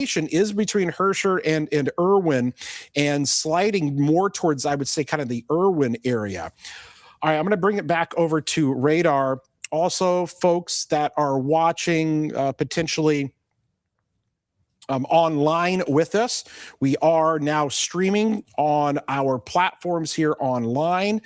is between Herscher and Irwin, and sliding more towards, I would say, kind of the Irwin area. All right, I'm going to bring it back over to radar. Also, folks that are watching potentially online with us, we are now streaming on our platforms here online.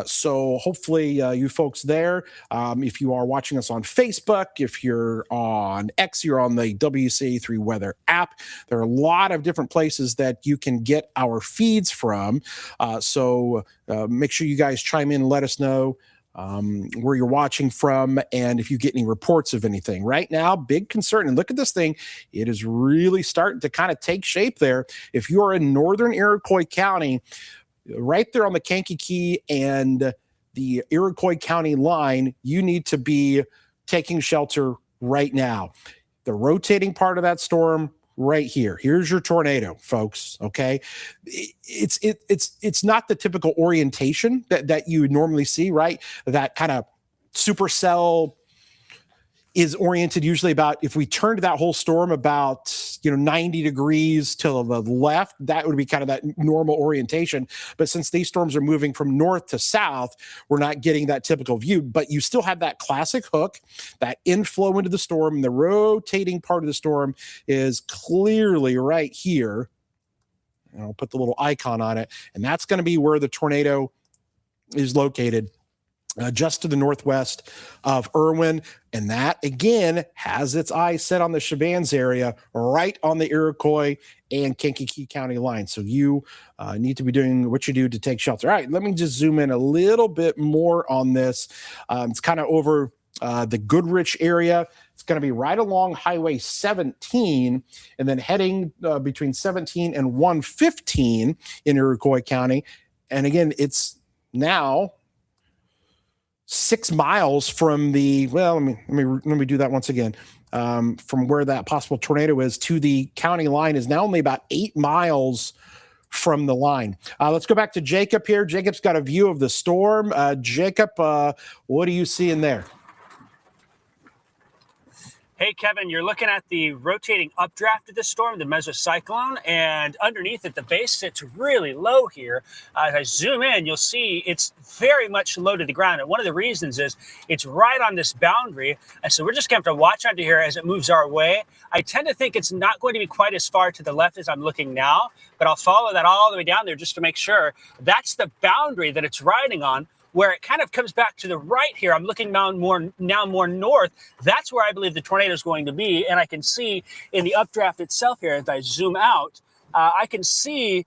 So hopefully you folks there, if you are watching us on Facebook, if you're on X, you're on the WCA3 Weather app. There are a lot of different places that you can get our feeds from. So make sure you guys chime in and let us know where you're watching from and if you get any reports of anything. Right now, big concern, and look at this thing, it is really starting to kind of take shape there. If you are in northern Iroquois County, right there on the Kankakee and the Iroquois County line, you need to be taking shelter right now. The rotating part of that storm right here. Here's your tornado, folks. Okay. It's not the typical orientation that you normally see, right? That kind of supercell is oriented usually about, if we turned that whole storm about 90 degrees to the left, that would be kind of that normal orientation. But since these storms are moving from north to south, we're not getting that typical view. But you still have that classic hook, that inflow into the storm, and the rotating part of the storm is clearly right here. And I'll put the little icon on it, and that's going to be where the tornado is located. Just to the northwest of Irwin. And that, again, has its eyes set on the Shabans area, right on the Iroquois and Kankakee County line. So you need to be doing what you do to take shelter. All right, let me just zoom in a little bit more on this. It's kind of over the Goodrich area. It's going to be right along Highway 17 and then heading between 17 and 115 in Iroquois County. And again, it's now 6 miles from the, well, let me do that once again. From where that possible tornado is to the county line is now only about 8 miles from the line. Let's go back to Jacob here. Jacob's got a view of the storm. Jacob, what are you seeing there? Hey, Kevin, you're looking at the rotating updraft of the storm, the mesocyclone, and underneath it, the base sits really low here. As I zoom in, you'll see it's very much low to the ground. And one of the reasons is it's right on this boundary. And so we're just going to have to watch under here as it moves our way. I tend to think it's not going to be quite as far to the left as I'm looking now, but I'll follow that all the way down there just to make sure that's the boundary that it's riding on. Where it kind of comes back to the right here, I'm looking now more north. That's where I believe the tornado is going to be. And I can see in the updraft itself here, as I zoom out, I can see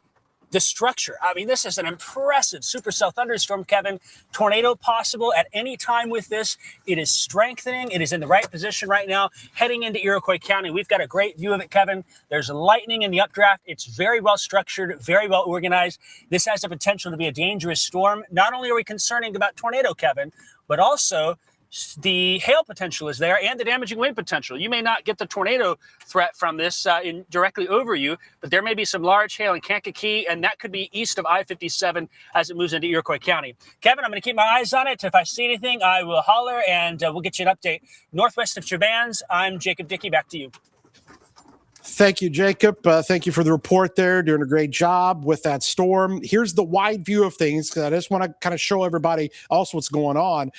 the structure. I mean, this is an impressive supercell thunderstorm, Kevin. Tornado possible at any time with this. It is strengthening. It is in the right position right now, heading into Iroquois County. We've got a great view of it, Kevin. There's lightning in the updraft. It's very well structured, very well organized. This has the potential to be a dangerous storm. Not only are we concerning about tornado, Kevin, but also the hail potential is there and the damaging wind potential. You may not get the tornado threat from this directly over you, but there may be some large hail in Kankakee, and that could be east of I-57 as it moves into Iroquois County. Kevin, I'm going to keep my eyes on it. If I see anything, I will holler, and we'll get you an update. Northwest of Shabans, I'm Jacob Dickey. Back to you. Thank you, Jacob. Thank you for the report there. Doing a great job with that storm. Here's the wide view of things, because I just want to kind of show everybody also what's going on.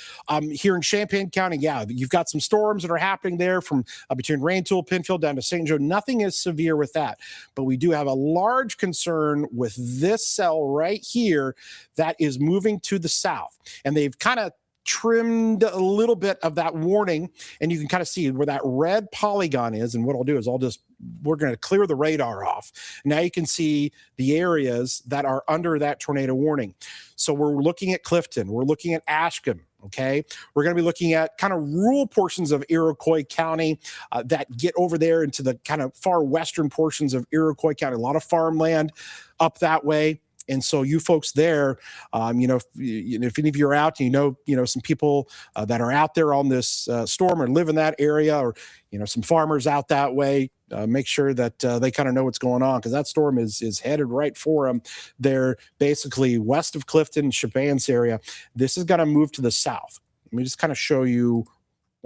Here in Champaign County, yeah, you've got some storms that are happening there from between Rantoul, Penfield down to St. Joe. Nothing is severe with that, but we do have a large concern with this cell right here that is moving to the south. And they've kind of trimmed a little bit of that warning, and you can kind of see where that red polygon is. And what I'll do is we're going to clear the radar off. Now you can see the areas that are under that tornado warning. So we're looking at Clifton, we're looking at Ashcombe. Okay, we're going to be looking at kind of rural portions of Iroquois County that get over there into the kind of far western portions of Iroquois County. A lot of farmland up that way. And so you folks there, if any of you are out, some people that are out there on this storm or live in that area, or, some farmers out that way, make sure that they kind of know what's going on, because that storm is headed right for them. They're basically west of Clifton, Shabans area. This is going to move to the south. Let me just kind of show you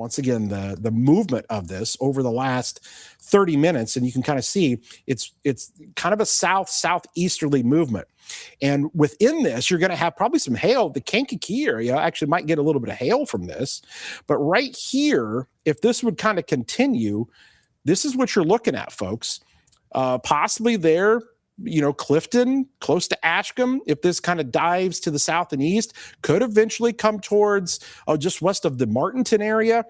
once again, the movement of this over the last 30 minutes, and you can kind of see it's kind of a southeasterly movement. And within this, you're going to have probably some hail. The Kankakee area actually might get a little bit of hail from this. But right here, if this would kind of continue, this is what you're looking at, folks. Possibly there, Clifton, close to Ashcombe, if this kind of dives to the south and east, could eventually come towards just west of the Martinton area.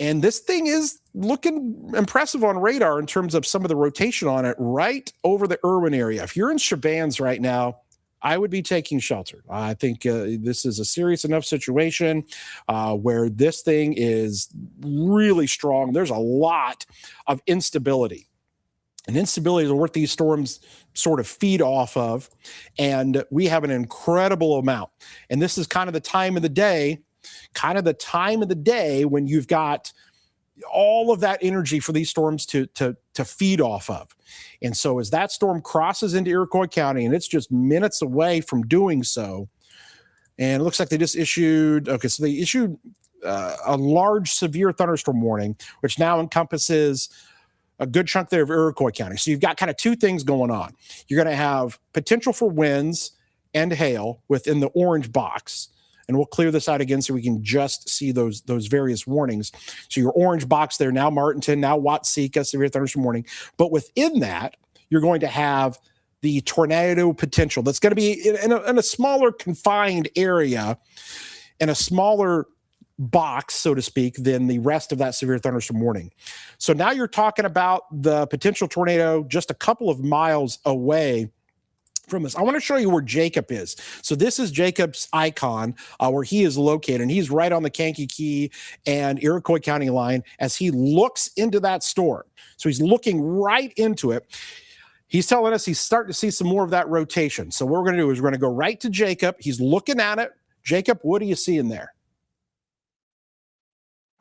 And this thing is looking impressive on radar in terms of some of the rotation on it right over the Irwin area. If you're in Shabans right now, I would be taking shelter. I think this is a serious enough situation where this thing is really strong. There's a lot of instability. And instability is what these storms sort of feed off of. And we have an incredible amount. And this is kind of the time of the day when you've got all of that energy for these storms to feed off of. And so as that storm crosses into Iroquois County, and it's just minutes away from doing so, and it looks like they just issued a large severe thunderstorm warning, which now encompasses a good chunk there of Iroquois County. So you've got kind of two things going on. You're going to have potential for winds and hail within the orange box. And we'll clear this out again so we can just see those various warnings. So your orange box there, now Martinton, now Watseka, severe thunderstorm warning. But within that, you're going to have the tornado potential. That's going to be in a smaller confined area, in a smaller box, so to speak, than the rest of that severe thunderstorm warning. So now you're talking about the potential tornado just a couple of miles away from this. I want to show you where Jacob is. So this is Jacob's icon where he is located, and he's right on the Kankakee and Iroquois County line as he looks into that storm. So he's looking right into it. He's telling us he's starting to see some more of that rotation. So what we're going to do is we're going to go right to Jacob. He's looking at it. Jacob, what are you seeing there?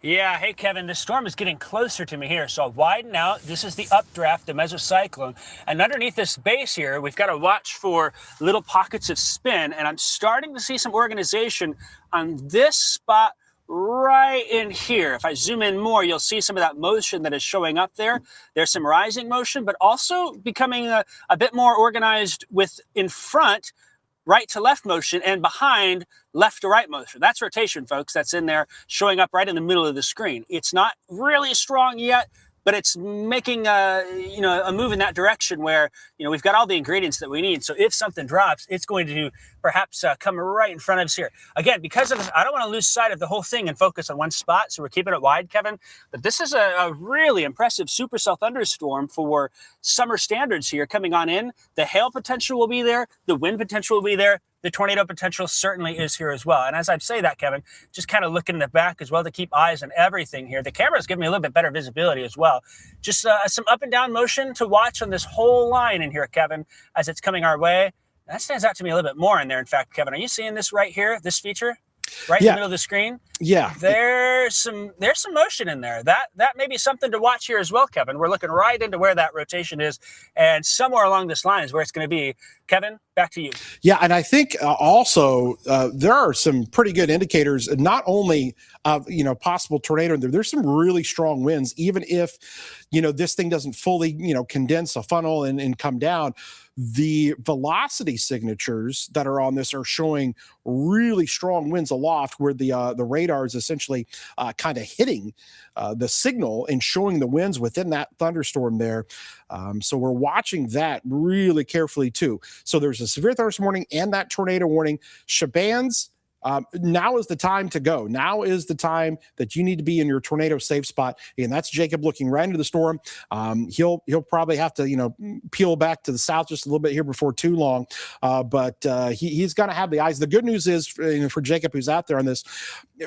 Yeah, hey Kevin, the storm is getting closer to me here. So I'll widen out. This is the updraft, the mesocyclone. And underneath this base here, we've got to watch for little pockets of spin. And I'm starting to see some organization on this spot right in here. If I zoom in more, you'll see some of that motion that is showing up there. There's some rising motion, but also becoming a bit more organized with in front, right to left motion, and behind left to right motion. That's rotation, folks. That's in there showing up right in the middle of the screen. It's not really strong yet, but it's making a move in that direction where, we've got all the ingredients that we need. So if something drops, it's going to perhaps come right in front of us here. Again, because of this, I don't want to lose sight of the whole thing and focus on one spot. So we're keeping it wide, Kevin. But this is a really impressive supercell thunderstorm for summer standards here coming on in. The hail potential will be there. The wind potential will be there. The tornado potential certainly is here as well. And as I say that, Kevin, just kind of looking in the back as well to keep eyes on everything here. The camera's giving me a little bit better visibility as well. Just some up and down motion to watch on this whole line in here, Kevin, as it's coming our way. That stands out to me a little bit more in there. In fact, Kevin, are you seeing this right here, this feature? Right in the middle of the screen? Yeah. There's some motion in there. That may be something to watch here as well, Kevin. We're looking right into where that rotation is, and somewhere along this line is where it's going to be. Kevin, back to you. Yeah, and I think also there are some pretty good indicators, not only of possible tornado. There's some really strong winds, even if this thing doesn't fully condense a funnel and come down. The velocity signatures that are on this are showing really strong winds aloft, where the radar is essentially kind of hitting the signal and showing the winds within that thunderstorm there. So we're watching that really carefully too. So there's a severe thunderstorm warning and that tornado warning. Shabans, now is the time to go. Now is the time that you need to be in your tornado safe spot. And that's Jacob looking right into the storm. He'll probably have to, peel back to the south just a little bit here before too long. But he's going to have the eyes. The good news is for Jacob, who's out there on this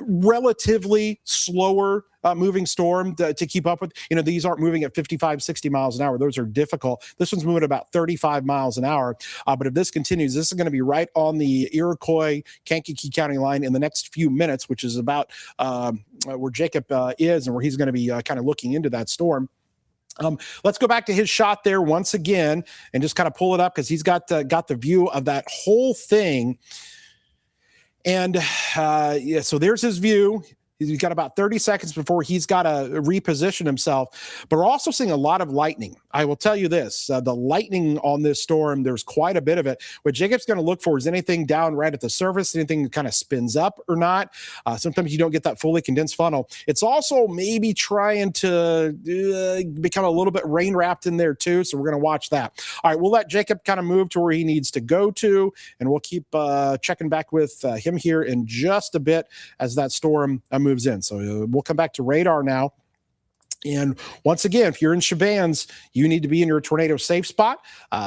relatively slower moving storm to keep up with. These aren't moving at 55, 60 miles an hour. Those are difficult. This one's moving about 35 miles an hour. But if this continues, this is going to be right on the Iroquois Kankakee County line in the next few minutes, which is about where Jacob is and where he's going to be kind of looking into that storm. Let's go back to his shot there once again and just kind of pull it up because he's got the view of that whole thing. And so there's his view. He's got about 30 seconds before he's got to reposition himself. But we're also seeing a lot of lightning. I will tell you this, the lightning on this storm, there's quite a bit of it. What Jacob's going to look for is anything down right at the surface, anything that kind of spins up or not. Sometimes you don't get that fully condensed funnel. It's also maybe trying to become a little bit rain wrapped in there too. So we're going to watch that. All right, we'll let Jacob kind of move to where he needs to go to, and we'll keep checking back with him here in just a bit as that storm moves in. So we'll come back to radar now. And once again, if you're in Shabans, you need to be in your tornado safe spot.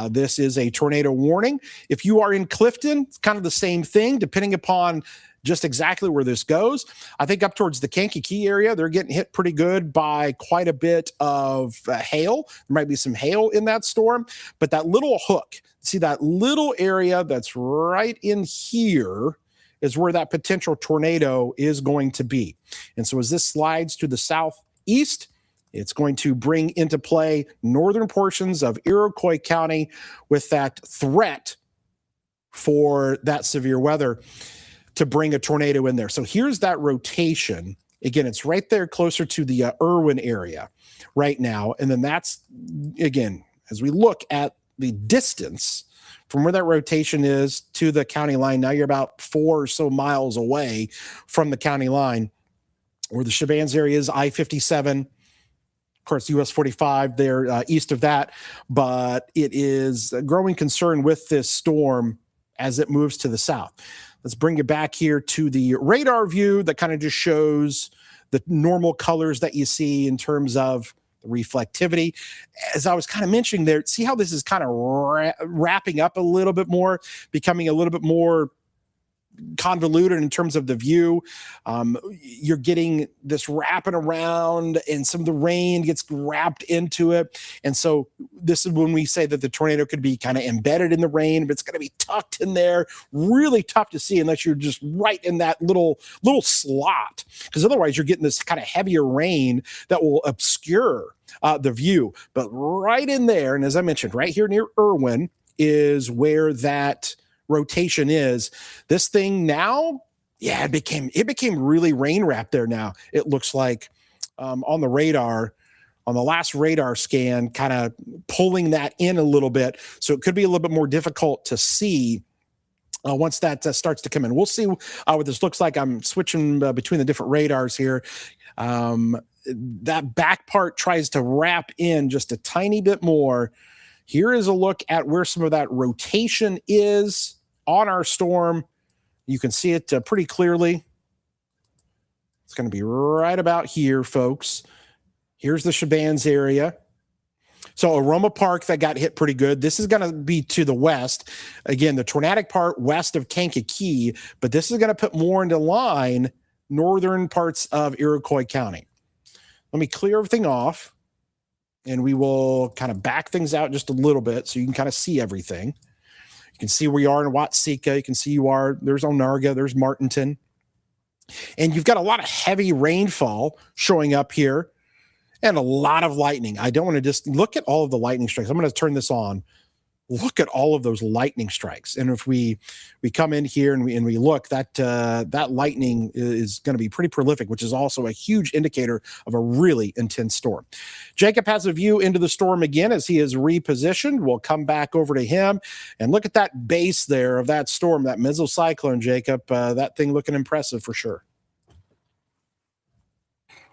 This is a tornado warning. If you are in Clifton, it's kind of the same thing, depending upon just exactly where this goes. I think up towards the Kankakee area, they're getting hit pretty good by quite a bit of hail. There might be some hail in that storm, but that little hook, see that little area that's right in here is where that potential tornado is going to be. And so as this slides to the southeast, it's going to bring into play northern portions of Iroquois County with that threat for that severe weather to bring a tornado in there. So here's that rotation. Again, it's right there closer to the Irwin area right now. And then that's, again, as we look at the distance from where that rotation is to the county line, now you're about 4 or so miles away from the county line, where the Shabans area is I-57, of course, US 45 there east of that. But it is a growing concern with this storm as it moves to the south. Let's bring you back here to the radar view that kind of just shows the normal colors that you see in terms of reflectivity. As I was kind of mentioning there, see how this is kind of wrapping up a little bit more, becoming a little bit more convoluted in terms of the view. You're getting this wrapping around, and some of the rain gets wrapped into it. And so this is when we say that the tornado could be kind of embedded in the rain, but it's going to be tucked in there. Really tough to see unless you're just right in that little slot, because otherwise you're getting this kind of heavier rain that will obscure the view. But right in there, and as I mentioned, right here near Irwin is where that rotation is. This thing now, yeah, it became really rain wrapped there. Now it looks like on the radar, on the last radar scan, kind of pulling that in a little bit, so it could be a little bit more difficult to see once that starts to come in. We'll see what this looks like. I'm switching between the different radars here. That back part tries to wrap in just a tiny bit more. Here is a look at where some of that rotation is on our storm. You can see it pretty clearly. It's going to be right about here, folks. Here's the Shabans area. So Aroma Park, that got hit pretty good. This is going to be to the west. Again, the tornadic part west of Kankakee, but this is going to put more into line northern parts of Iroquois County. Let me clear everything off, and we will kind of back things out just a little bit so you can kind of see everything. You can see where you are in Watseka. You can see there's Onarga, there's Martinton. And you've got a lot of heavy rainfall showing up here and a lot of lightning. I don't want to just look at all of the lightning strikes. I'm going to turn this on. Look at all of those lightning strikes. And if we come in here and we look, that lightning is going to be pretty prolific, which is also a huge indicator of a really intense storm. Jacob has a view into the storm again as he is repositioned. We'll come back over to him and look at that base there of that storm, that mesocyclone, Jacob. That thing looking impressive for sure.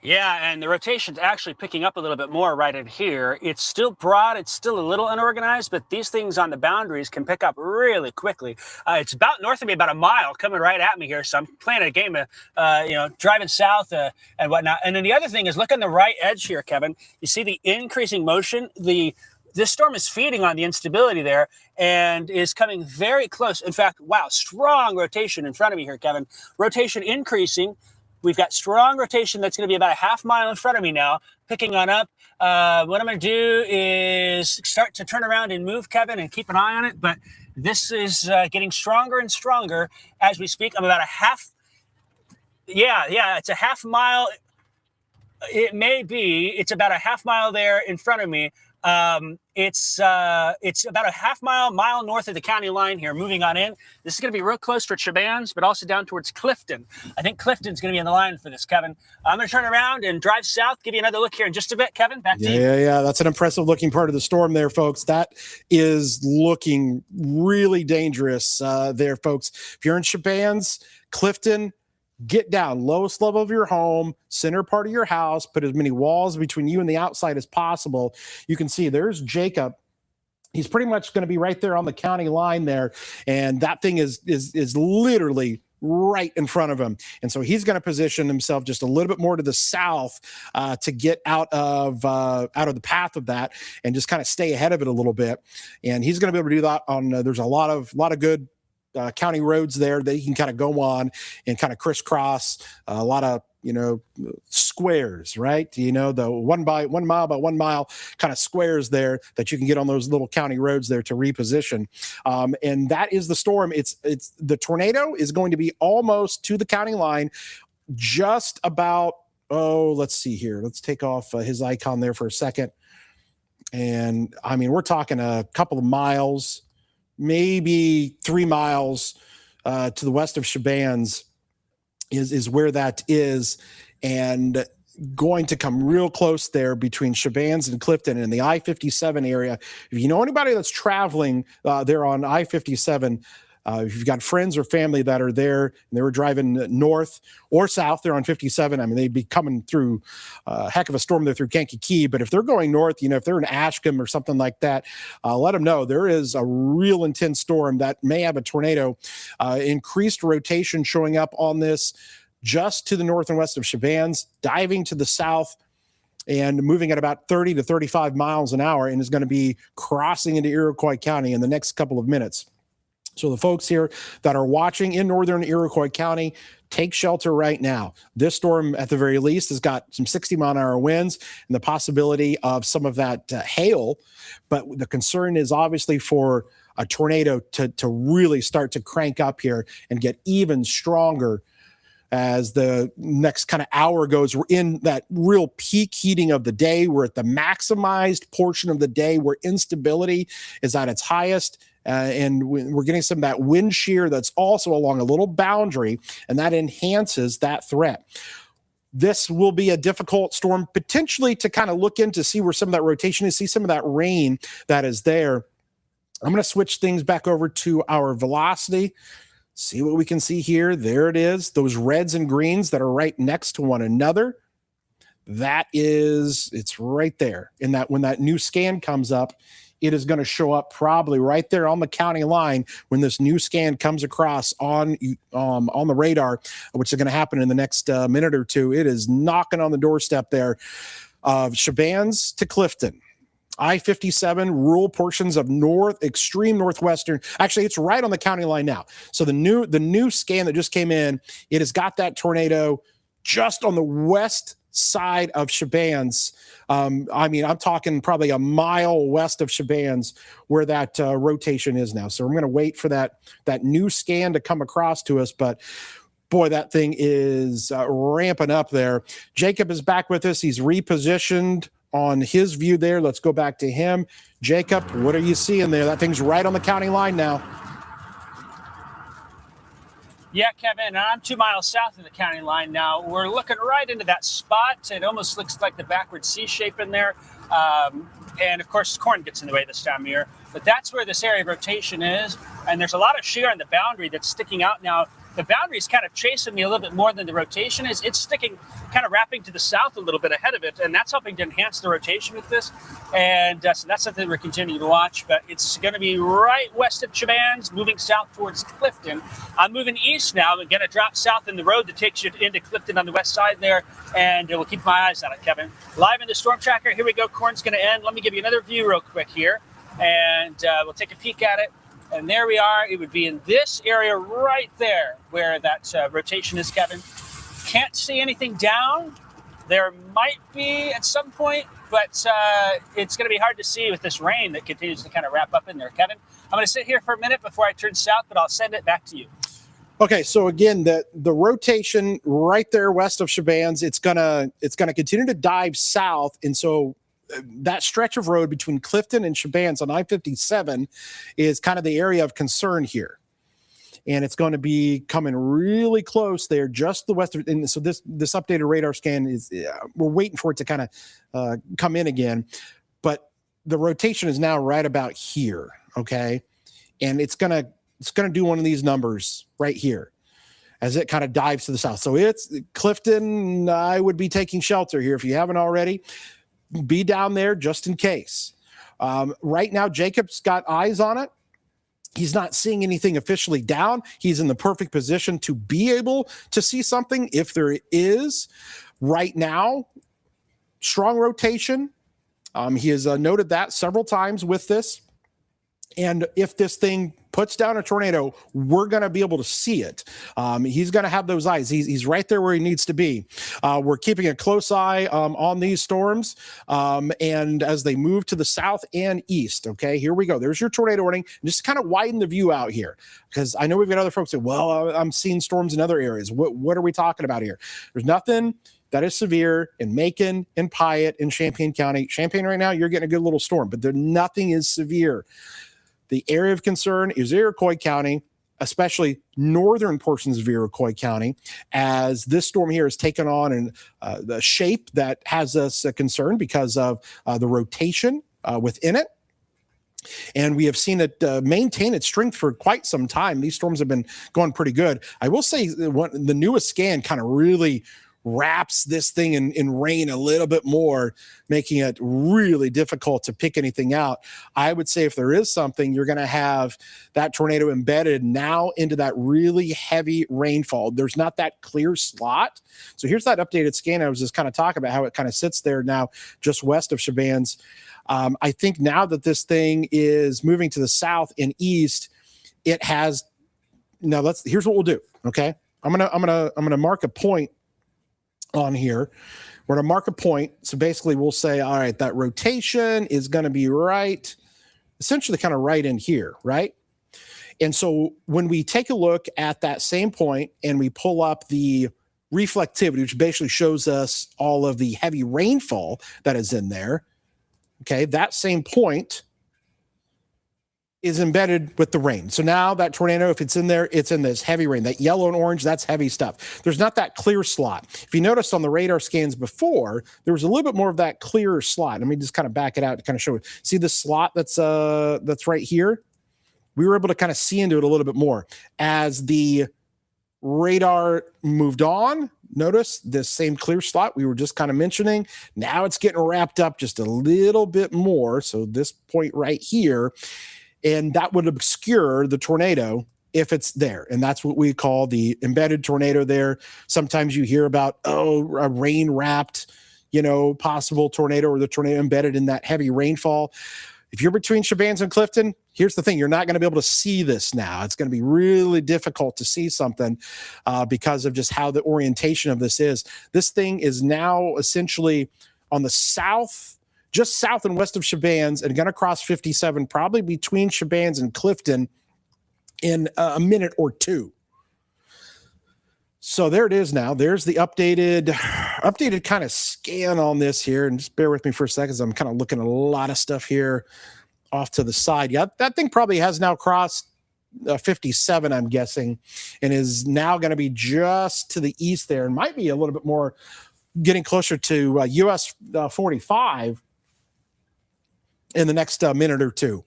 Yeah, and the rotation's actually picking up a little bit more right in here. It's still broad, it's still a little unorganized, but these things on the boundaries can pick up really quickly. It's about north of me, about a mile, coming right at me here. So I'm playing a game of, driving south and whatnot. And then the other thing is, look on the right edge here, Kevin. You see the increasing motion? This storm is feeding on the instability there and is coming very close. In fact, wow, strong rotation in front of me here, Kevin. Rotation increasing. We've got strong rotation that's going to be about a half mile in front of me now, picking on up. What I'm going to do is start to turn around and move, Kevin, and keep an eye on it. But this is getting stronger and stronger as we speak. I'm about a half. Yeah, it's a half mile It may be. It's about a half mile there in front of me. It's about a half mile north of the county line here, moving on in. This is going to be real close to Cheban's, but also down towards Clifton. I think Clifton's going to be in the line for this, Kevin. I'm going to turn around and drive south, give you another look here in just a bit. Kevin, back to you. Yeah. That's an impressive looking part of the storm there, folks. That is looking really dangerous there, folks. If you're in Cheban's, Clifton, get down, lowest level of your home, center part of your house, put as many walls between you and the outside as possible. You can see there's Jacob. He's pretty much going to be right there on the county line there. And that thing is literally right in front of him. And so he's going to position himself just a little bit more to the south to get out of the path of that and just kind of stay ahead of it a little bit. And he's going to be able to do that on, there's a lot of good county roads there that you can kind of go on and kind of crisscross a lot of, squares, right? The 1 mile by 1 mile kind of squares there that you can get on those little county roads there to reposition. And that is the storm. It's the tornado is going to be almost to the county line, just about, let's see here. Let's take off his icon there for a second. And I mean, we're talking a couple of miles, maybe 3 miles to the west of Cheban's is where that is, and going to come real close there between Cheban's and Clifton and the I-57 area. If you know anybody that's traveling there on I-57, if you've got friends or family that are there and they were driving north or south, they're on 57. I mean, they'd be coming through a heck of a storm there through Kankakee. But if they're going north, if they're in Ashcombe or something like that, let them know there is a real intense storm that may have a tornado. Increased rotation showing up on this just to the north and west of Cheban's, diving to the south and moving at about 30 to 35 miles an hour, and is going to be crossing into Iroquois County in the next couple of minutes. So the folks here that are watching in northern Iroquois County, take shelter right now. This storm, at the very least, has got some 60-mile-an-hour winds and the possibility of some of that hail. But the concern is obviously for a tornado to really start to crank up here and get even stronger as the next kind of hour goes. We're in that real peak heating of the day. We're at the maximized portion of the day where instability is at its highest. And we're getting some of that wind shear that's also along a little boundary, and that enhances that threat. This will be a difficult storm potentially to kind of look into, see where some of that rotation is, see some of that rain that is there. I'm going to switch things back over to our velocity. See what we can see here. There it is. Those reds and greens that are right next to one another. It's right there. In that, when that new scan comes up, it is going to show up probably right there on the county line when this new scan comes across on the radar, which is going to happen in the next minute or two. It is knocking on the doorstep there of Cheban's to Clifton. I-57, rural portions of extreme northwestern. Actually, it's right on the county line now. So the new scan that just came in, it has got that tornado just on the west side of Cheban's. I'm talking probably a mile west of Cheban's where that rotation is now. So I'm going to wait for that new scan to come across to us. But boy, that thing is ramping up there. Jacob is back with us. He's repositioned on his view there. Let's go back to him. Jacob, what are you seeing there? That thing's right on the county line now. Yeah, Kevin, I'm 2 miles south of the county line now. We're looking right into that spot. It almost looks like the backward C shape in there. And of course, corn gets in the way this time of year. But that's where this area of rotation is. And there's a lot of shear on the boundary that's sticking out now. The boundary is kind of chasing me a little bit more than the rotation is. It's sticking, kind of wrapping to the south a little bit ahead of it, and that's helping to enhance the rotation with this. And so that's something we're continuing to watch. But it's going to be right west of Cheban's, moving south towards Clifton. I'm moving east now. I'm going to drop south in the road that takes you into Clifton on the west side there, and we'll keep my eyes on it, Kevin. Live in the storm tracker. Here we go. Corn's going to end. Let me give you another view real quick here, and we'll take a peek at it. And there we are. It would be in this area right there where that rotation is, Kevin. Can't see anything down. There might be at some point, but it's going to be hard to see with this rain that continues to kind of wrap up in there, Kevin. I'm going to sit here for a minute before I turn south, but I'll send it back to you. Okay, so again, the rotation right there west of Shabans, it's gonna continue to dive south, and so that stretch of road between Clifton and Shabans on I-57 is kind of the area of concern here. And it's going to be coming really close there, just the west of. And so this updated radar scan is we're waiting for it to kind of come in again, but the rotation is now right about here. Okay, and it's gonna do one of these numbers right here as it kind of dives to the south. So it's Clifton. I would be taking shelter here if you haven't already. Be down there just in case. Right now, Jacob's got eyes on it. He's not seeing anything officially down. He's in the perfect position to be able to see something if there is. Right now, strong rotation. He has noted that several times with this. And if this thing puts down a tornado, we're going to be able to see it. He's going to have those eyes. He's right there where he needs to be. We're keeping a close eye on these storms. And as they move to the south and east, okay, here we go. There's your tornado warning. Just kind of widen the view out here, because I know we've got other folks that, well, I'm seeing storms in other areas. What are we talking about here? There's nothing that is severe in Macon and Piatt in Champaign County. Champaign right now, you're getting a good little storm, but nothing is severe. The area of concern is Iroquois County, especially northern portions of Iroquois County, as this storm here has taken on the shape that has us concerned because of the rotation within it. And we have seen it maintain its strength for quite some time. These storms have been going pretty good. I will say the newest scan kind of really wraps this thing in rain a little bit more, making it really difficult to pick anything out. I would say if there is something, you're going to have that tornado embedded now into that really heavy rainfall. There's not that clear slot. So here's that updated scan. I was just kind of talking about how it kind of sits there now just west of Shabans. I think now that this thing is moving to the south and east, it has, now here's what we'll do. Okay. I'm going to mark a point on here. We're going to mark a point. So basically we'll say, all right, that rotation is going to be right, essentially kind of right in here, right? And so when we take a look at that same point and we pull up the reflectivity, which basically shows us all of the heavy rainfall that is in there, okay, that same point is embedded with the rain. So now that tornado, if it's in there, it's in this heavy rain. That yellow and orange, that's heavy stuff. There's not that clear slot. If you noticed on the radar scans before, there was a little bit more of that clearer slot. Let me just kind of back it out to kind of show it. See the slot that's right here? We were able to kind of see into it a little bit more. As the radar moved on, notice this same clear slot we were just kind of mentioning. Now it's getting wrapped up just a little bit more. So this point right here, and that would obscure the tornado if it's there. And that's what we call the embedded tornado there. Sometimes you hear about, a rain wrapped, possible tornado, or the tornado embedded in that heavy rainfall. If you're between Shabans and Clifton, here's the thing. You're not going to be able to see this now. It's going to be really difficult to see something because of just how the orientation of this is. This thing is now essentially on the south, just south and west of Shabans, and going to cross 57, probably between Shabans and Clifton in a minute or two. So there it is now. There's the updated kind of scan on this here. And just bear with me for a second. I'm kind of looking at a lot of stuff here off to the side. Yeah, that thing probably has now crossed 57, I'm guessing, and is now going to be just to the east there, and might be a little bit more getting closer to US 45 in the next minute or two.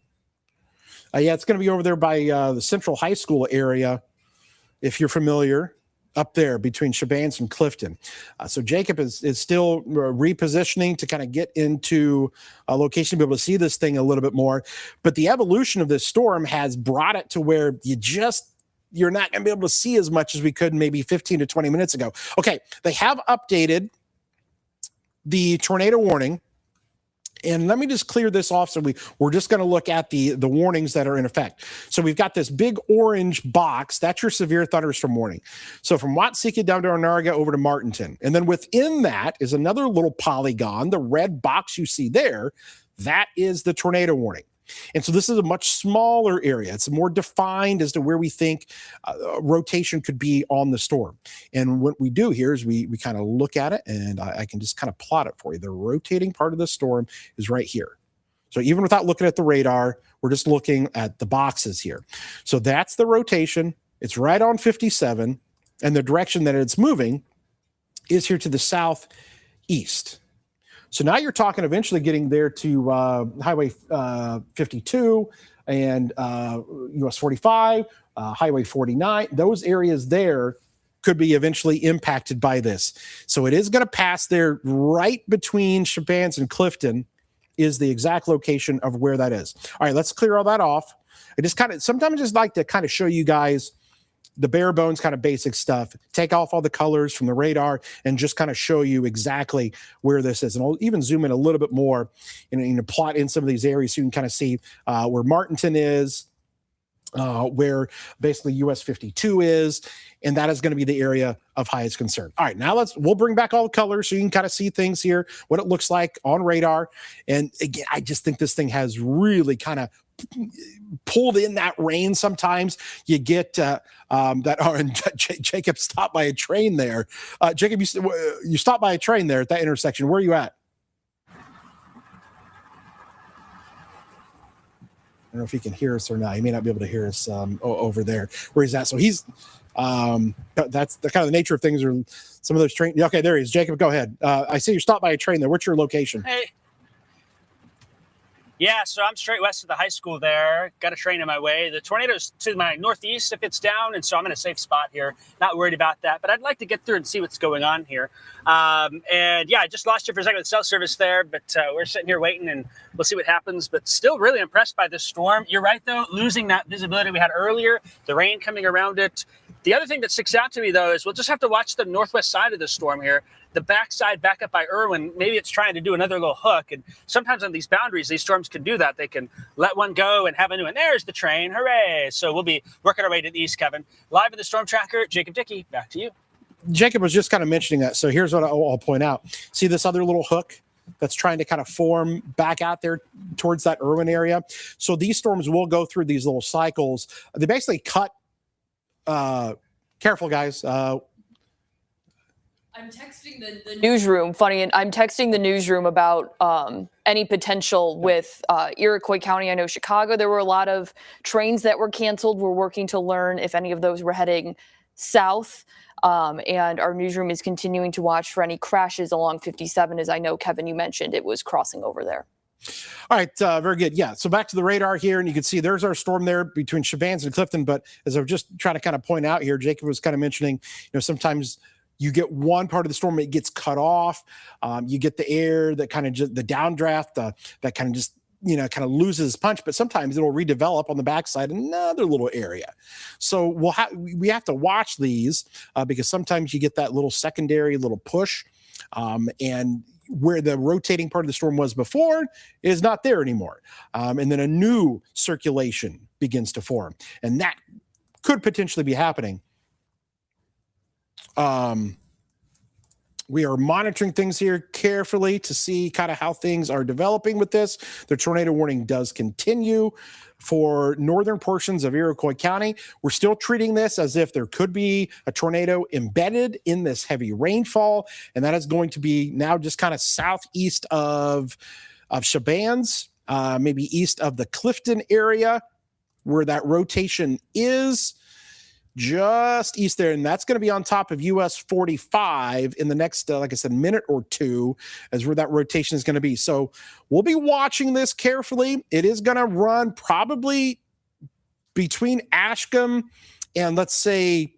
Yeah, it's going to be over there by the Central High School area, if you're familiar, up there between Shabans and Clifton. So Jacob is still repositioning to kind of get into a location to be able to see this thing a little bit more. But the evolution of this storm has brought it to where you're not going to be able to see as much as we could maybe 15 to 20 minutes ago. Okay, they have updated the tornado warning. And let me just clear this off. So we're just going to look at the warnings that are in effect. So we've got this big orange box. That's your severe thunderstorm warning. So from Watseka down to Onarga over to Martinton. And then within that is another little polygon, the red box you see there. That is the tornado warning. And so this is a much smaller area. It's more defined as to where we think rotation could be on the storm. And what we do here is we kind of look at it, and I can just kind of plot it for you. The rotating part of the storm is right here. So even without looking at the radar, we're just looking at the boxes here. So that's the rotation. It's right on 57, and the direction that it's moving is here to the southeast. So now you're talking eventually getting there to Highway 52 and US 45, Highway 49. Those areas there could be eventually impacted by this. So it is going to pass there right between Shabans and Clifton is the exact location of where that is. All right, let's clear all that off. I just sometimes I just like to kind of show you guys the bare bones kind of basic stuff, take off all the colors from the radar and just kind of show you exactly where this is. And I'll even zoom in a little bit more and plot in some of these areas so you can kind of see where Martinton is, where basically US 52 is, and that is going to be the area of highest concern. All right, now we'll bring back all the colors so you can kind of see things here, what it looks like on radar. And again, I just think this thing has really kind of pulled in that rain. Sometimes you get that. And Jacob stopped by a train there. Jacob, you stopped by a train there at that intersection. Where are you at? I don't know if he can hear us or not. He may not be able to hear us over there where he's at. So he's that's the kind of the nature of things. Or some of those train. Okay, there he is. Jacob, go ahead. I see you stopped by a train there. What's your location? Hey. Yeah, so I'm straight west of the high school there. Got a train in my way. The tornado's to my northeast if it's down, and so I'm in a safe spot here. Not worried about that, but I'd like to get through and see what's going on here. And yeah, I just lost you for a second with cell service there, but we're sitting here waiting, and we'll see what happens. But still really impressed by this storm. You're right, though, losing that visibility we had earlier, the rain coming around it. The other thing that sticks out to me, though, is we'll just have to watch the northwest side of the storm here. The backside back up by Irwin, maybe it's trying to do another little hook. And sometimes on these boundaries, these storms can do that. They can let one go and have a new one. There's the train. Hooray. So we'll be working our way to the east, Kevin. Live in the Storm Tracker, Jacob Dickey, back to you. Jacob was just kind of mentioning that. So here's what I'll point out. See this other little hook that's trying to kind of form back out there towards that Irwin area? So these storms will go through these little cycles. They basically cut. Careful, guys. I'm texting the newsroom. Funny, and I'm texting the newsroom about any potential with Iroquois County. I know Chicago, there were a lot of trains that were canceled. We're working to learn if any of those were heading south. And our newsroom is continuing to watch for any crashes along 57, as I know, Kevin, you mentioned it was crossing over there. All right, very good. Yeah, so back to the radar here, and you can see there's our storm there between Shabans and Clifton. But as I was just trying to kind of point out here, Jacob was kind of mentioning, sometimes you get one part of the storm, it gets cut off. You get the air that kind of just the downdraft that kind of just kind of loses punch, but sometimes it'll redevelop on the backside another little area. So we have to watch these because sometimes you get that little secondary little push, and where the rotating part of the storm was before is not there anymore, and then a new circulation begins to form, and that could potentially be happening. We are monitoring things here carefully to see kind of how things are developing with this. The tornado warning does continue for northern portions of Iroquois County. We're still treating this as if there could be a tornado embedded in this heavy rainfall, and that is going to be now just kind of southeast of Shabans, maybe east of the Clifton area where that rotation is. Just east there, and that's going to be on top of US 45 in the next, like I said, minute or two, as where that rotation is going to be. So we'll be watching this carefully. It is going to run probably between Ashcombe and, let's say,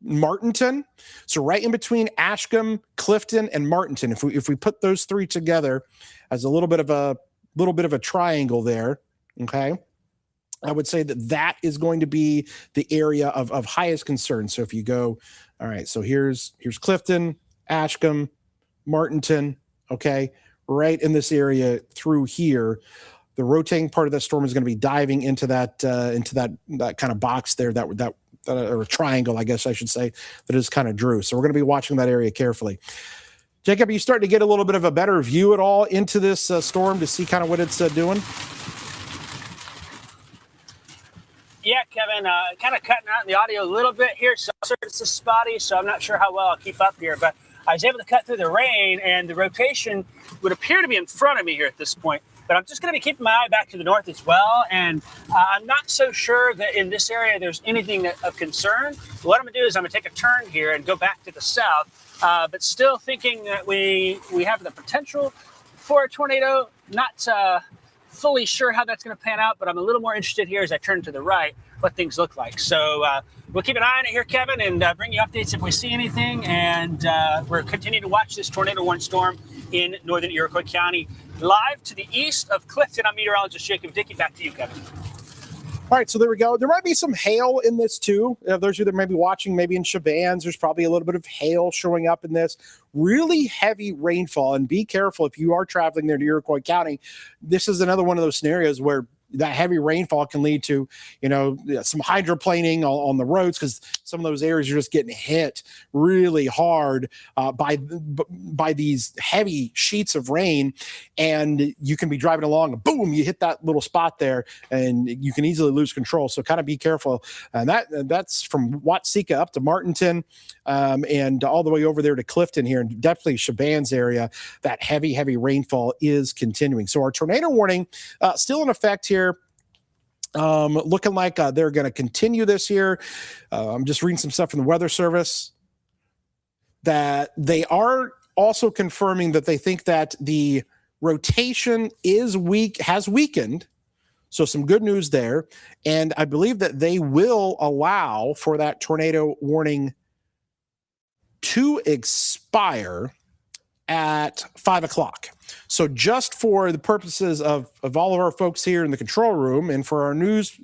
Martinton. So right in between Ashcombe, Clifton, and Martinton. If we put those three together as a little bit of a triangle there, okay. I would say that is going to be the area of highest concern. So if you go, all right, so here's Clifton, Ashcombe, Martinton, okay, right in this area through here, the rotating part of the storm is going to be diving into that kind of box there, that or a triangle, I guess I should say, that is kind of drew. So we're going to be watching that area carefully. Jacob, are you starting to get a little bit of a better view at all into this storm to see kind of what it's doing? Yeah, Kevin, kind of cutting out the audio a little bit here, so it's a spotty, so I'm not sure how well I'll keep up here, but I was able to cut through the rain, and the rotation would appear to be in front of me here at this point. But I'm just going to be keeping my eye back to the north as well, and I'm not so sure that in this area there's anything of concern. What I'm going to do is I'm going to take a turn here and go back to the south, but still thinking that we have the potential for a tornado. Not fully sure how that's going to pan out, but I'm a little more interested here as I turn to the right what things look like. So we'll keep an eye on it here, Kevin, and bring you updates if we see anything. And we're continuing to watch this tornado warning storm in northern Iroquois County. Live to the east of Clifton, I'm meteorologist Jacob Dickey. Back to you, Kevin. All right, so there we go. There might be some hail in this too. Those of you that may be watching, maybe in Chevannes, there's probably a little bit of hail showing up in this. Really heavy rainfall, and be careful if you are traveling there to Iroquois County. This is another one of those scenarios where that heavy rainfall can lead to, some hydroplaning on the roads, because some of those areas are just getting hit really hard by these heavy sheets of rain, and you can be driving along and boom, you hit that little spot there, and you can easily lose control. So kind of be careful. And that's from Watseka up to Martinton, and all the way over there to Clifton here, and definitely Chevannes area. That heavy rainfall is continuing. So our tornado warning still in effect here. Looking like they're going to continue this year. I'm just reading some stuff from the Weather Service that they are also confirming that they think that the rotation has weakened. So some good news there. And I believe that they will allow for that tornado warning to expire at 5 o'clock. So just for the purposes of all of our folks here in the control room, and for our news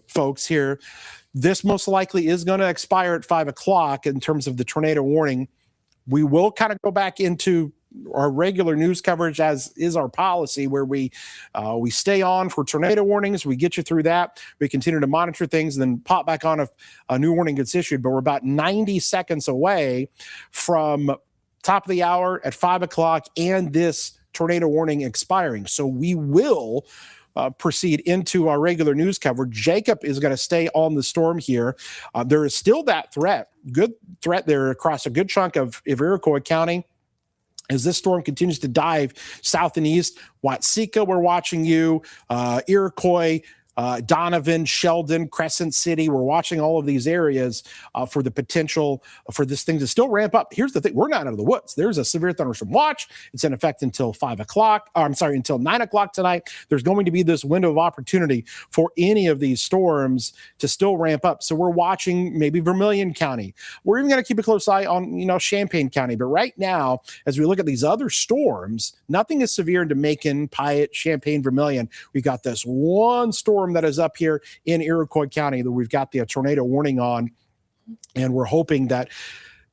folks here, this most likely is going to expire at 5 o'clock in terms of the tornado warning. We will kind of go back into our regular news coverage, as is our policy, where we stay on for tornado warnings. We get you through that. We continue to monitor things and then pop back on if a new warning gets issued. But we're about 90 seconds away from top of the hour at 5 o'clock and this tornado warning expiring. So we will proceed into our regular news coverage. Jacob is going to stay on the storm here. There is still that good threat there across a good chunk of Iroquois County. As this storm continues to dive south and east, Watseka, we're watching you, Iroquois, Donovan, Sheldon, Crescent City. We're watching all of these areas for the potential for this thing to still ramp up. Here's the thing. We're not out of the woods. There's a severe thunderstorm watch. It's in effect until 5 o'clock. Until 9 o'clock tonight. There's going to be this window of opportunity for any of these storms to still ramp up. So we're watching maybe Vermilion County. We're even going to keep a close eye on, Champaign County. But right now, as we look at these other storms, nothing is severe into Macon, Piatt, Champaign, Vermilion. We've got this one storm that is up here in Iroquois County that we've got the tornado warning on, and we're hoping that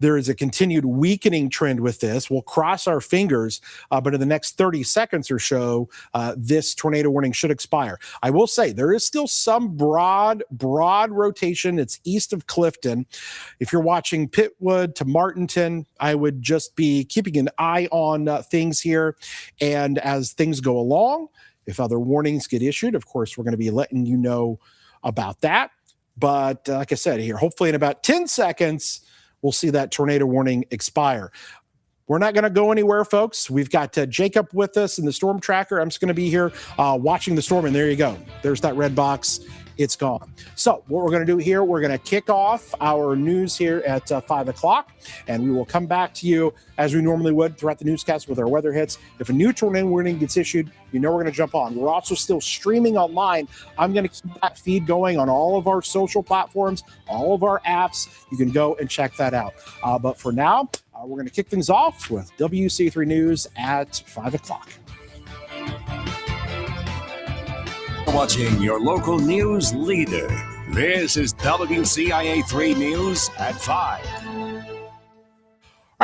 there is a continued weakening trend with this. We'll cross our fingers, but in the next 30 seconds or so, this tornado warning should expire. I will say there is still some broad rotation. It's east of Clifton. If you're watching Pittwood to Martinton, I would just be keeping an eye on things here. And as things go along, if other warnings get issued, of course, we're going to be letting you know about that. But like I said here, hopefully in about 10 seconds, we'll see that tornado warning expire. We're not going to go anywhere, folks. We've got Jacob with us in the storm tracker. I'm just going to be here watching the storm, and there you go. There's that red box. It's gone. So what we're going to do here, we're going to kick off our news here at 5 o'clock, and we will come back to you as we normally would throughout the newscast with our weather hits. If a new tornado warning gets issued, we're going to jump on. We're also still streaming online. I'm going to keep that feed going on all of our social platforms, all of our apps. You can go and check that out. But for now, we're going to kick things off with WC3 News at 5 o'clock. Watching your local news leader. This is WCIA 3 News at 5.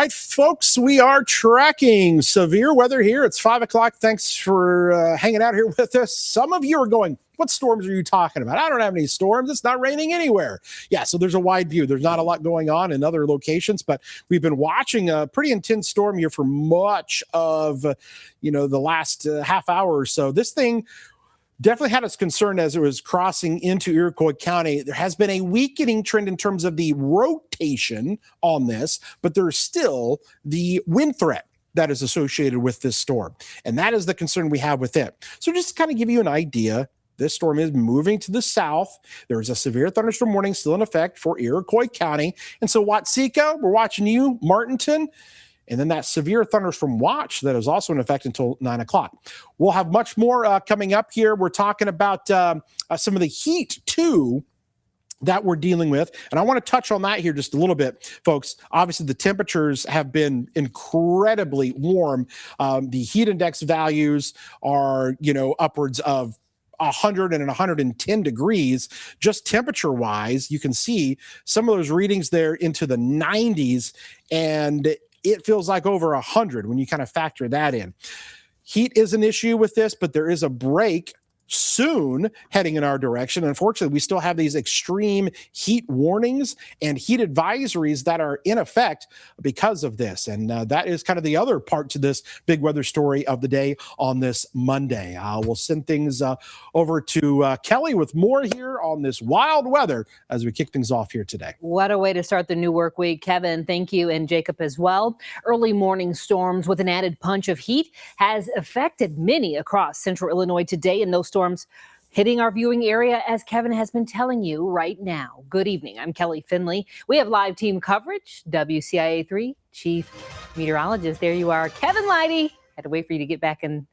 All right, folks, we are tracking severe weather here. It's 5 o'clock. Thanks for hanging out here with us. Some of you are going, what storms are you talking about? I don't have any storms. It's not raining anywhere. Yeah, so there's a wide view. There's not a lot going on in other locations, but we've been watching a pretty intense storm here for much of, the last half hour or so. This thing definitely had us concerned as it was crossing into Iroquois County. There has been a weakening trend in terms of the rotation on this, but there's still the wind threat that is associated with this storm. And that is the concern we have with it. So just to kind of give you an idea, this storm is moving to the south. There's a severe thunderstorm warning still in effect for Iroquois County. And so Watseka, we're watching you, Martinton, and then that severe thunderstorm watch that is also in effect until 9 o'clock. We'll have much more coming up here. We're talking about some of the heat, too, that we're dealing with. And I want to touch on that here just a little bit, folks. Obviously, the temperatures have been incredibly warm. The heat index values are, upwards of 100 and 110 degrees, just temperature wise. You can see some of those readings there into the 90s, and it feels like over 100 when you kind of factor that in. Heat is an issue with this, but there is a break soon heading in our direction. Unfortunately, we still have these extreme heat warnings and heat advisories that are in effect because of this. And that is kind of the other part to this big weather story of the day on this Monday. We'll send things over to Kelly with more here on this wild weather as we kick things off here today. What a way to start the new work week. Kevin, thank you, and Jacob as well. Early morning storms with an added punch of heat has affected many across central Illinois today, and those storms hitting our viewing area, as Kevin has been telling you right now. Good evening. I'm Kelly Finley. We have live team coverage. WCIA3 Chief Meteorologist. There you are, Kevin Leidy. Had to wait for you to get back in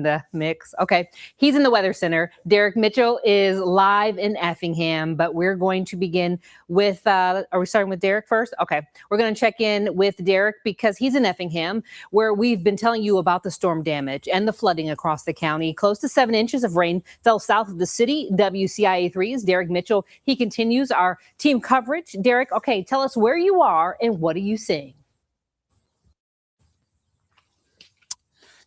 the mix. Okay, he's in the Weather Center. Derek Mitchell is live in Effingham, but we're going to begin with, are we starting with Derek first? Okay, we're going to check in with Derek because he's in Effingham, where we've been telling you about the storm damage and the flooding across the county. Close to 7 inches of rain fell south of the city. WCIA3's Derek Mitchell. He continues our team coverage. Derek, okay, tell us where you are and what are you seeing?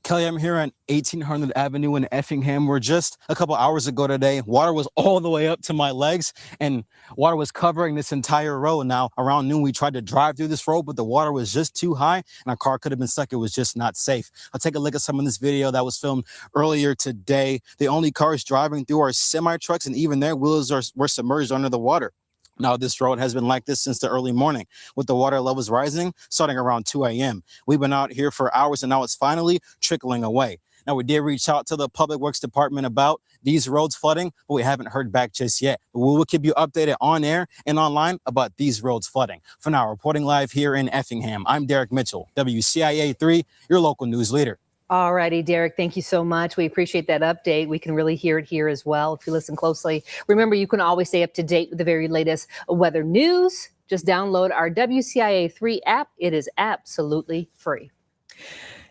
Kelly, I'm here on 1800 Avenue in Effingham, where just a couple hours ago today, water was all the way up to my legs and water was covering this entire road. Now, around noon, we tried to drive through this road, but the water was just too high and our car could have been stuck. It was just not safe. I'll take a look at some of this video that was filmed earlier today. The only cars driving through are semi-trucks, and even their wheels were submerged under the water. Now, this road has been like this since the early morning, with the water levels rising starting around 2 a.m. We've been out here for hours, and now it's finally trickling away. Now, we did reach out to the Public Works Department about these roads flooding, but we haven't heard back just yet. But we will keep you updated on air and online about these roads flooding. For now, reporting live here in Effingham, I'm Derek Mitchell, WCIA3, your local news leader. All righty, Derek, thank you so much. We appreciate that update. We can really hear it here as well if you listen closely. Remember, you can always stay up to date with the very latest weather news. Just download our WCIA3 app. It is absolutely free.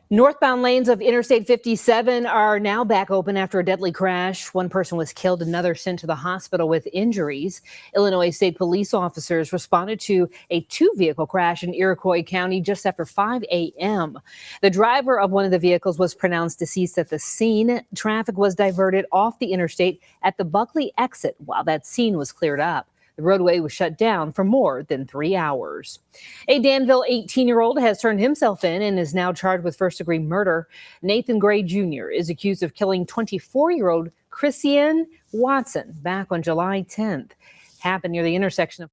Northbound lanes of Interstate 57 are now back open after a deadly crash. One person was killed, another sent to the hospital with injuries. Illinois State police officers responded to a two-vehicle crash in Iroquois County just after 5 a.m. The driver of one of the vehicles was pronounced deceased at the scene. Traffic was diverted off the interstate at the Buckley exit while that scene was cleared up. The roadway was shut down for more than 3 hours. A Danville 18-year-old has turned himself in and is now charged with first-degree murder. Nathan Gray Jr. is accused of killing 24-year-old Christiane Watson back on July 10th. Happened near the intersection of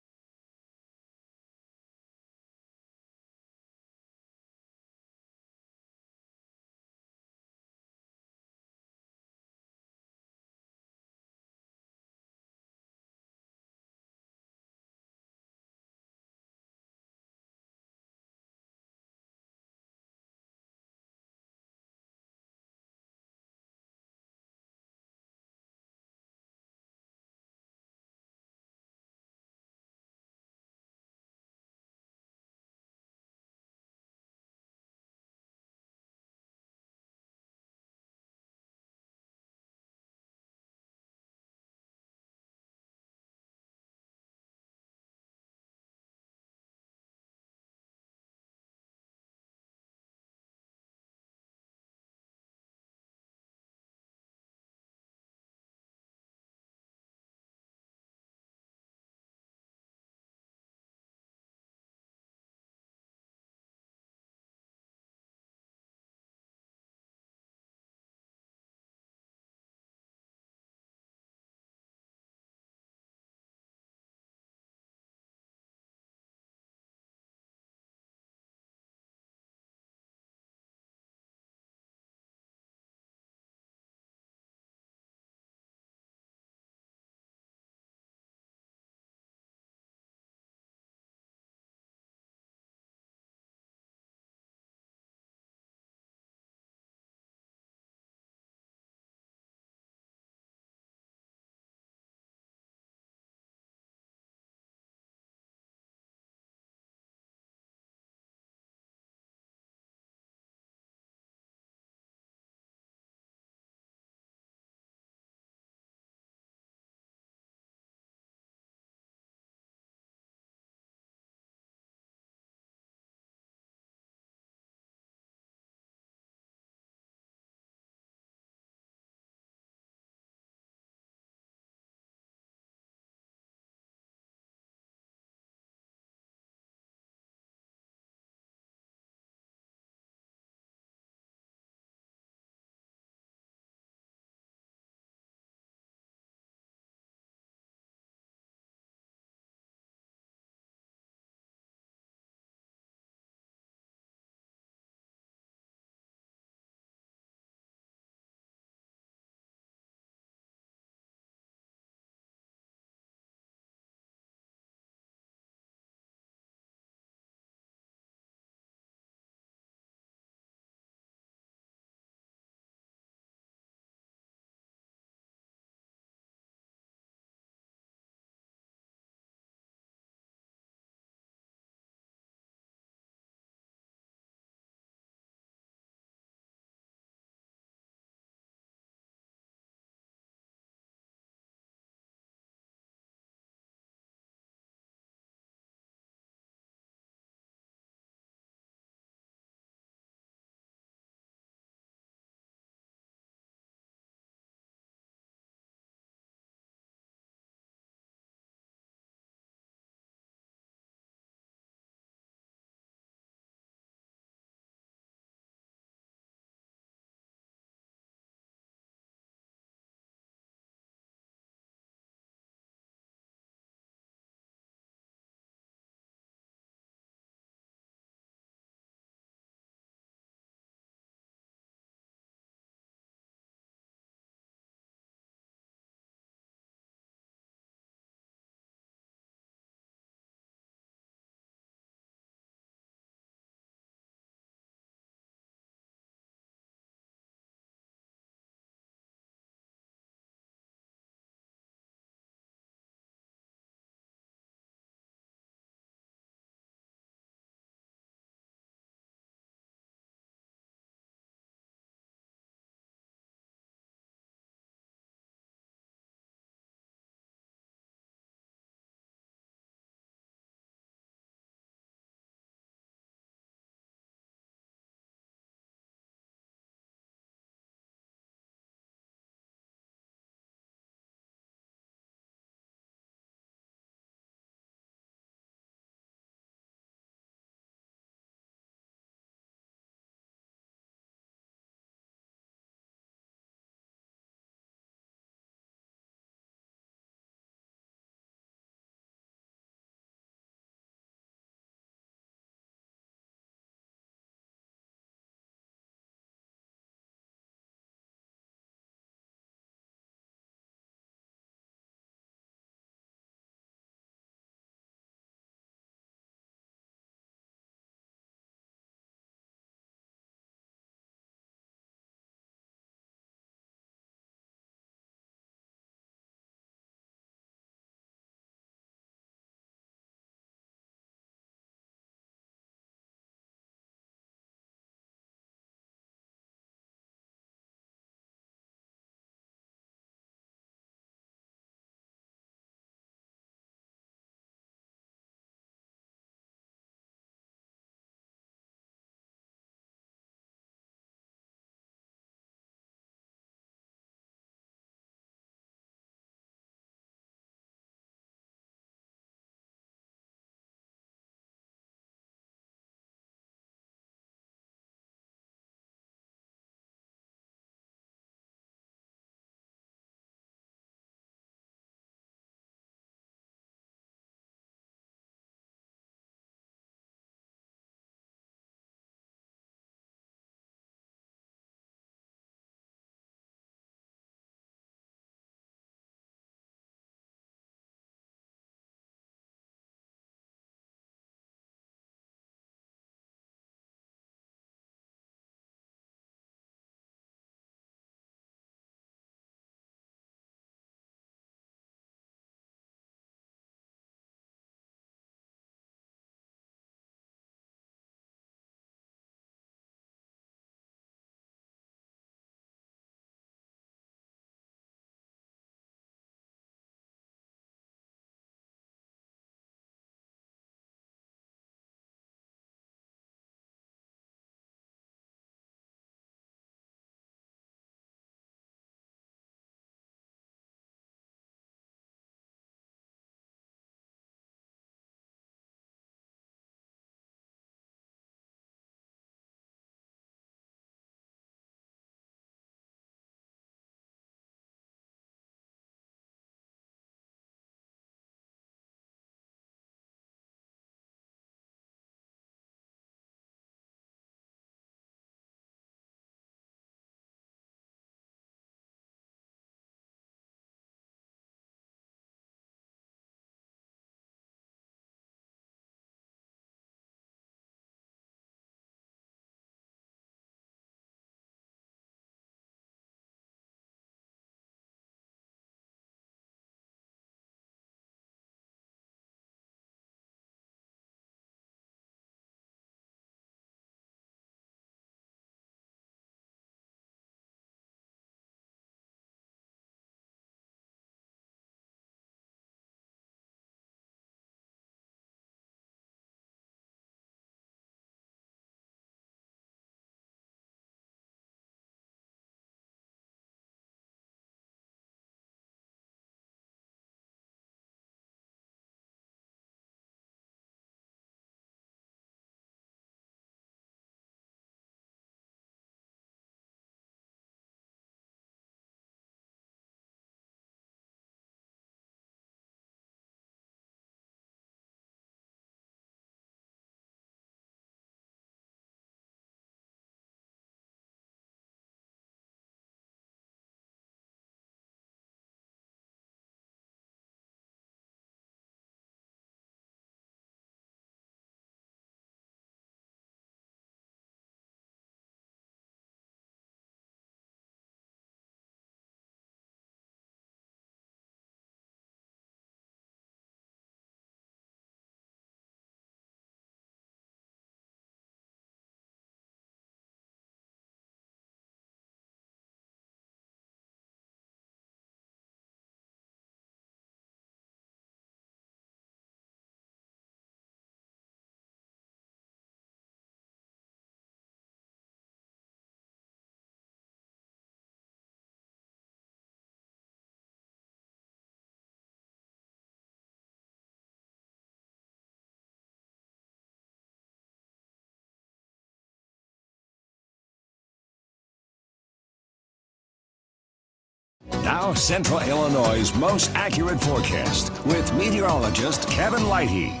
Now, Central Illinois' most accurate forecast with meteorologist Kevin Lighty.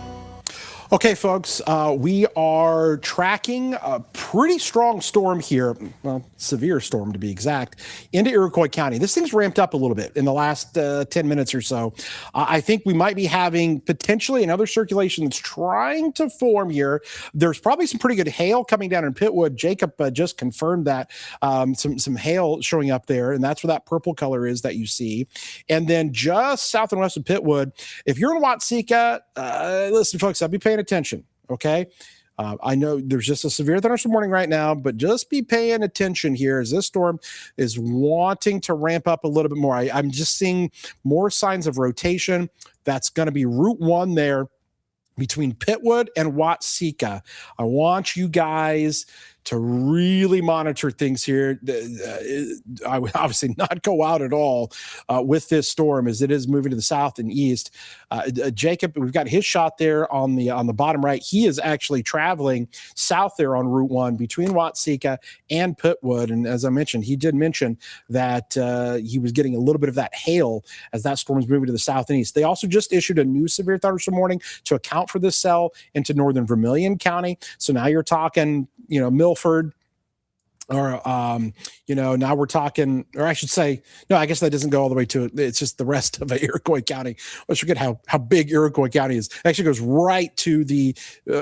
Okay, folks, we are tracking a pretty strong storm here, well, severe storm to be exact, into Iroquois County. This thing's ramped up a little bit in the last 10 minutes or so. I think we might be having potentially another circulation that's trying to form here. There's probably some pretty good hail coming down in Pittwood. Jacob just confirmed that, some hail showing up there, and that's where that purple color is that you see. And then just south and west of Pittwood, if you're in Watseka, listen, folks, I'll be paying attention. Okay. I know there's just a severe thunderstorm warning right now, but just be paying attention here as this storm is wanting to ramp up a little bit more. I'm just seeing more signs of rotation. That's going to be Route 1 there between Pittwood and Watseka. I want you guys to really monitor things here. I would obviously not go out at all with this storm as it is moving to the south and east. Jacob, we've got his shot there on the bottom right. He is actually traveling south there on Route 1 between Watseka and Pittwood. And as I mentioned, he did mention that he was getting a little bit of that hail as that storm is moving to the south and east. They also just issued a new severe thunderstorm warning to account for this cell into northern Vermilion County. So now you're talking, Milford, or now we're talking, or I should say, no, I guess that doesn't go all the way to it. It's just the rest of Iroquois County. Let's forget how big Iroquois County is. It actually goes right to the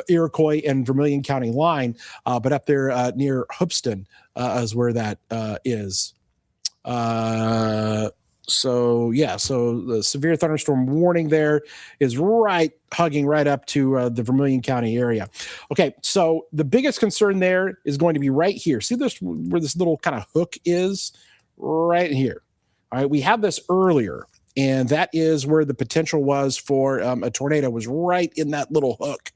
Iroquois and Vermilion County line, but up there near Hoopeston is where that is. So the severe thunderstorm warning there is hugging right up to the Vermilion County area. Okay, so the biggest concern there is going to be right here. See this, where this little kind of hook is? Right here. All right, we had this earlier, and that is where the potential was for a tornado, was right in that little hook.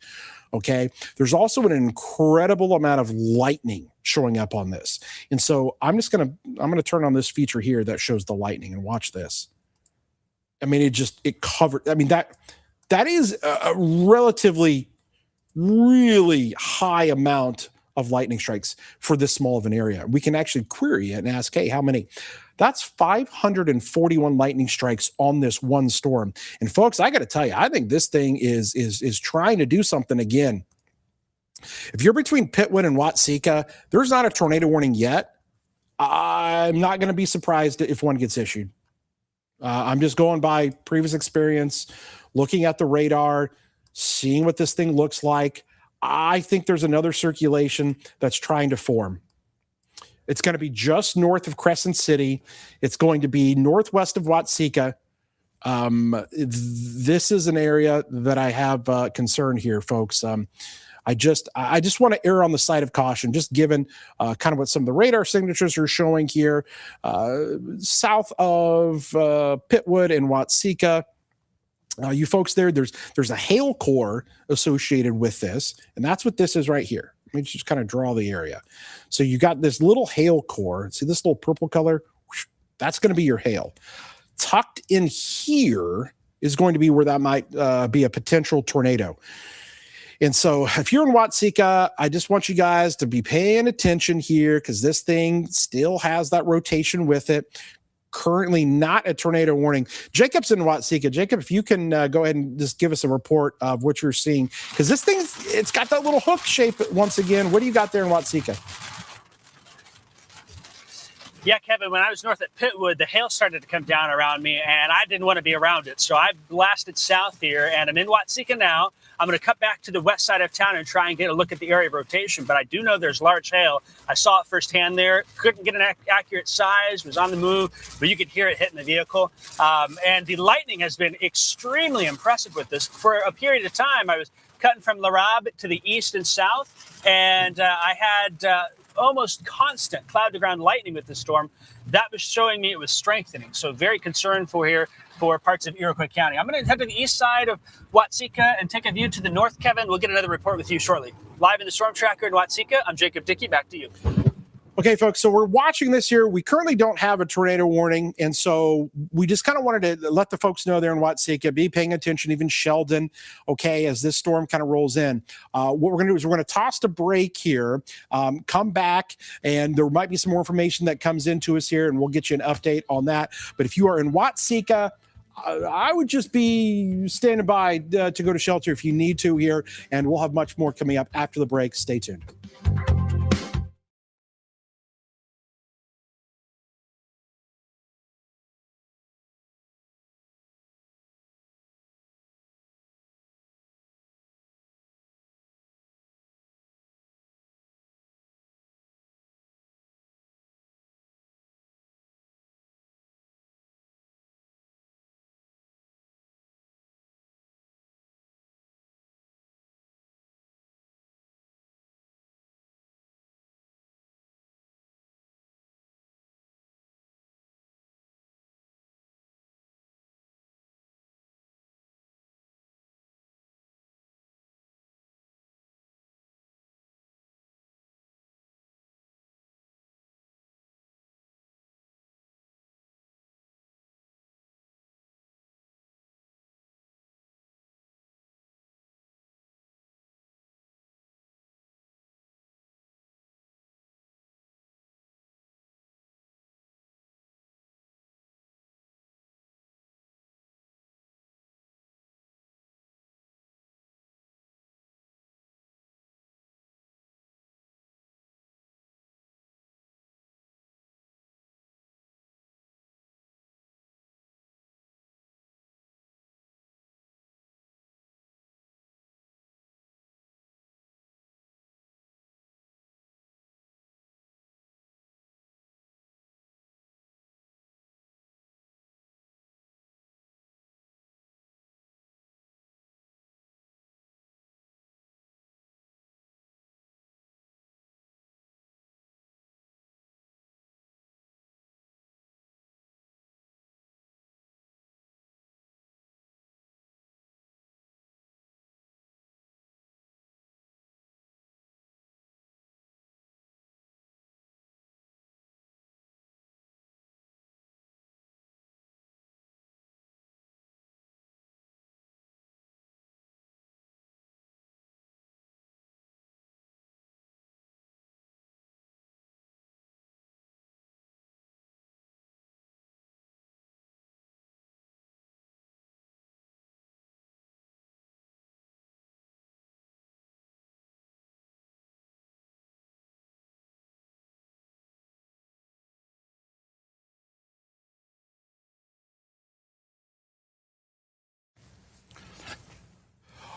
Okay, there's also an incredible amount of lightning showing up on this. And so I'm going to turn on this feature here that shows the lightning and watch this. I mean, it covered, I mean, that is a relatively, really high amount of lightning strikes for this small of an area. We can actually query it and ask, hey, how many? That's 541 lightning strikes on this one storm. And folks, I got to tell you, I think this thing is trying to do something again. If you're between Pittwood and Watseka, there's not a tornado warning yet. I'm not going to be surprised if one gets issued. I'm just going by previous experience, looking at the radar, seeing what this thing looks like. I think there's another circulation that's trying to form. It's going to be just north of Crescent City. It's going to be northwest of Watseka. This is an area that I have concern here, folks. I just want to err on the side of caution, just given kind of what some of the radar signatures are showing here. South of Pittwood and Watseka. You folks there's a hail core associated with this, and that's what this is right here. Let me just kind of draw the area. So you got this little hail core. See this little purple color? That's going to be your hail. Tucked in here is going to be where that might be a potential tornado. And so if you're in Watseka, I just want you guys to be paying attention here, because this thing still has that rotation with it. Currently not a tornado warning. Jacob's in Watseka. Jacob, if you can go ahead and just give us a report of what you're seeing, because this thing, it's got that little hook shape once again. What do you got there in Watseka? Yeah, Kevin, when I was north at Pittwood, the hail started to come down around me, and I didn't want to be around it. So I blasted south here, and I'm in Watseka now. I'm going to cut back to the west side of town and try and get a look at the area of rotation. But I do know there's large hail. I saw it firsthand there. Couldn't get an accurate size. Was on the move, but you could hear it hitting the vehicle. And the lightning has been extremely impressive with this. For a period of time, I was cutting from Larab to the east and south, and I had almost constant cloud-to-ground lightning with the storm. That was showing me it was strengthening. So very concerned for parts of Iroquois County. I'm going to head to the east side of Watseka and take a view to the north, Kevin. We'll get another report with you shortly. Live in the Storm Tracker in Watseka, I'm Jacob Dickey. Back to you. Okay, folks, so we're watching this here. We currently don't have a tornado warning, and so we just kind of wanted to let the folks know there in Watseka, be paying attention, even Sheldon, okay, as this storm kind of rolls in. What we're going to do is we're going to toss the break here, come back, and there might be some more information that comes into us here, and we'll get you an update on that. But if you are in Watseka, I would just be standing by to go to shelter if you need to here, and we'll have much more coming up after the break. Stay tuned.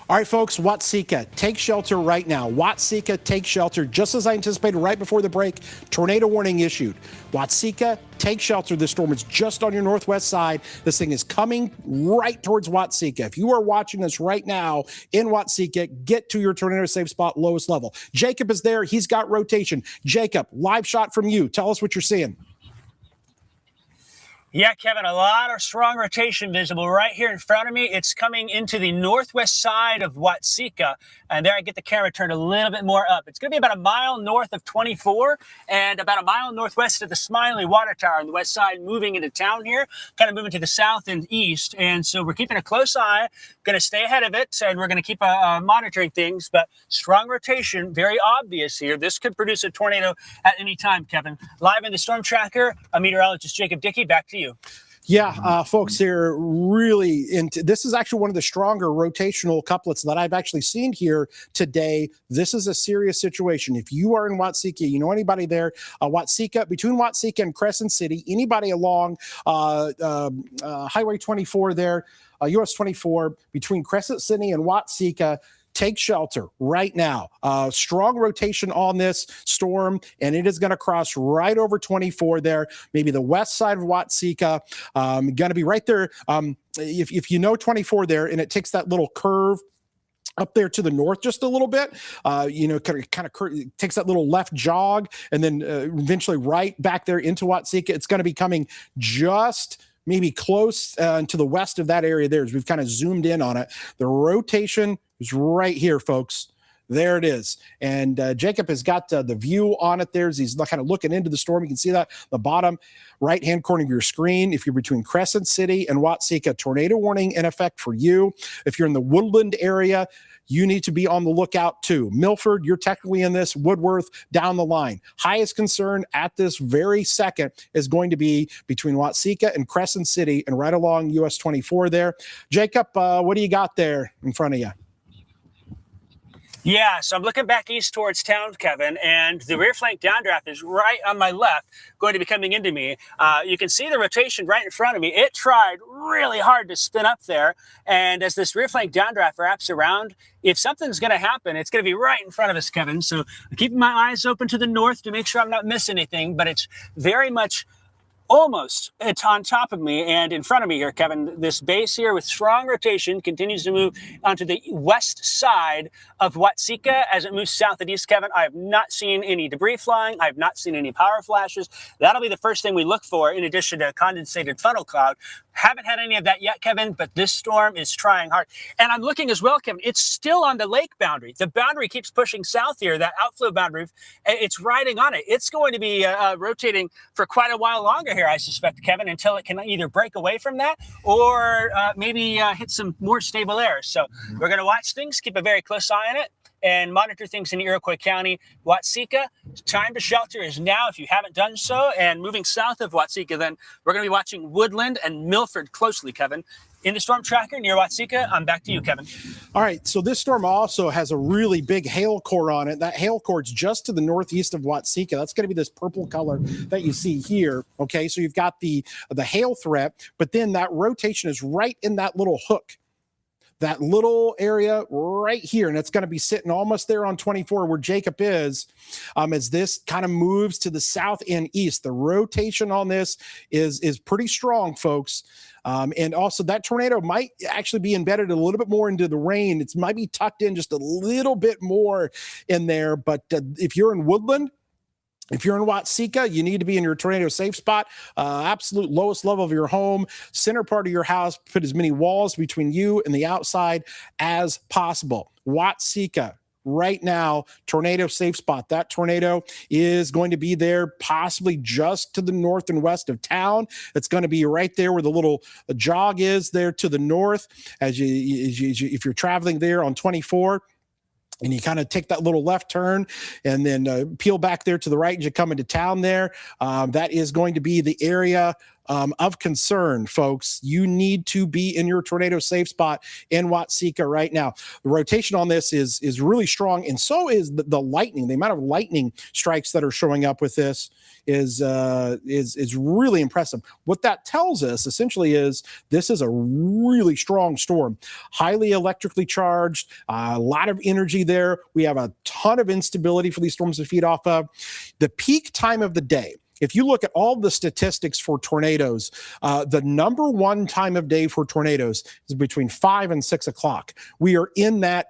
All right, folks, Watseka, take shelter right now. Watseka, take shelter. Just as I anticipated right before the break, tornado warning issued. Watseka, take shelter. This storm is just on your northwest side. This thing is coming right towards Watseka. If you are watching this right now in Watseka, get to your tornado safe spot, lowest level. Jacob is there. He's got rotation. Jacob, live shot from you. Tell us what you're seeing. Yeah, Kevin, a lot of strong rotation visible right here in front of me. It's coming into the northwest side of Watseka, and there I get the camera turned a little bit more up. It's going to be about a mile north of 24 and about a mile northwest of the Smiley Water Tower on the west side, moving into town here, kind of moving to the south and east. And so we're keeping a close eye, going to stay ahead of it, and we're going to keep monitoring things. But strong rotation, very obvious here. This could produce a tornado at any time, Kevin. Live in the Storm Tracker, a meteorologist, Jacob Dickey, back to you. Yeah, folks, here really into this is actually one of the stronger rotational couplets that I've actually seen here today. This is a serious situation. If you are in Watseka, you know anybody there, Watseka, between Watseka and Crescent City, anybody along Highway 24 there, US 24, between Crescent City and Watseka, take shelter right now. Strong rotation on this storm, and it is going to cross right over 24 there, maybe the west side of Watseka. Going to be right there. If you know 24 there, and it takes that little curve up there to the north just a little bit, kind of takes that little left jog, and then eventually right back there into Watseka. It's going to be coming just maybe close to the west of that area there, as we've kind of zoomed in on it. The rotation is right here, folks. There it is. And Jacob has got the view on it there as he's kind of looking into the storm. You can see that the bottom right-hand corner of your screen. If you're between Crescent City and Watseka, tornado warning in effect for you. If you're in the Woodland area, you need to be on the lookout too. Milford, you're technically in this. Woodworth, down the line. Highest concern at this very second is going to be between Watseka and Crescent City and right along US 24 there. Jacob, what do you got there in front of you? Yeah, so I'm looking back east towards town, Kevin, and the rear flank downdraft is right on my left, going to be coming into me. You can see the rotation right in front of me. It tried really hard to spin up there, and as this rear flank downdraft wraps around, if something's going to happen, it's going to be right in front of us, Kevin. So I'm keeping my eyes open to the north to make sure I'm not missing anything, but it's very much almost it's on top of me and in front of me here, Kevin. This base here with strong rotation continues to move onto the west side of Watseka as it moves south and east, Kevin. I have not seen any debris flying. I have not seen any power flashes. That'll be the first thing we look for in addition to condensated funnel cloud. Haven't had any of that yet, Kevin, but this storm is trying hard. And I'm looking as well, Kevin, it's still on the lake boundary. The boundary keeps pushing south here, that outflow boundary. It's riding on it. It's going to be rotating for quite a while longer here, I suspect, Kevin, until it can either break away from that or maybe hit some more stable air. So we're going to watch things, keep a very close eye on it, and monitor things in Iroquois County. Watseka, time to shelter is now if you haven't done so. And moving south of Watseka, then we're going to be watching Woodland and Milford closely, Kevin. In the storm tracker near Watseka, I'm back to you, Kevin. All right, so this storm also has a really big hail core on it. That hail core is just to the northeast of Watseka. That's going to be this purple color that you see here. Okay, so you've got the hail threat, but then that rotation is right in that little hook. That little area right here, and it's going to be sitting almost there on 24 where Jacob is, as this kind of moves to the south and east. The rotation on this is pretty strong, folks. And also that tornado might actually be embedded a little bit more into the rain. It might be tucked in just a little bit more in there. But if you're in Woodland, if you're in Watseka, you need to be in your tornado safe spot, absolute lowest level of your home, center part of your house, put as many walls between you and the outside as possible. Watseka, right now, tornado safe spot. That tornado is going to be there possibly just to the north and west of town. It's going to be right there where the little jog is there to the north as if you're traveling there on 24. And you kind of take that little left turn and then peel back there to the right as you come into town there. That is going to be the area of concern, folks. You need to be in your tornado safe spot in Watseka right now. The rotation on this is really strong, and so is the lightning. The amount of lightning strikes that are showing up with this is really impressive. What that tells us essentially is this is a really strong storm, highly electrically charged, a lot of energy there. We have a ton of instability for these storms to feed off of. The peak time of the day, if you look at all the statistics for tornadoes, the number one time of day for tornadoes is between 5 and 6 o'clock. We are in that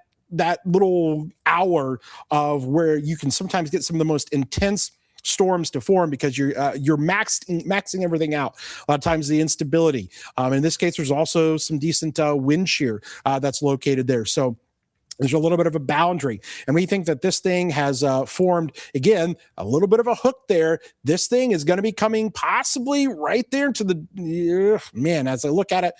little hour of where you can sometimes get some of the most intense storms to form because you're maxing everything out. A lot of times the instability. In this case, there's also some decent wind shear that's located there. So there's a little bit of a boundary. And we think that this thing has formed, again, a little bit of a hook there. This thing is going to be coming possibly right there to the, as I look at it,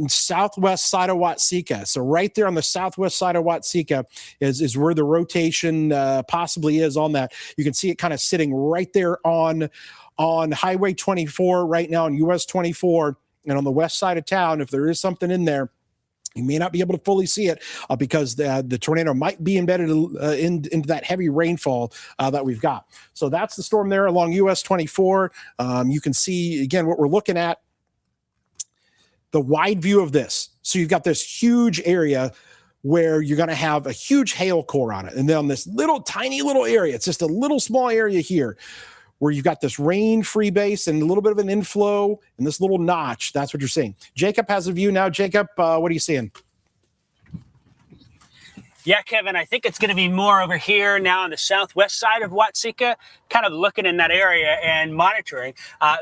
southwest side of Watseka. So right there on the southwest side of Watseka is where the rotation possibly is on that. You can see it kind of sitting right there on Highway 24 right now on US 24 and on the west side of town. If there is something in there, you may not be able to fully see it because the tornado might be embedded into that heavy rainfall that we've got. So that's the storm there along US 24. You can see, again, what we're looking at, the wide view of this. So you've got this huge area where you're going to have a huge hail core on it. And then on this tiny little area, it's just a little small area here, where you've got this rain-free base and a little bit of an inflow and this little notch. That's what you're seeing. Jacob has a view now. Jacob, what are you seeing? Yeah, Kevin, I think it's going to be more over here now on the southwest side of Watseka, kind of looking in that area and monitoring.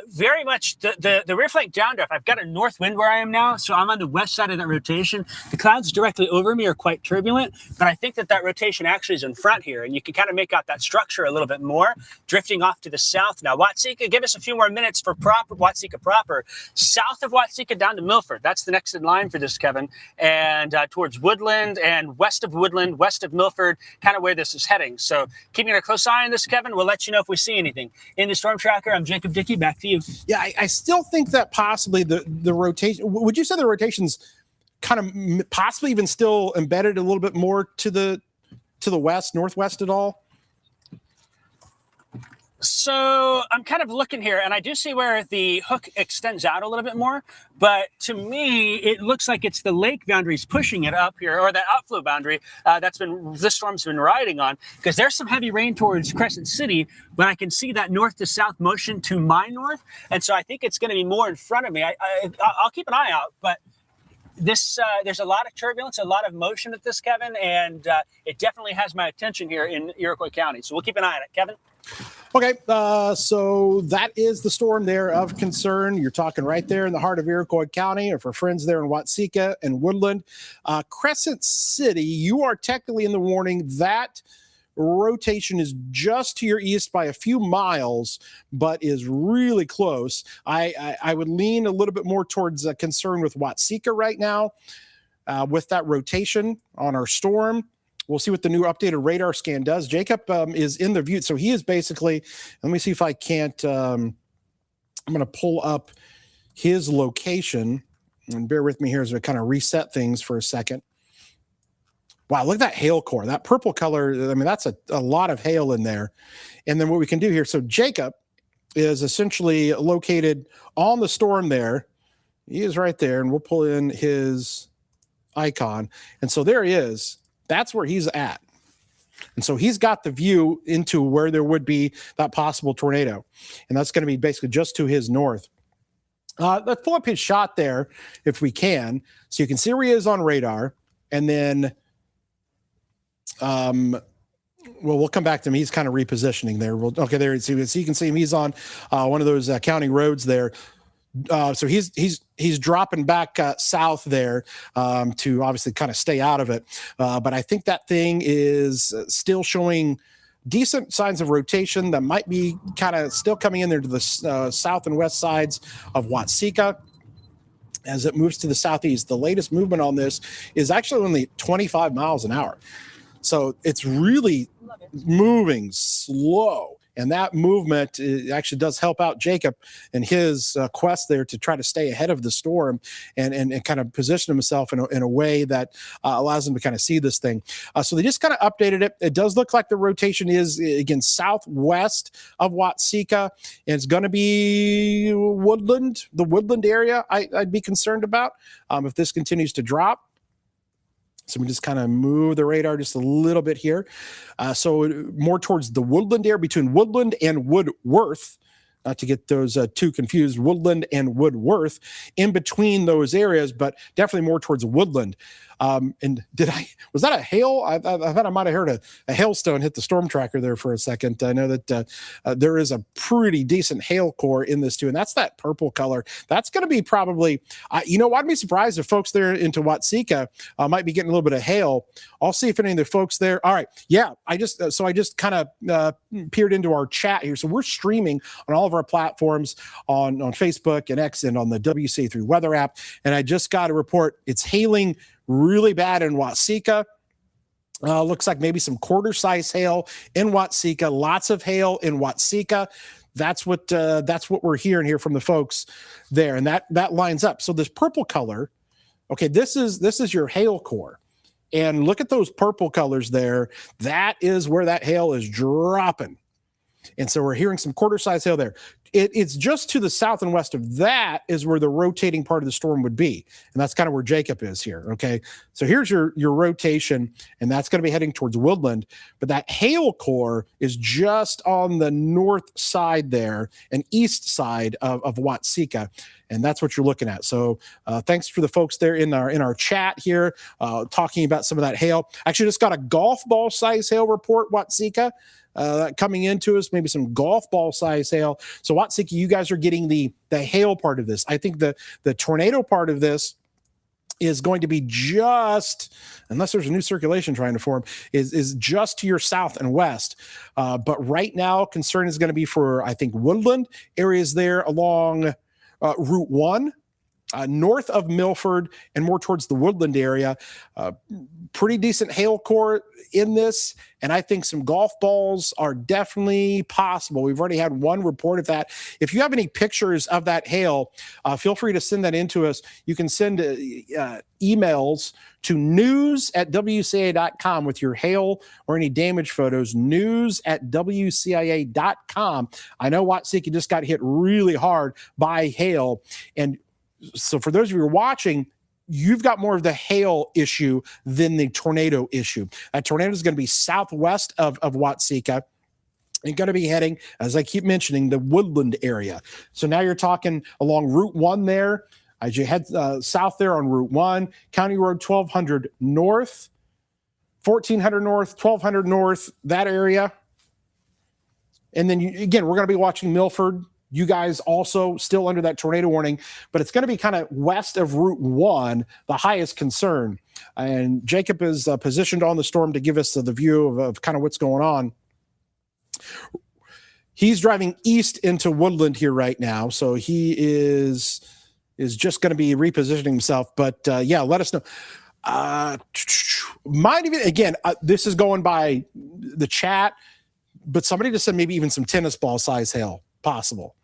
Very much the rear flank downdraft. I've got a north wind where I am now, so I'm on the west side of that rotation. The clouds directly over me are quite turbulent, but I think that rotation actually is in front here, and you can kind of make out that structure a little bit more, drifting off to the south. Now, Watseka, give us a few more minutes for Watseka proper. South of Watseka down to Milford. That's the next in line for this, Kevin, and towards Woodland and west of Woodland, west of Milford, kind of where this is heading. So keeping a close eye on this, Kevin. We'll let you know if we see anything. In the Storm Tracker, I'm Jacob Dickey. Back to you. Yeah, I still think that possibly the rotation, would you say the rotation's kind of possibly even still embedded a little bit more to the west, northwest at all? So I'm kind of looking here, and I do see where the hook extends out a little bit more, but to me, it looks like it's the lake boundaries pushing it up here, or that outflow boundary this storm's been riding on, because there's some heavy rain towards Crescent City, but I can see that north to south motion to my north, and so I think it's going to be more in front of me. I'll keep an eye out, but this there's a lot of turbulence, a lot of motion at this, Kevin, and it definitely has my attention here in Iroquois County, so we'll keep an eye on it. Kevin? Okay, so that is the storm there of concern. You're talking right there in the heart of Iroquois County, or for friends there in Watseka and Woodland. Crescent City, you are technically in the warning. That rotation is just to your east by a few miles, but is really close. I would lean a little bit more towards concern with Watseka right now with that rotation on our storm. We'll see what the new updated radar scan does. Jacob is in the view. So he is basically, let me see if I can't, I'm going to pull up his location, and bear with me here as we kind of reset things for a second. Wow, look at that hail core, that purple color. I mean, that's a lot of hail in there. And then what we can do here. So Jacob is essentially located on the storm there. He is right there, and we'll pull in his icon. And so there he is. That's where he's at. And so he's got the view into where there would be that possible tornado. And that's going to be basically just to his north. Let's pull up his shot there if we can. So you can see where he is on radar. And then, we'll come back to him. He's kind of repositioning there. Okay, there. So you can see him. He's on one of those county roads there. So he's dropping back south there to obviously kind of stay out of it. But I think that thing is still showing decent signs of rotation that might be kind of still coming in there to the south and west sides of Watseka as it moves to the southeast. The latest movement on this is actually only 25 miles an hour. So it's really moving slow. And that movement actually does help out Jacob in his quest there to try to stay ahead of the storm and kind of position himself in a way that allows him to kind of see this thing. So they just kind of updated it. It does look like the rotation is, again, southwest of Watseka. And it's going to be Woodland, the Woodland area I'd be concerned about if this continues to drop. So we just kind of move the radar just a little bit here. So more towards the Woodland area, between Woodland and Woodworth, not to get those two confused, Woodland and Woodworth, in between those areas, but definitely more towards Woodland. And was that a hail? I thought I might have heard a hailstone hit the storm tracker there for a second. I know that there is a pretty decent hail core in this too, and that's that purple color. That's going to be probably, I'd be surprised if folks there into Watseka might be getting a little bit of hail. I'll see if any of the folks there. All right. Yeah. I just kind of peered into our chat here. So we're streaming on all of our platforms on Facebook and X and on the WCA3 weather app. And I just got a report. It's hailing really bad in Watseka. Looks like maybe some quarter-size hail in Watseka. Lots of hail in Watseka. That's what we're hearing here from the folks there, and that lines up. So this purple color, okay, this is your hail core, and look at those purple colors there. That is where that hail is dropping, and so we're hearing some quarter-size hail there. It's just to the south and west of that is where the rotating part of the storm would be. And that's kind of where Jacob is here. Okay. So here's your rotation, and that's going to be heading towards Woodland. But that hail core is just on the north side there and east side of Watseka. And that's what you're looking at. So thanks for the folks there in our chat here talking about some of that hail. Actually, just got a golf ball size hail report, Watseka, coming into us, maybe some golf ball size hail. So Watseka, you guys are getting the hail part of this. I think the tornado part of this is going to be just, unless there's a new circulation trying to form, is just to your south and west. But right now, concern is going to be for, I think, Woodland areas there along Route 1, north of Milford and more towards the Woodland area. Pretty decent hail core in this, and I think some golf balls are definitely possible. We've already had one report of that. If you have any pictures of that hail, feel free to send that in to us. You can send emails to news@wcia.com with your hail or any damage photos, news@wcia.com. I know Watseka just got hit really hard by hail. And so for those of you who are watching, you've got more of the hail issue than the tornado issue. That tornado is going to be southwest of Watseka and going to be heading, as I keep mentioning, the Woodland area. So now you're talking along Route 1 there. As you head south there on Route 1, County Road 1200 North, 1400 North, 1200 North, that area. And then, again, we're going to be watching Milford. You guys also still under that tornado warning, but it's going to be kind of west of Route 1, the highest concern. And Jacob is positioned on the storm to give us the view of kind of what's going on. He's driving east into Woodland here right now, so he is just going to be repositioning himself. But yeah, let us know. Might even, again, this is going by the chat, but somebody just said maybe even some tennis ball size hail possible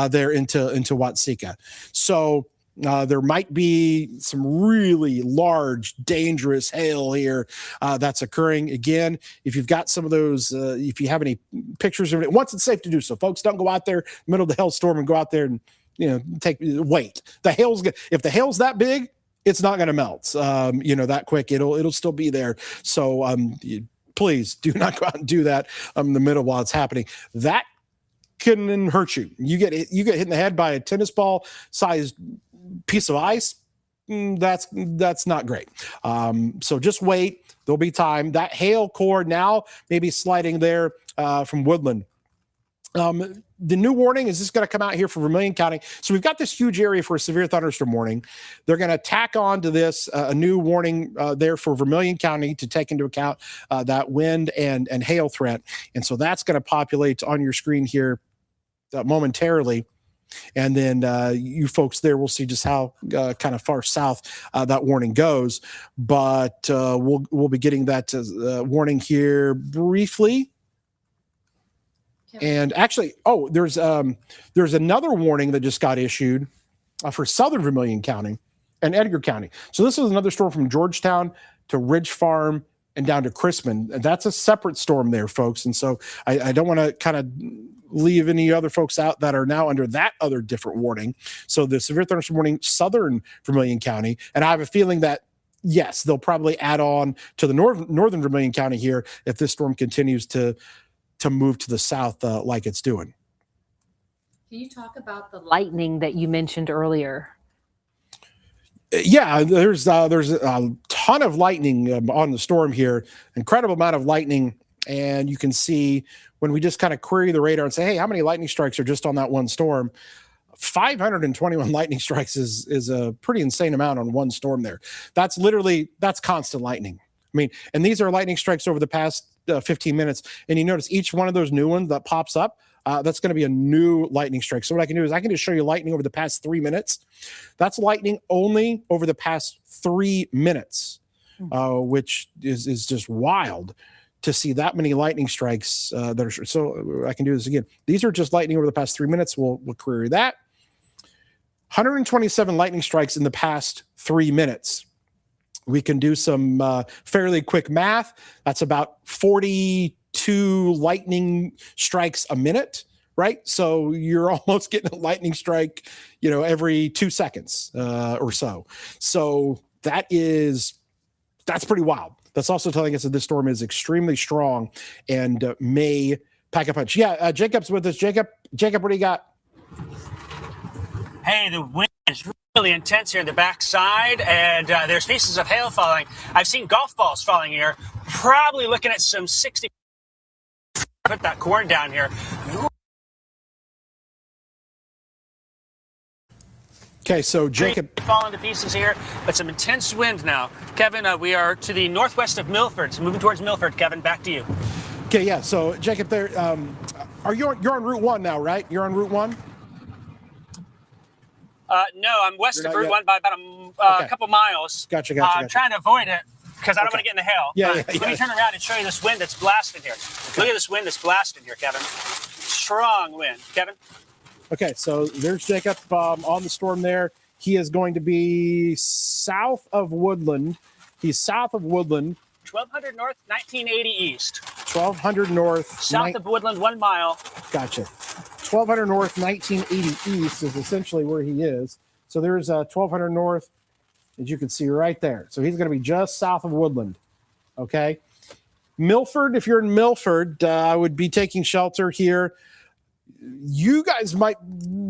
there into Watseka. So there might be some really large, dangerous hail here that's occurring. Again, if you've got some of those, if you have any pictures of it, once it's safe to do so, folks, don't go out there in the middle of the hailstorm and go out there and wait. The hail's good. If the hail's that big, it's not going to melt. That quick. It'll still be there. So please do not go out and do that in the middle while it's happening. That can hurt you. You get hit in the head by a tennis ball sized piece of ice. That's not great. So just wait. There'll be time. That hail core now maybe sliding there from Woodland. The new warning is just going to come out here for Vermilion County. So we've got this huge area for a severe thunderstorm warning. They're going to tack on to this a new warning there for Vermilion County to take into account that wind and hail threat. And so that's going to populate on your screen here momentarily. And then you folks there will see just how kind of far south that warning goes. But we'll be getting that warning here briefly. And actually, there's another warning that just got issued for southern Vermilion County and Edgar County. So this is another storm from Georgetown to Ridge Farm and down to Crispin. And that's a separate storm there, folks. And so I don't want to kind of leave any other folks out that are now under that other different warning. So the severe thunderstorm warning, southern Vermilion County. And I have a feeling that, yes, they'll probably add on to the northern Vermilion County here if this storm continues to move to the south like it's doing. Can you talk about the lightning that you mentioned earlier? Yeah, there's a ton of lightning on the storm here, incredible amount of lightning. And you can see when we just kind of query the radar and say, hey, how many lightning strikes are just on that one storm? 521 lightning strikes is a pretty insane amount on one storm there. That's constant lightning. I mean, and these are lightning strikes over the past 15 minutes. And you notice each one of those new ones that pops up, that's going to be a new lightning strike. So what I can do is I can just show you lightning over the past 3 minutes. That's lightning only over the past 3 minutes, which is just wild to see that many lightning strikes that are. So I can do this again. These are just lightning over the past 3 minutes. We'll query that. 127 lightning strikes in the past 3 minutes. We can do some fairly quick math. That's about 42 lightning strikes a minute right? So you're almost getting a lightning strike, every 2 seconds or so. So that's pretty wild. That's also telling us that this storm is extremely strong and may pack a punch. Yeah, Jacob's with us. Jacob, what do you got? Hey, the wind is really intense here in the backside, and there's pieces of hail falling. I've seen golf balls falling here. Probably looking at some 60. Put that corn down here. Okay, so Jacob falling to pieces here, but some intense wind now. Kevin, we are to the northwest of Milford, so moving towards Milford. Kevin, back to you. Okay, yeah. So Jacob, there, you're on Route 1 now, right? You're on Route 1. No, I'm west You're of not Route yet? 1 by about a couple miles. Gotcha. I'm trying to avoid it because I don't want to get in the hail. Yeah, Let yeah. me turn around and show you this wind that's blasting here. Look at this wind that's blasting here, Kevin. Strong wind. Kevin? Okay, so there's Jacob on the storm there. He is going to be south of Woodland. He's south of Woodland. 1200 north, 1980 east. 1200 north. South of Woodland, 1 mile. Gotcha. 1200 north, 1980 east is essentially where he is. So there's 1200 north, as you can see right there. So he's going to be just south of Woodland. Okay. Milford, if you're in Milford, I would be taking shelter here. You guys might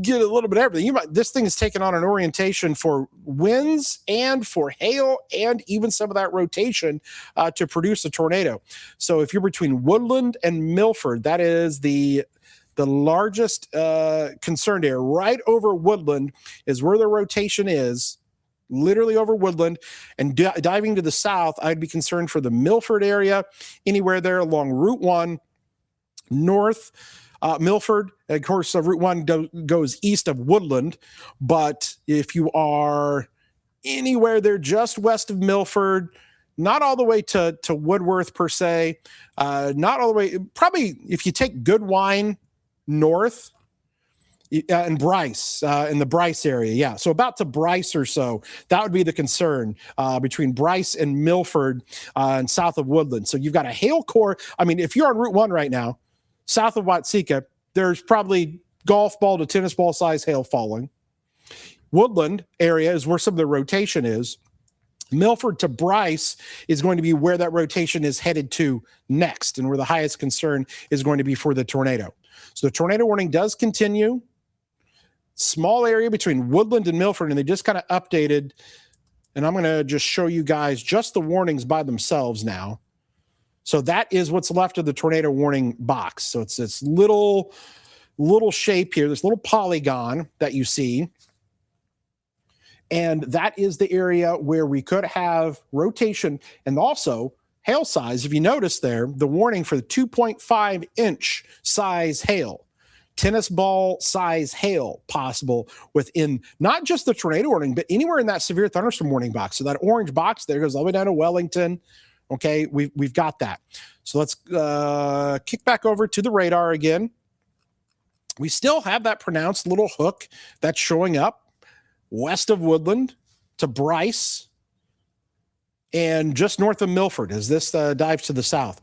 get a little bit of everything. This thing is taking on an orientation for winds and for hail and even some of that rotation to produce a tornado. So if you're between Woodland and Milford, that is the largest concerned area. Right over Woodland is where the rotation is, literally over Woodland. And diving to the south, I'd be concerned for the Milford area, anywhere there along Route 1, north Milford. Of course, Route 1 goes east of Woodland. But if you are anywhere there just west of Milford, not all the way to Woodworth per se, not all the way, probably if you take Goodwine north and Bryce, in the Bryce area. Yeah. So about to Bryce or so, that would be the concern between Bryce and Milford and south of Woodland. So you've got a hail core. I mean, if you're on Route 1 right now, south of Watseka, there's probably golf ball to tennis ball size hail falling. Woodland area is where some of the rotation is. Milford to Bryce is going to be where that rotation is headed to next, and where the highest concern is going to be for the tornado. So the tornado warning does continue. Small area between Woodland and Milford, and they just kind of updated. And I'm going to just show you guys just the warnings by themselves now. So that is what's left of the tornado warning box. So it's this little shape here, this little polygon that you see. And that is the area where we could have rotation and also hail size. If you notice there, the warning for the 2.5 inch size hail, tennis ball size hail possible within not just the tornado warning, but anywhere in that severe thunderstorm warning box. So that orange box there goes all the way down to Wellington. Okay, we've got that. So let's kick back over to the radar again. We still have that pronounced little hook that's showing up west of Woodland to Bryce and just north of Milford as this dives to the south.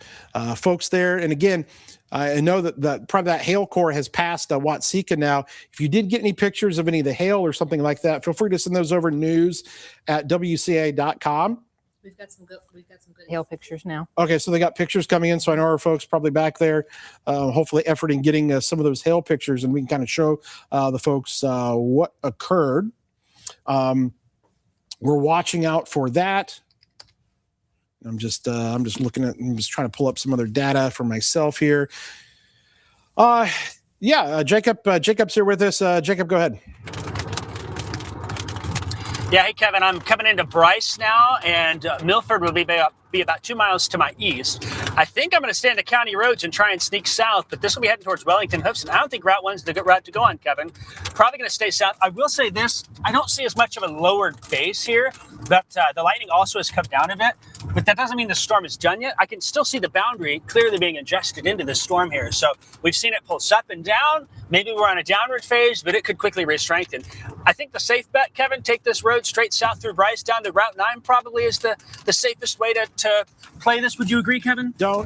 Folks there, and again, I know that probably that hail core has passed Watseka now. If you did get any pictures of any of the hail or something like that, feel free to send those over news@wca.com. We've got some good hail pictures now. Okay, so they got pictures coming in, so I know our folks probably back there, hopefully efforting getting some of those hail pictures, and we can kind of show the folks what occurred. We're watching out for that. I'm just looking at, I'm just trying to pull up some other data for myself here. Jacob's here with us. Jacob, go ahead. Yeah, hey, Kevin, I'm coming into Bryce now, and Milford will be about 2 miles to my east. I think I'm going to stay on the county roads and try and sneak south, but this will be heading towards Wellington, Houston. I don't think Route 1's the good route to go on, Kevin. Probably going to stay south. I will say this, I don't see as much of a lowered base here, but the lightning also has come down a bit, but that doesn't mean the storm is done yet. I can still see the boundary clearly being ingested into this storm here. So we've seen it pulse up and down. Maybe we're on a downward phase, but it could quickly re-strengthen. I think the safe bet, Kevin, take this road straight south through Bryce down to Route 9 probably is the safest way to play this. Would you agree, Kevin? Do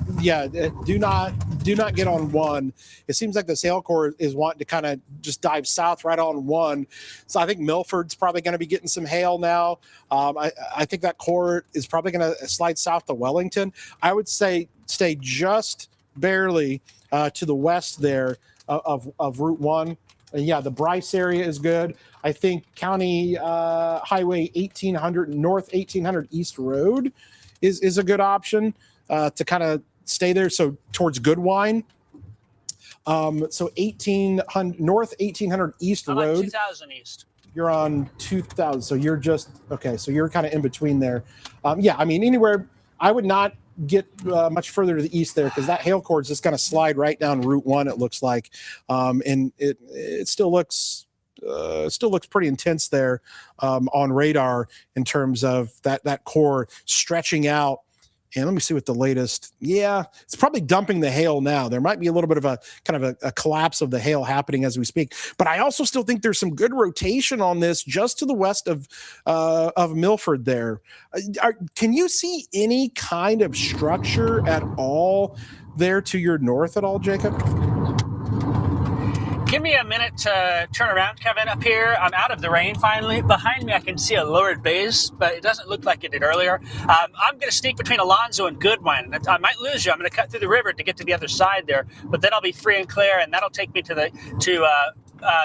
not do not get on 1. It seems like this hail core is wanting to kind of just dive south right on 1. So I think Milford's probably going to be getting some hail now. I think that core is probably going to slide south to Wellington. I would say stay just barely to the west there of Route 1. And yeah, the Bryce area is good. I think County Highway 1800 North 1800 East Road is a good option to kind of stay there. So towards Goodwine. So 1800 North 1800 East I'm on Road. 2000 East. You're on 2000. So you're just okay. So you're kind of in between there. Yeah, I mean anywhere. I would not get much further to the east there because that hail core is just going to slide right down Route 1. It looks like, and it still looks pretty intense there on radar in terms of that core stretching out. And let me see what the latest. Yeah, it's probably dumping the hail now. There might be a little bit of a kind of a collapse of the hail happening as we speak. But I also still think there's some good rotation on this just to the west of Milford there. Can you see any kind of structure at all there to your north at all, Jacob? Give me a minute to turn around, Kevin, up here. I'm out of the rain finally. Behind me, I can see a lowered base, but it doesn't look like it did earlier. I'm going to sneak between Alonzo and Goodwine. I might lose you. I'm going to cut through the river to get to the other side there, but then I'll be free and clear, and that'll take me to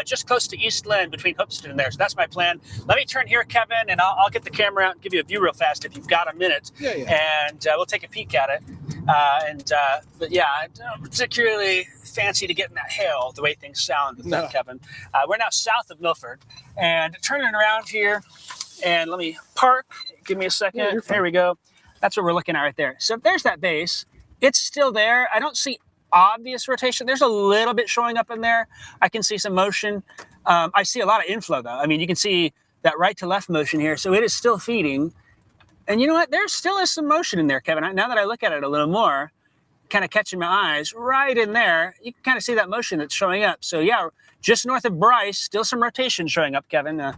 just close to Eastland between Hoopston and there. So that's my plan. Let me turn here, Kevin, and I'll get the camera out and give you a view real fast if you've got a minute. Yeah. And we'll take a peek at it. But yeah, I don't particularly fancy to get in that hail the way things sound with that, Kevin. We're now south of Milford and turning around here, and let me park. Give me a second. Yeah, there we go. That's what we're looking at right there. So there's that base. It's still there. I don't see obvious rotation. There's a little bit showing up in there. I can see some motion. I see a lot of inflow though. I mean, you can see that right to left motion here. So it is still feeding. And you know what? There still is some motion in there, Kevin. Now that I look at it a little more, kind of catching my eyes right in there, you can kind of see that motion that's showing up. So yeah, just north of Bryce, still some rotation showing up, Kevin.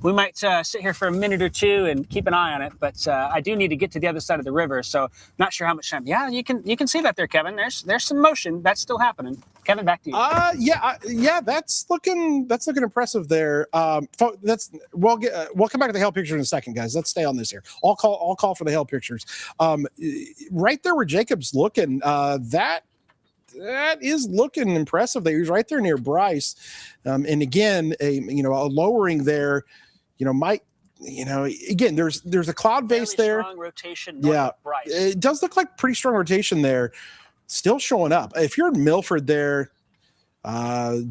We might sit here for a minute or two and keep an eye on it, but I do need to get to the other side of the river, so not sure how much time. Yeah, you can see that there, Kevin. There's some motion that's still happening. Kevin, back to you. Yeah, that's looking impressive there. We'll come back to the hail picture in a second, guys. Let's stay on this here. I'll call for the hail pictures. Right there where Jacob's looking, that is looking impressive. He's right there near Bryce, and again, a lowering there. Again, there's a cloud base there. Strong rotation north of Bryce. It does look like pretty strong rotation there. Still showing up. If you're in Milford there,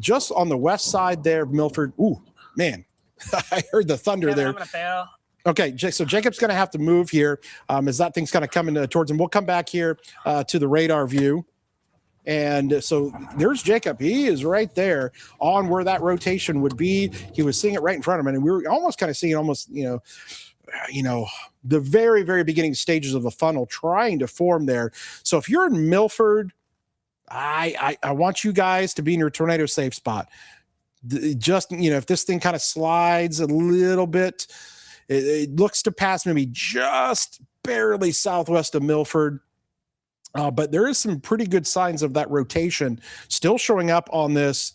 just on the west side there of Milford. Ooh, man, I heard the thunder Kevin, there. I'm gonna bail. Okay, so Jacob's going to have to move here as that thing's kind of coming towards him. We'll come back here to the radar view. And so there's Jacob. He is right there on where that rotation would be. He was seeing it right in front of him. And we were almost kind of seeing the very, very beginning stages of a funnel trying to form there. So if you're in Milford, I want you guys to be in your tornado safe spot. Just, if this thing kind of slides a little bit, it looks to pass maybe just barely southwest of Milford. But there is some pretty good signs of that rotation still showing up on this.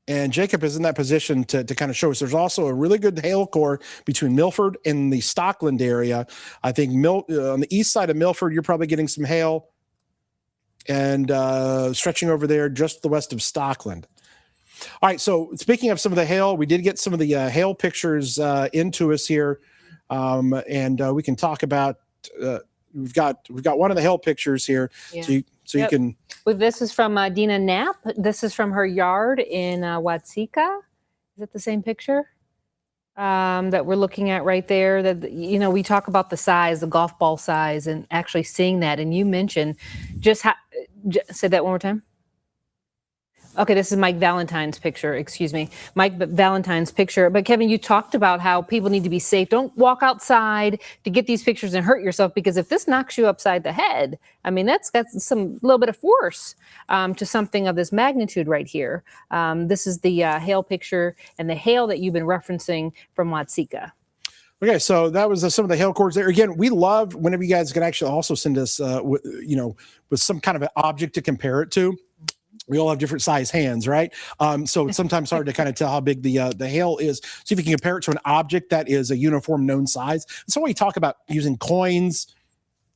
And Jacob is in that position to kind of show us. There's also a really good hail core between Milford and the Stockland area. I think on the east side of Milford, you're probably getting some hail. And stretching over there just to the west of Stockland. All right, so speaking of some of the hail, we did get some of the hail pictures into us here. And we can talk about... We've got one of the hail pictures here, Yeah. so you can. Well, this is from Dina Knapp. This is from her yard in Watseka. Is it the same picture that we're looking at right there? That we talk about the size, the golf ball size, and actually seeing that. And you mentioned say that one more time. Okay, this is Mike Valentine's picture. Excuse me, Mike Valentine's picture. But Kevin, you talked about how people need to be safe. Don't walk outside to get these pictures and hurt yourself, because if this knocks you upside the head, I mean, that's got some little bit of force to something of this magnitude right here. This is the hail picture and the hail that you've been referencing from Watseka. Okay, so that was some of the hail cores there. Again, we love whenever you guys can actually also send us, with some kind of an object to compare it to. We all have different size hands, right? So it's sometimes hard to kind of tell how big the hail is. See if you can compare it to an object that is a uniform known size. And so when you talk about using coins,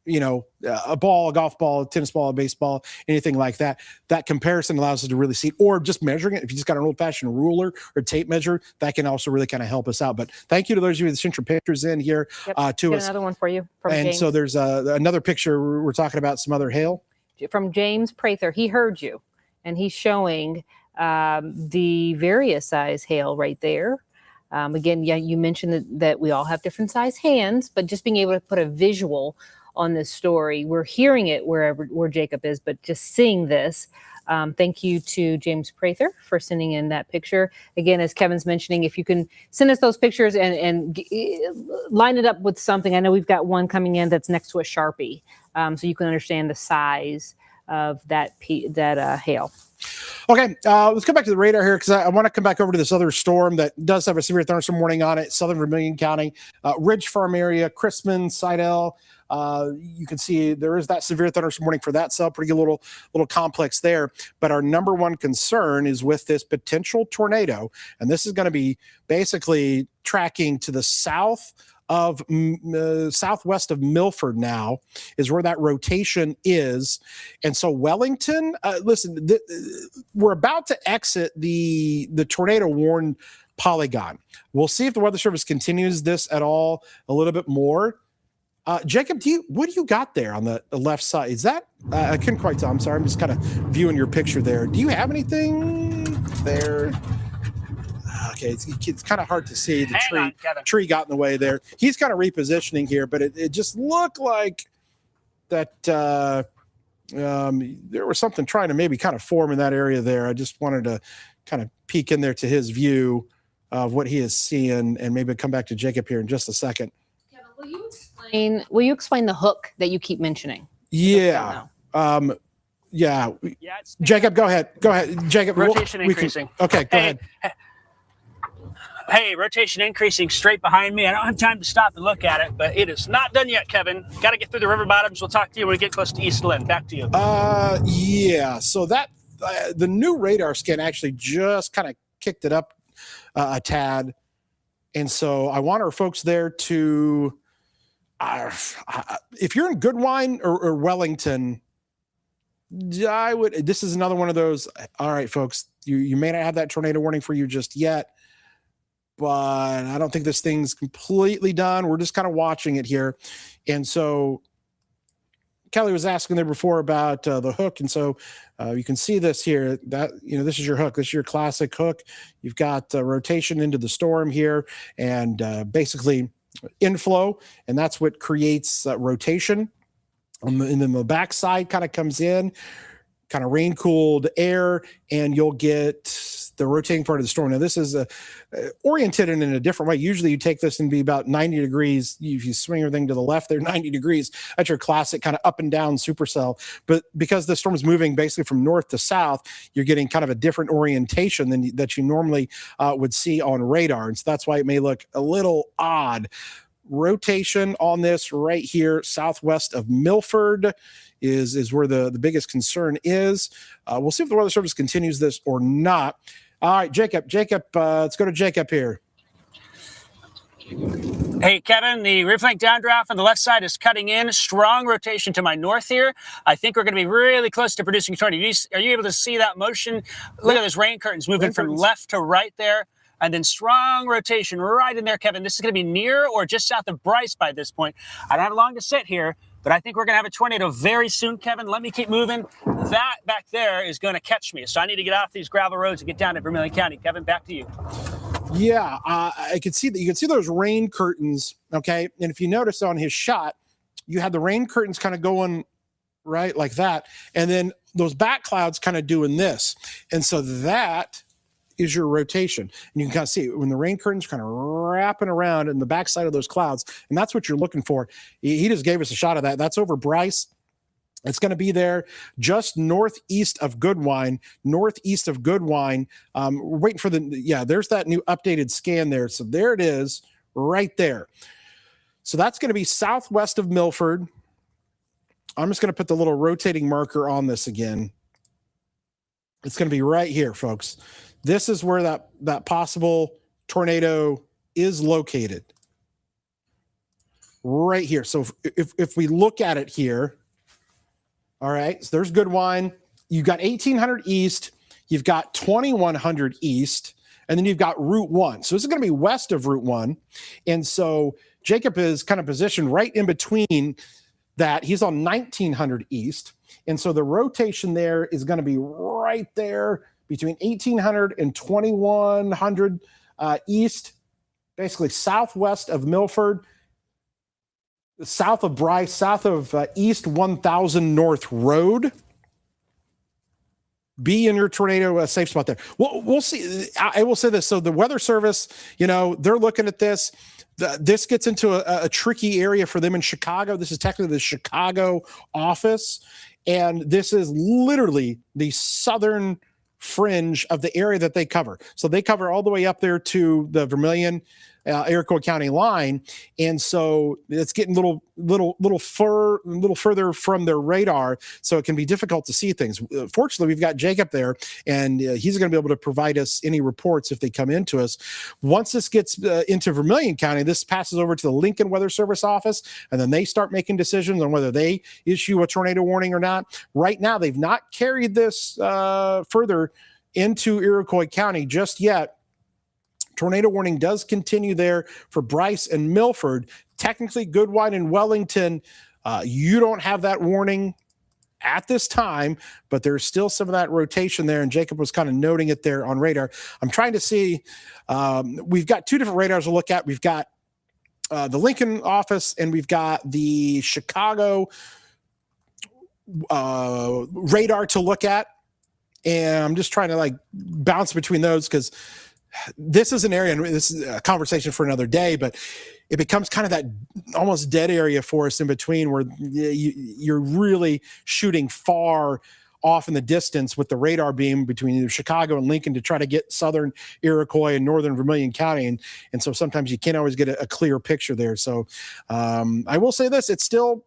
a ball, a golf ball, a tennis ball, a baseball, anything like that, that comparison allows us to really see it. Or just measuring it. If you just got an old-fashioned ruler or tape measure, that can also really kind of help us out. But thank you to those of you that sent your pictures in here to Get us. another one for you from And James. so there's another picture. We're talking about some other hail. From James Prather. He heard you, and he's showing the various size hail right there. Again, yeah, you mentioned that we all have different size hands, but just being able to put a visual on this story, we're hearing it where Jacob is, but just seeing this. Thank you to James Prather for sending in that picture. Again, as Kevin's mentioning, if you can send us those pictures and line it up with something. I know we've got one coming in that's next to a Sharpie, so you can understand the size of that hail. Okay, let's come back to the radar here because I want to come back over to this other storm that does have a severe thunderstorm warning on it. Southern Vermilion County, Ridge Farm area, Chrisman, Sidell. You can see there is that severe thunderstorm warning for that cell. Pretty little complex there. But our number one concern is with this potential tornado, and this is going to be basically tracking to the south of southwest of Milford now is where that rotation is. And so Wellington, listen, we're about to exit the tornado warned polygon. We'll see if the Weather Service continues this at all a little bit more. Jacob, what do you got there on the left side? Is that, I couldn't quite tell. I'm sorry. I'm just kind of viewing your picture there. Do you have anything there? Okay, it's kind of hard to see. The tree got in the way there. He's kind of repositioning here, but it just looked like that there was something trying to maybe kind of form in that area there. I just wanted to kind of peek in there to his view of what he is seeing, and maybe come back to Jacob here in just a second. Kevin, will you explain the hook that you keep mentioning? Yeah. Yeah. Jacob, go ahead. Jacob, rotation increasing. Okay, go ahead. Hey, rotation increasing straight behind me. I don't have time to stop and look at it, but it is not done yet, Kevin. Got to get through the river bottoms. We'll talk to you when we get close to East Lynn. Back to you. Yeah. So that the new radar scan actually just kind of kicked it up a tad, and so I want our folks there to, if you're in Goodwine or Wellington, I would. This is another one of those. All right, folks, you may not have that tornado warning for you just yet, but I don't think this thing's completely done. We're just kind of watching it here. And so Kelly was asking there before about the hook. And so you can see this here, that, this is your hook. This is your classic hook. You've got rotation into the storm here and basically inflow. And that's what creates rotation. And then the backside kind of comes in, kind of rain cooled air, and you'll get the rotating part of the storm. Now, this is oriented in a different way. Usually you take this and be about 90 degrees. If you swing everything to the left, they're 90 degrees. That's your classic kind of up and down supercell. But because the storm is moving basically from north to south, you're getting kind of a different orientation than that you normally would see on radar. And so that's why it may look a little odd. Rotation on this right here, southwest of Milford, is where the biggest concern is. We'll see if the Weather Service continues this or not. All right, Jacob, let's go to Jacob here. Hey, Kevin, the rear flank downdraft on the left side is cutting in. Strong rotation to my north here. I think we're going to be really close to producing a tornado. Are you able to see that motion? Look at those rain curtains moving from left to right there. And then strong rotation right in there, Kevin. This is going to be near or just south of Bryce by this point. I don't have long to sit here, but I think we're going to have a tornado very soon, Kevin. Let me keep moving. That back there is going to catch me. So I need to get off these gravel roads and get down to Vermilion County. Kevin, back to you. Yeah, I could see that. You can see those rain curtains, okay? And if you notice on his shot, you had the rain curtains kind of going right like that. And then those back clouds kind of doing this. And so that is your rotation. And you can kind of see when the rain curtains kind of wrapping around in the backside of those clouds, and that's what you're looking for. He just gave us a shot of that. That's over Bryce. It's going to be there just northeast of Goodwine. We're waiting for there's that new updated scan there. So there it is right there. So that's going to be southwest of Milford. I'm just going to put the little rotating marker on this again. It's going to be right here, folks. This is where that possible tornado is located. Right here. So if we look at it here, all right, so there's Goodwine. You've got 1800 east. You've got 2100 east. And then you've got Route 1. So this is going to be west of Route 1. And so Jacob is kind of positioned right in between that. He's on 1900 east. And so the rotation there is going to be right there between 1800 and 2100 east, basically southwest of Milford, south of Bryce, south of East 1000 North Road. Be in your tornado safe spot there. We'll see. I will say this. So the Weather Service, they're looking at this. This gets into a tricky area for them in Chicago. This is technically the Chicago office. And this is literally the southern fringe of the area that they cover. So they cover all the way up there to the Vermilion, Iroquois County line, and so it's getting little further from their radar, so it can be difficult to see things. Fortunately, we've got Jacob there, and he's going to be able to provide us any reports if they come into us. Once this gets into Vermilion County, this passes over to the Lincoln Weather Service office, and then they start making decisions on whether they issue a tornado warning or not. Right now, they've not carried this further into Iroquois County just yet. Tornado warning does continue there for Bryce and Milford. Technically, Goodwine and Wellington, you don't have that warning at this time, but there's still some of that rotation there, and Jacob was kind of noting it there on radar. I'm trying to see. We've got two different radars to look at. We've got the Lincoln office, and we've got the Chicago radar to look at, and I'm just trying to bounce between those because this is an area, and this is a conversation for another day, but it becomes kind of that almost dead area for us in between where you're really shooting far off in the distance with the radar beam between either Chicago and Lincoln to try to get southern Iroquois and northern Vermilion County. And so sometimes you can't always get a clear picture there. So I will say this, it's still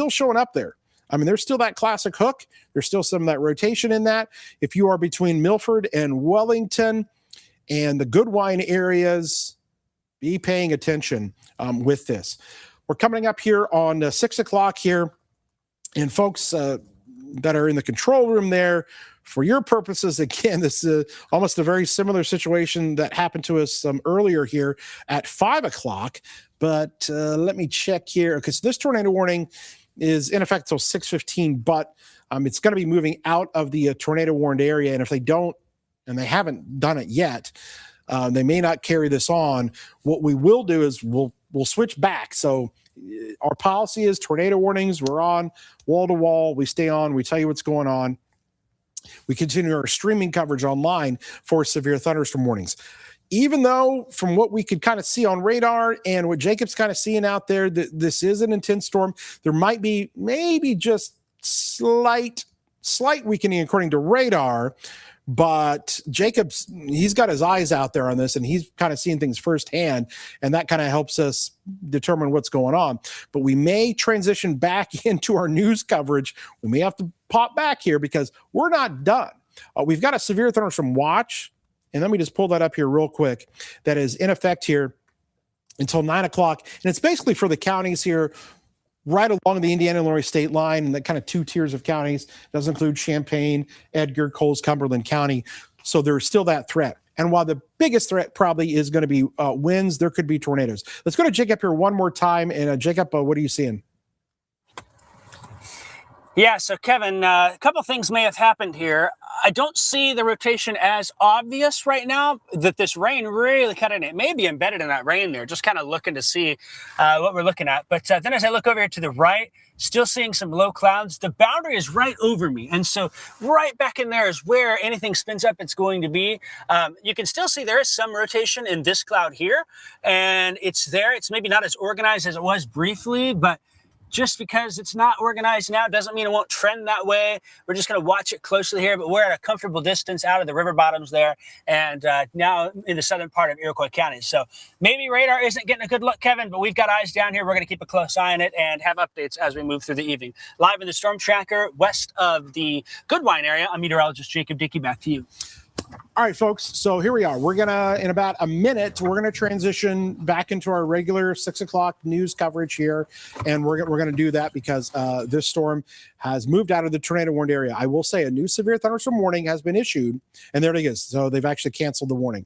showing up there. There's still that classic hook. There's still some of that rotation in that. If you are between Milford and Wellington, and the Goodwine areas, be paying attention with this. We're coming up here on 6 o'clock here. And folks that are in the control room there, for your purposes, again, this is almost a very similar situation that happened to us earlier here at 5 o'clock. But let me check here, because this tornado warning is in effect until 6:15, but it's going to be moving out of the tornado warned area. And if they don't, and they haven't done it yet, they may not carry this on. What we will do is we'll switch back. So our policy is tornado warnings. We're on wall to wall. We stay on. We tell you what's going on. We continue our streaming coverage online for severe thunderstorm warnings. Even though from what we could kind of see on radar and what Jacob's kind of seeing out there, that this is an intense storm, there might be maybe just slight weakening according to radar. But Jacob's, he's got his eyes out there on this, and he's kind of seeing things firsthand, and that kind of helps us determine what's going on. But we may transition back into our news coverage. We may have to pop back here because we're not done. We've got a severe thunderstorm watch, and let me just pull that up here real quick. That is in effect here until 9 o'clock, and it's basically for the counties here right along the Indiana-Illinois state line, and that kind of two tiers of counties. Does include Champaign, Edgar, Coles, Cumberland County. So there's still that threat. And while the biggest threat probably is going to be winds, there could be tornadoes. Let's go to Jacob here one more time. And Jacob, what are you seeing? Yeah, so Kevin, a couple things may have happened here. I don't see the rotation as obvious right now, that this rain really cut in. It may be embedded in that rain there, just kind of looking to see what we're looking at. But then as I look over here to the right, still seeing some low clouds. The boundary is right over me. And so right back in there is where anything spins up, it's going to be. You can still see there is some rotation in this cloud here, and it's there. It's maybe not as organized as it was briefly, but just because it's not organized now doesn't mean it won't trend that way. We're just going to watch it closely here, but we're at a comfortable distance out of the river bottoms there, and now in the southern part of Iroquois County. So maybe radar isn't getting a good look, Kevin, but we've got eyes down here. We're going to keep a close eye on it and have updates as we move through the evening. Live in the storm tracker west of the Goodwine area, I'm meteorologist Jacob Dickey. Back to you. All right, folks. So here we are. We're gonna, in about a minute, we're gonna transition back into our regular 6 o'clock news coverage here, and we're gonna do that because this storm has moved out of the tornado warned area. I will say a new severe thunderstorm warning has been issued, and there it is. So they've actually canceled the warning.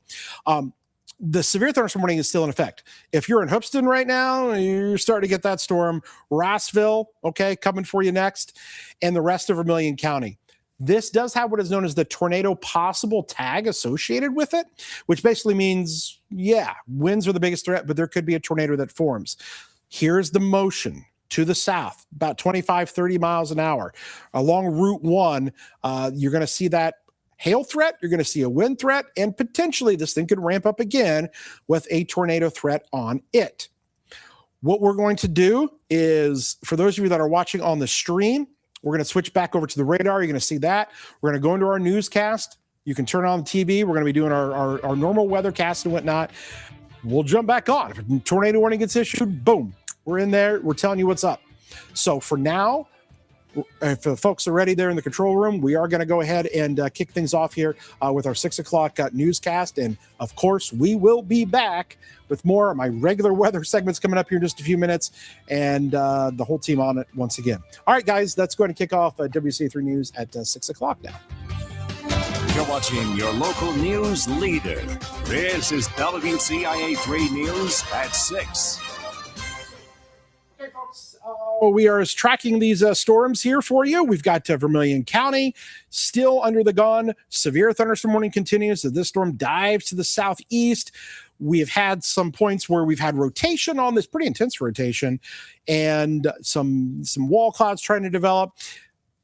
The severe thunderstorm warning is still in effect. If you're in Hoopeston right now, you're starting to get that storm. Rossville, okay, coming for you next, and the rest of Vermilion County. This does have what is known as the tornado possible tag associated with it, which basically means, yeah, winds are the biggest threat, but there could be a tornado that forms. Here's the motion to the south, about 25, 30 miles an hour. Along Route 1, you're going to see that hail threat, you're going to see a wind threat, and potentially this thing could ramp up again with a tornado threat on it. What we're going to do is, for those of you that are watching on the stream, we're going to switch back over to the radar. You're going to see that. We're going to go into our newscast. You can turn on the TV. We're going to be doing our normal weathercast and whatnot. We'll jump back on. If a tornado warning gets issued, boom, we're in there. We're telling you what's up. So for now, if the folks are ready there in the control room, we are going to go ahead and kick things off here with our 6 o'clock newscast. And of course, we will be back with more of my regular weather segments coming up here in just a few minutes, and the whole team on it once again. All right, guys, let's go ahead and kick off WCA3 News at 6 o'clock now. You're watching your local news leader. This is WCIA3 News at 6. Okay, folks, we are tracking these storms here for you. We've got Vermilion County still under the gun. Severe thunderstorm warning continues as this storm dives to the southeast. We've had some points where we've had rotation on this, pretty intense rotation, and some wall clouds trying to develop.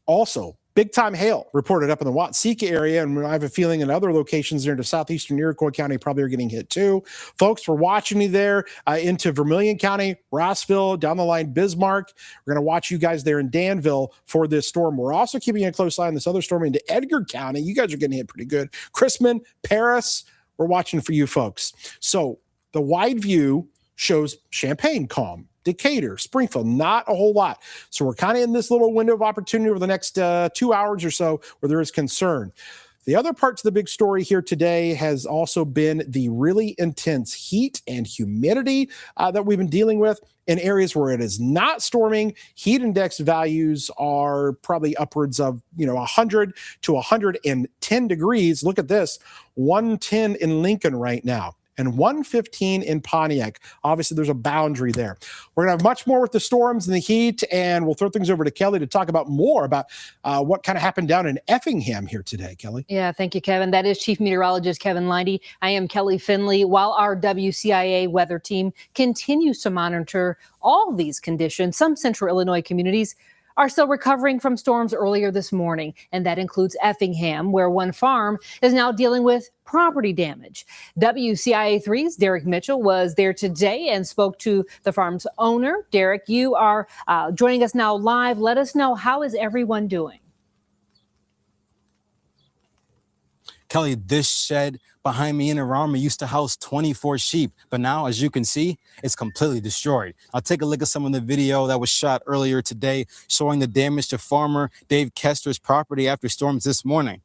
Also, big-time hail reported up in the Watseka area, and I have a feeling in other locations there into southeastern Iroquois County probably are getting hit too. Folks, we're watching you there into Vermilion County, Rossville, down the line Bismarck. We're going to watch you guys there in Danville for this storm. We're also keeping a close eye on this other storm into Edgar County. You guys are getting hit pretty good. Chrisman, Paris, we're watching for you folks. So the wide view shows Champaign calm, Decatur, Springfield, not a whole lot. So we're kind of in this little window of opportunity over the next 2 hours or so where there is concern. The other part to the big story here today has also been the really intense heat and humidity that we've been dealing with in areas where it is not storming. Heat index values are probably upwards of 100 to 110 degrees. Look at this, 110 in Lincoln right now, and 115 in Pontiac. Obviously, there's a boundary there. We're going to have much more with the storms and the heat, and we'll throw things over to Kelly to talk about more about what kind of happened down in Effingham here today. Kelly? Yeah, thank you, Kevin. That is Chief Meteorologist Kevin Lindy. I am Kelly Finley. While our WCIA weather team continues to monitor all these conditions, some central Illinois communities are still recovering from storms earlier this morning, and that includes Effingham, where one farm is now dealing with property damage. WCIA3's Derek Mitchell was there today and spoke to the farm's owner. Derek, you are joining us now live. Let us know, how is everyone doing? Kelly, this shed behind me in around me used to house 24 sheep, but now, as you can see, it's completely destroyed. I'll take a look at some of the video that was shot earlier today showing the damage to farmer Dave Kester's property after storms this morning.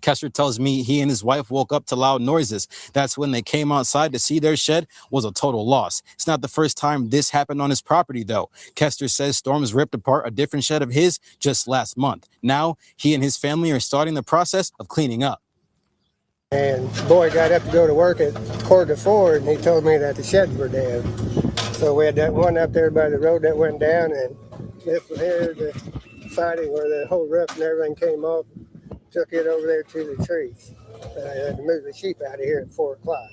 Kester tells me he and his wife woke up to loud noises. That's when they came outside to see their shed was a total loss. It's not the first time this happened on his property, though. Kester says storms ripped apart a different shed of his just last month. Now, he and his family are starting the process of cleaning up. And the boy got up to go to work at 3:45, and he told me that the sheds were down. So we had that one up there by the road that went down, and this one here, the siding where the whole roof and everything came off, took it over there to the trees. And I had to move the sheep out of here at 4 o'clock.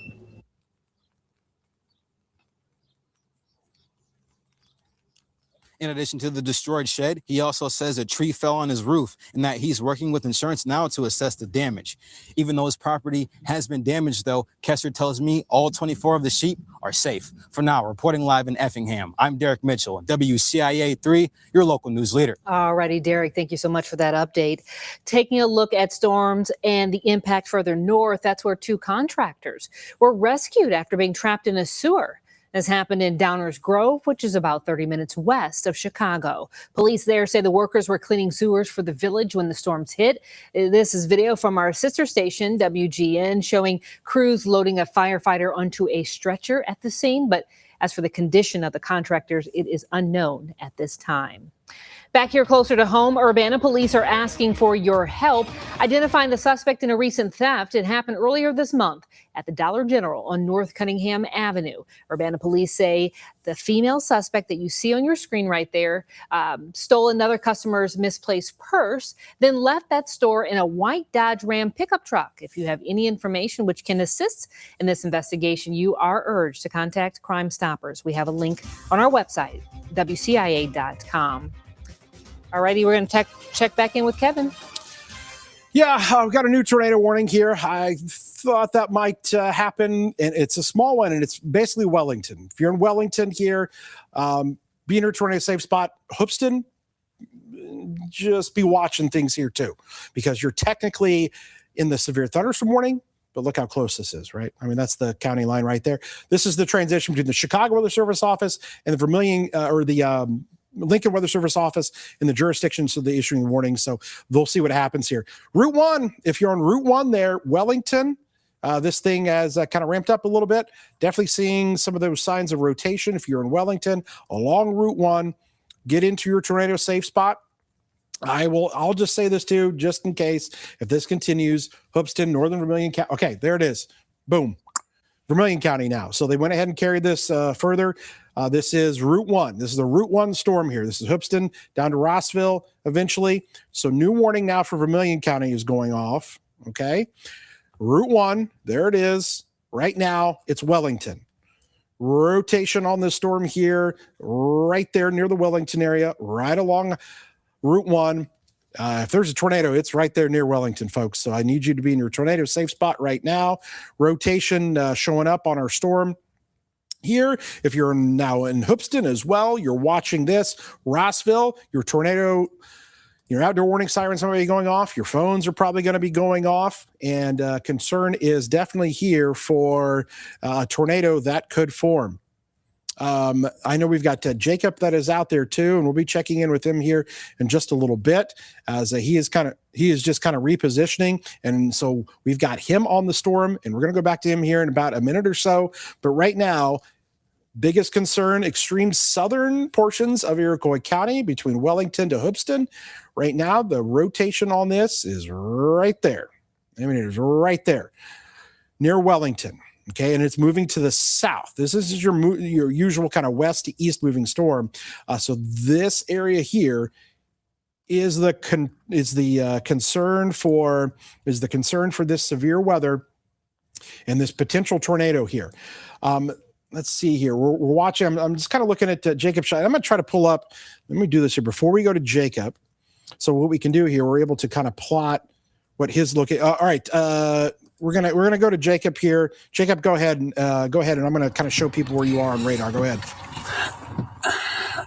In addition to the destroyed shed, he also says a tree fell on his roof and that he's working with insurance now to assess the damage. Even though his property has been damaged, though, Kester tells me all 24 of the sheep are safe. For now, reporting live in Effingham, I'm Derek Mitchell, WCIA 3, your local news leader. Alrighty, Derek, thank you so much for that update. Taking a look at storms and the impact further north, that's where 2 contractors were rescued after being trapped in a sewer. This happened in Downers Grove, which is about 30 minutes west of Chicago. Police there say the workers were cleaning sewers for the village when the storms hit. This is video from our sister station, WGN, showing crews loading a firefighter onto a stretcher at the scene. But as for the condition of the contractors, it is unknown at this time. Back here closer to home, Urbana police are asking for your help identifying the suspect in a recent theft. It happened earlier this month at the Dollar General on North Cunningham Avenue. Urbana police say the female suspect that you see on your screen right there stole another customer's misplaced purse, then left that store in a white Dodge Ram pickup truck. If you have any information which can assist in this investigation, you are urged to contact Crime Stoppers. We have a link on our website, WCIA.com. Alrighty, we're going to check back in with Kevin. Yeah, I've got a new tornado warning here. I thought that might happen, and it's a small one, and it's basically Wellington. If you're in Wellington here, be in your tornado safe spot. Hoopeston, just be watching things here too, because you're technically in the severe thunderstorm warning, but look how close this is, right? I mean, that's the county line right there. This is the transition between the Chicago Weather Service office and the Vermilion or the Lincoln Weather Service office in the jurisdiction, so they're issuing warnings. So they'll see what happens here. Route 1, if you're on Route 1 there, Wellington, this thing has kind of ramped up a little bit. Definitely seeing some of those signs of rotation. If you're in Wellington along Route 1, get into your tornado safe spot. I'll just say this too, just in case, if this continues, Hoopeston, Northern Vermilion County. Okay, there it is. Boom. Vermilion County now. So they went ahead and carried this further. This is Route 1. This is the Route 1 storm here. This is Hoopeston down to Rossville eventually. So new warning now for Vermilion County is going off. Okay. Route 1, there it is. Right now, it's Wellington. Rotation on this storm here, right there near the Wellington area, right along Route 1. If there's a tornado, it's right there near Wellington, folks. So I need you to be in your tornado safe spot right now. Rotation showing up on our storm here. If you're now in Hoopeston as well, you're watching this. Rossville, your tornado, your outdoor warning sirens are going off. Your phones are probably going to be going off. And concern is definitely here for a tornado that could form. I know we've got Jacob that is out there too, and we'll be checking in with him here in just a little bit as he is just kind of repositioning. And so we've got him on the storm, and we're going to go back to him here in about a minute or so. But right now, biggest concern, extreme southern portions of Iroquois County between Wellington to Hoopeston. Right now, the rotation on this is right there. I mean, it is right there near Wellington. Okay, and it's moving to the south. This is your usual kind of west to east moving storm. So this area here is the concern for this severe weather and this potential tornado here. Let's see here. We're watching. I'm just kind of looking at Jacob's shot. I'm going to try to pull up. Let me do this here before we go to Jacob. So what we can do here, we're able to kind of plot what his looking. All right. We're gonna go to Jacob here. Jacob, go ahead, and I'm gonna kind of show people where you are on radar. Go ahead.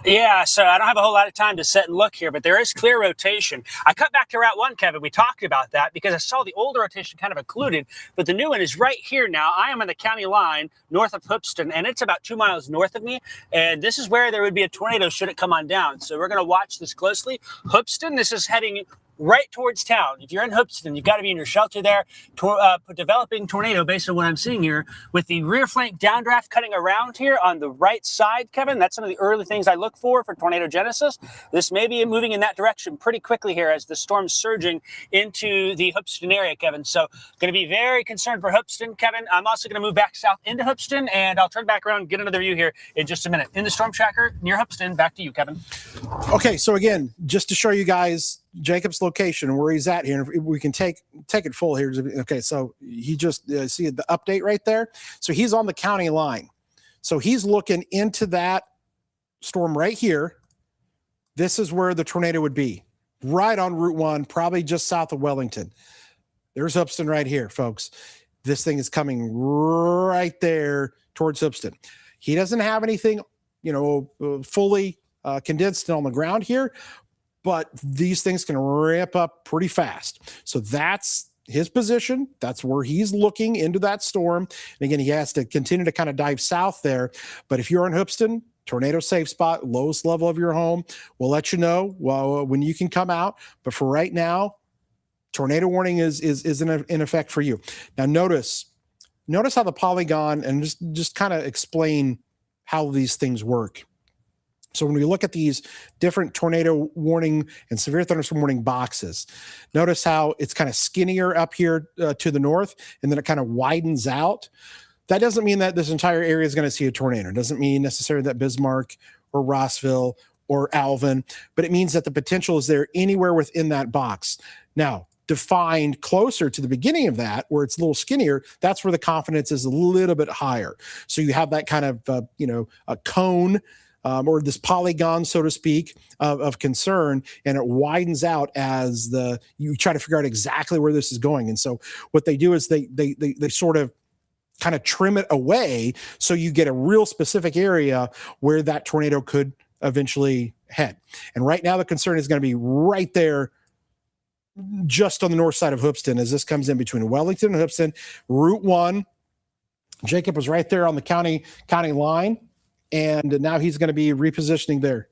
Yeah, so I don't have a whole lot of time to sit and look here, but there is clear rotation. I cut back to Route 1, Kevin. We talked about that because I saw the older rotation kind of occluded, but the new one is right here now. I am on the county line north of Hoopeston, and it's about 2 miles north of me, and this is where there would be a tornado should it come on down. So we're going to watch this closely. Hoopeston, this is heading right towards town. If you're in Hoopeston, you've got to be in your shelter there. Developing tornado based on what I'm seeing here with the rear flank downdraft cutting around here on the right side, Kevin. That's some of the early things I look for tornado genesis. This may be moving in that direction pretty quickly here as the storm's surging into the Hoopeston area, Kevin. So going to be very concerned for Hoopeston, Kevin. I'm also going to move back south into Hoopeston, and I'll turn back around and get another view here in just a minute. In the storm tracker near Hoopeston, back to you, Kevin. Okay, so again, just to show you guys Jacob's location and where he's at here, if we can take it full here. Okay, so he just see the update right there. So he's on the county line. So he's looking into that storm right here. This is where the tornado would be, right on Route 1, probably just south of Wellington. There's Hoopeston right here, folks. This thing is coming right there towards Hoopeston. He doesn't have anything, fully condensed on the ground here, but these things can ramp up pretty fast. So that's his position. That's where he's looking into that storm. And again, he has to continue to kind of dive south there. But if you're in Hoopeston, tornado safe spot, lowest level of your home, we'll let you know when you can come out. But for right now, tornado warning is in effect for you. Now notice how the polygon, and just kind of explain how these things work. So when we look at these different tornado warning and severe thunderstorm warning boxes, notice how it's kind of skinnier up here to the north, and then it kind of widens out. That doesn't mean that this entire area is going to see a tornado. It doesn't mean necessarily that Bismarck or Rossville or Alvin, but it means that the potential is there anywhere within that box. Now, defined closer to the beginning of that, where it's a little skinnier, that's where the confidence is a little bit higher. So you have that kind of, a cone, or this polygon, so to speak, of concern, and it widens out as you try to figure out exactly where this is going. And so what they do is they sort of kind of trim it away, so you get a real specific area where that tornado could eventually head. And right now the concern is going to be right there, just on the north side of Hoopeston, as this comes in between Wellington and Hoopeston. Route 1, Jacob was right there on the county line, and now he's going to be repositioning there.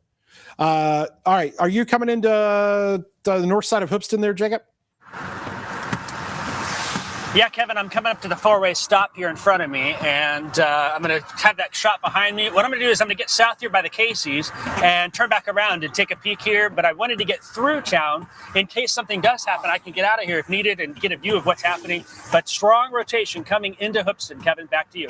All right, are you coming into the north side of Hoopeston there, Jacob? Yeah, Kevin, I'm coming up to the four-way stop here in front of me, and I'm going to have that shot behind me. What I'm going to do is I'm going to get south here by the Casey's and turn back around and take a peek here, but I wanted to get through town in case something does happen. I can get out of here if needed and get a view of what's happening, but strong rotation coming into Hoopeston. Kevin, back to you.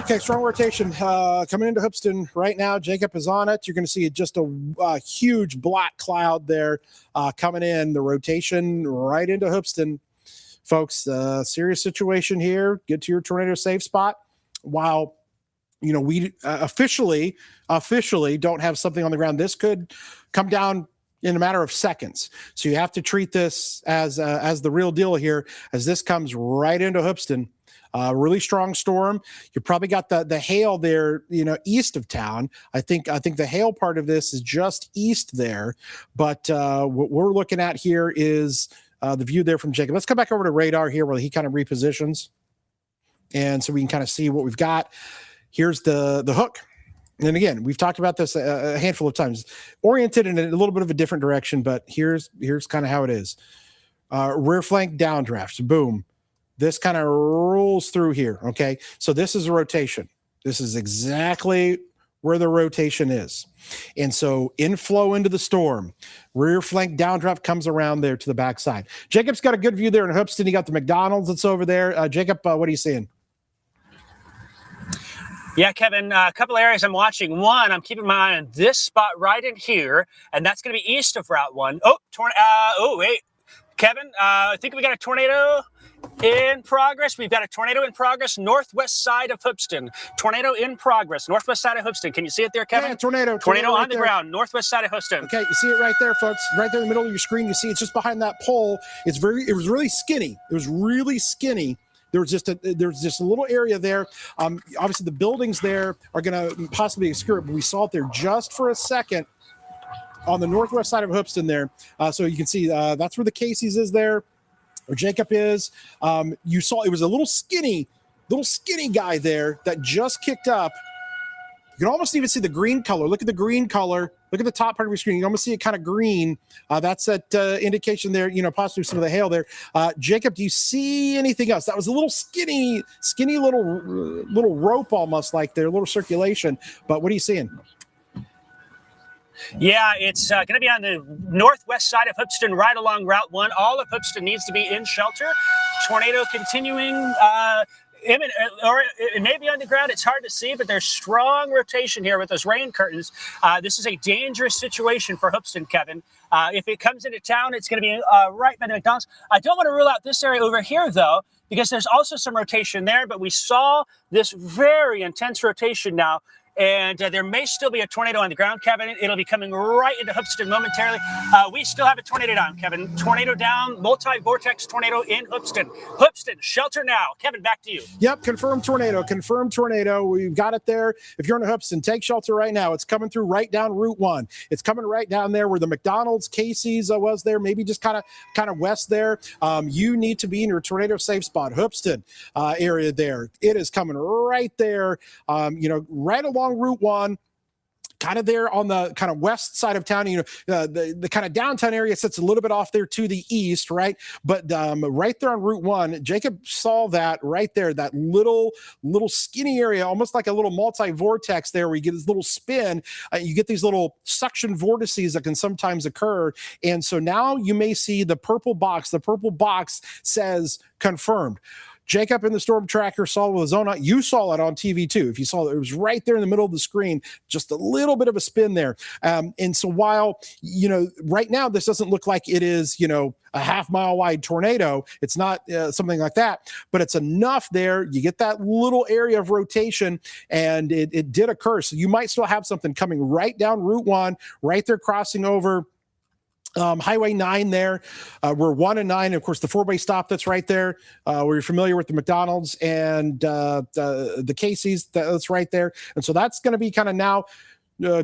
Okay, strong rotation coming into Hoopeston right now. Jacob is on it. You're going to see just a huge black cloud there coming in, the rotation right into Hoopeston. Folks, serious situation here. Get to your tornado safe spot. While, we officially don't have something on the ground, this could come down in a matter of seconds. So you have to treat this as the real deal here, as this comes right into Hoopeston. Really strong storm. You probably got the hail there, east of town. I think the hail part of this is just east there. But what we're looking at here is the view there from Jacob. Let's come back over to radar here where he kind of repositions. And so we can kind of see what we've got. Here's the hook. And again, we've talked about this a handful of times, oriented in a little bit of a different direction, but here's kind of how it is. Rear flank downdrafts, boom. This kind of rolls through here, okay? So this is a rotation. This is exactly where the rotation is. And so inflow into the storm, rear flank downdraft comes around there to the backside. Jacob's got a good view there in Hoopeston. You got the McDonald's that's over there. Jacob, what are you seeing? Yeah, Kevin, a couple areas I'm watching. One, I'm keeping my eye on this spot right in here, and that's going to be east of Route 1. Wait. Kevin, I think we got a tornado in progress. We've got a tornado in progress, northwest side of Hoopeston. Tornado in progress, northwest side of Hoopeston. Can you see it there, Kevin? Yeah, tornado right on the there. ground, northwest side of Hoopeston. Okay, you see it right there, folks. Right there in the middle of your screen. You see it's just behind that pole. It was really skinny. It was really skinny. There was just a little area there. Obviously, the buildings there are going to possibly obscure it, but we saw it there just for a second on the northwest side of Hoopeston there. So you can see that's where the Casey's is there, where Jacob is. You saw it was a little skinny guy there that just kicked up. You can almost even see the green color. Look at the green color. Look at the top part of your screen. You can almost see it kind of green. That's that indication there, possibly some of the hail there. Jacob, do you see anything else? That was a little skinny little rope almost like there, a little circulation. But what are you seeing? Yeah, it's going to be on the northwest side of Hoopeston, right along Route 1. All of Hoopeston needs to be in shelter. Tornado continuing. Or it may be on the ground. It's hard to see, but there's strong rotation here with those rain curtains. This is a dangerous situation for Hoopeston, Kevin. If it comes into town, it's going to be right by the McDonald's. I don't want to rule out this area over here, though, because there's also some rotation there. But we saw this very intense rotation now and there may still be a tornado on the ground, Kevin. It'll be coming right into Hoopeston momentarily. We still have a tornado down, Kevin. Tornado down, multi-vortex tornado in Hoopeston. Hoopeston, shelter now. Kevin, back to you. Yep, confirmed tornado. Confirmed tornado. We've got it there. If you're in Hoopeston, take shelter right now. It's coming through right down Route 1. It's coming right down there where the McDonald's, Casey's was there, maybe just kind of west there. You need to be in your tornado safe spot, Hoopeston area there. It is coming right there, right along Route 1. Kind of there on the kind of west side of town, the kind of downtown area sits a little bit off there to the east, right? But right there on Route 1, Jacob saw that right there, that little skinny area, almost like a little multi-vortex there where you get this little spin. You get these little suction vortices that can sometimes occur. And so now you may see the purple box. The purple box says confirmed. Jacob in the storm tracker saw it with his own eye. You saw it on TV too. If you saw it, it was right there in the middle of the screen, just a little bit of a spin there. And so while, right now this doesn't look like it is, a half-mile wide tornado, it's not something like that, but it's enough there. You get that little area of rotation, and it did occur. So you might still have something coming right down Route 1, right there crossing over Highway 9 there. We're 1 and 9. Of course, the 4-way stop that's right there, where you're familiar with the McDonald's and the Casey's, that's right there. And so that's going to be kind of now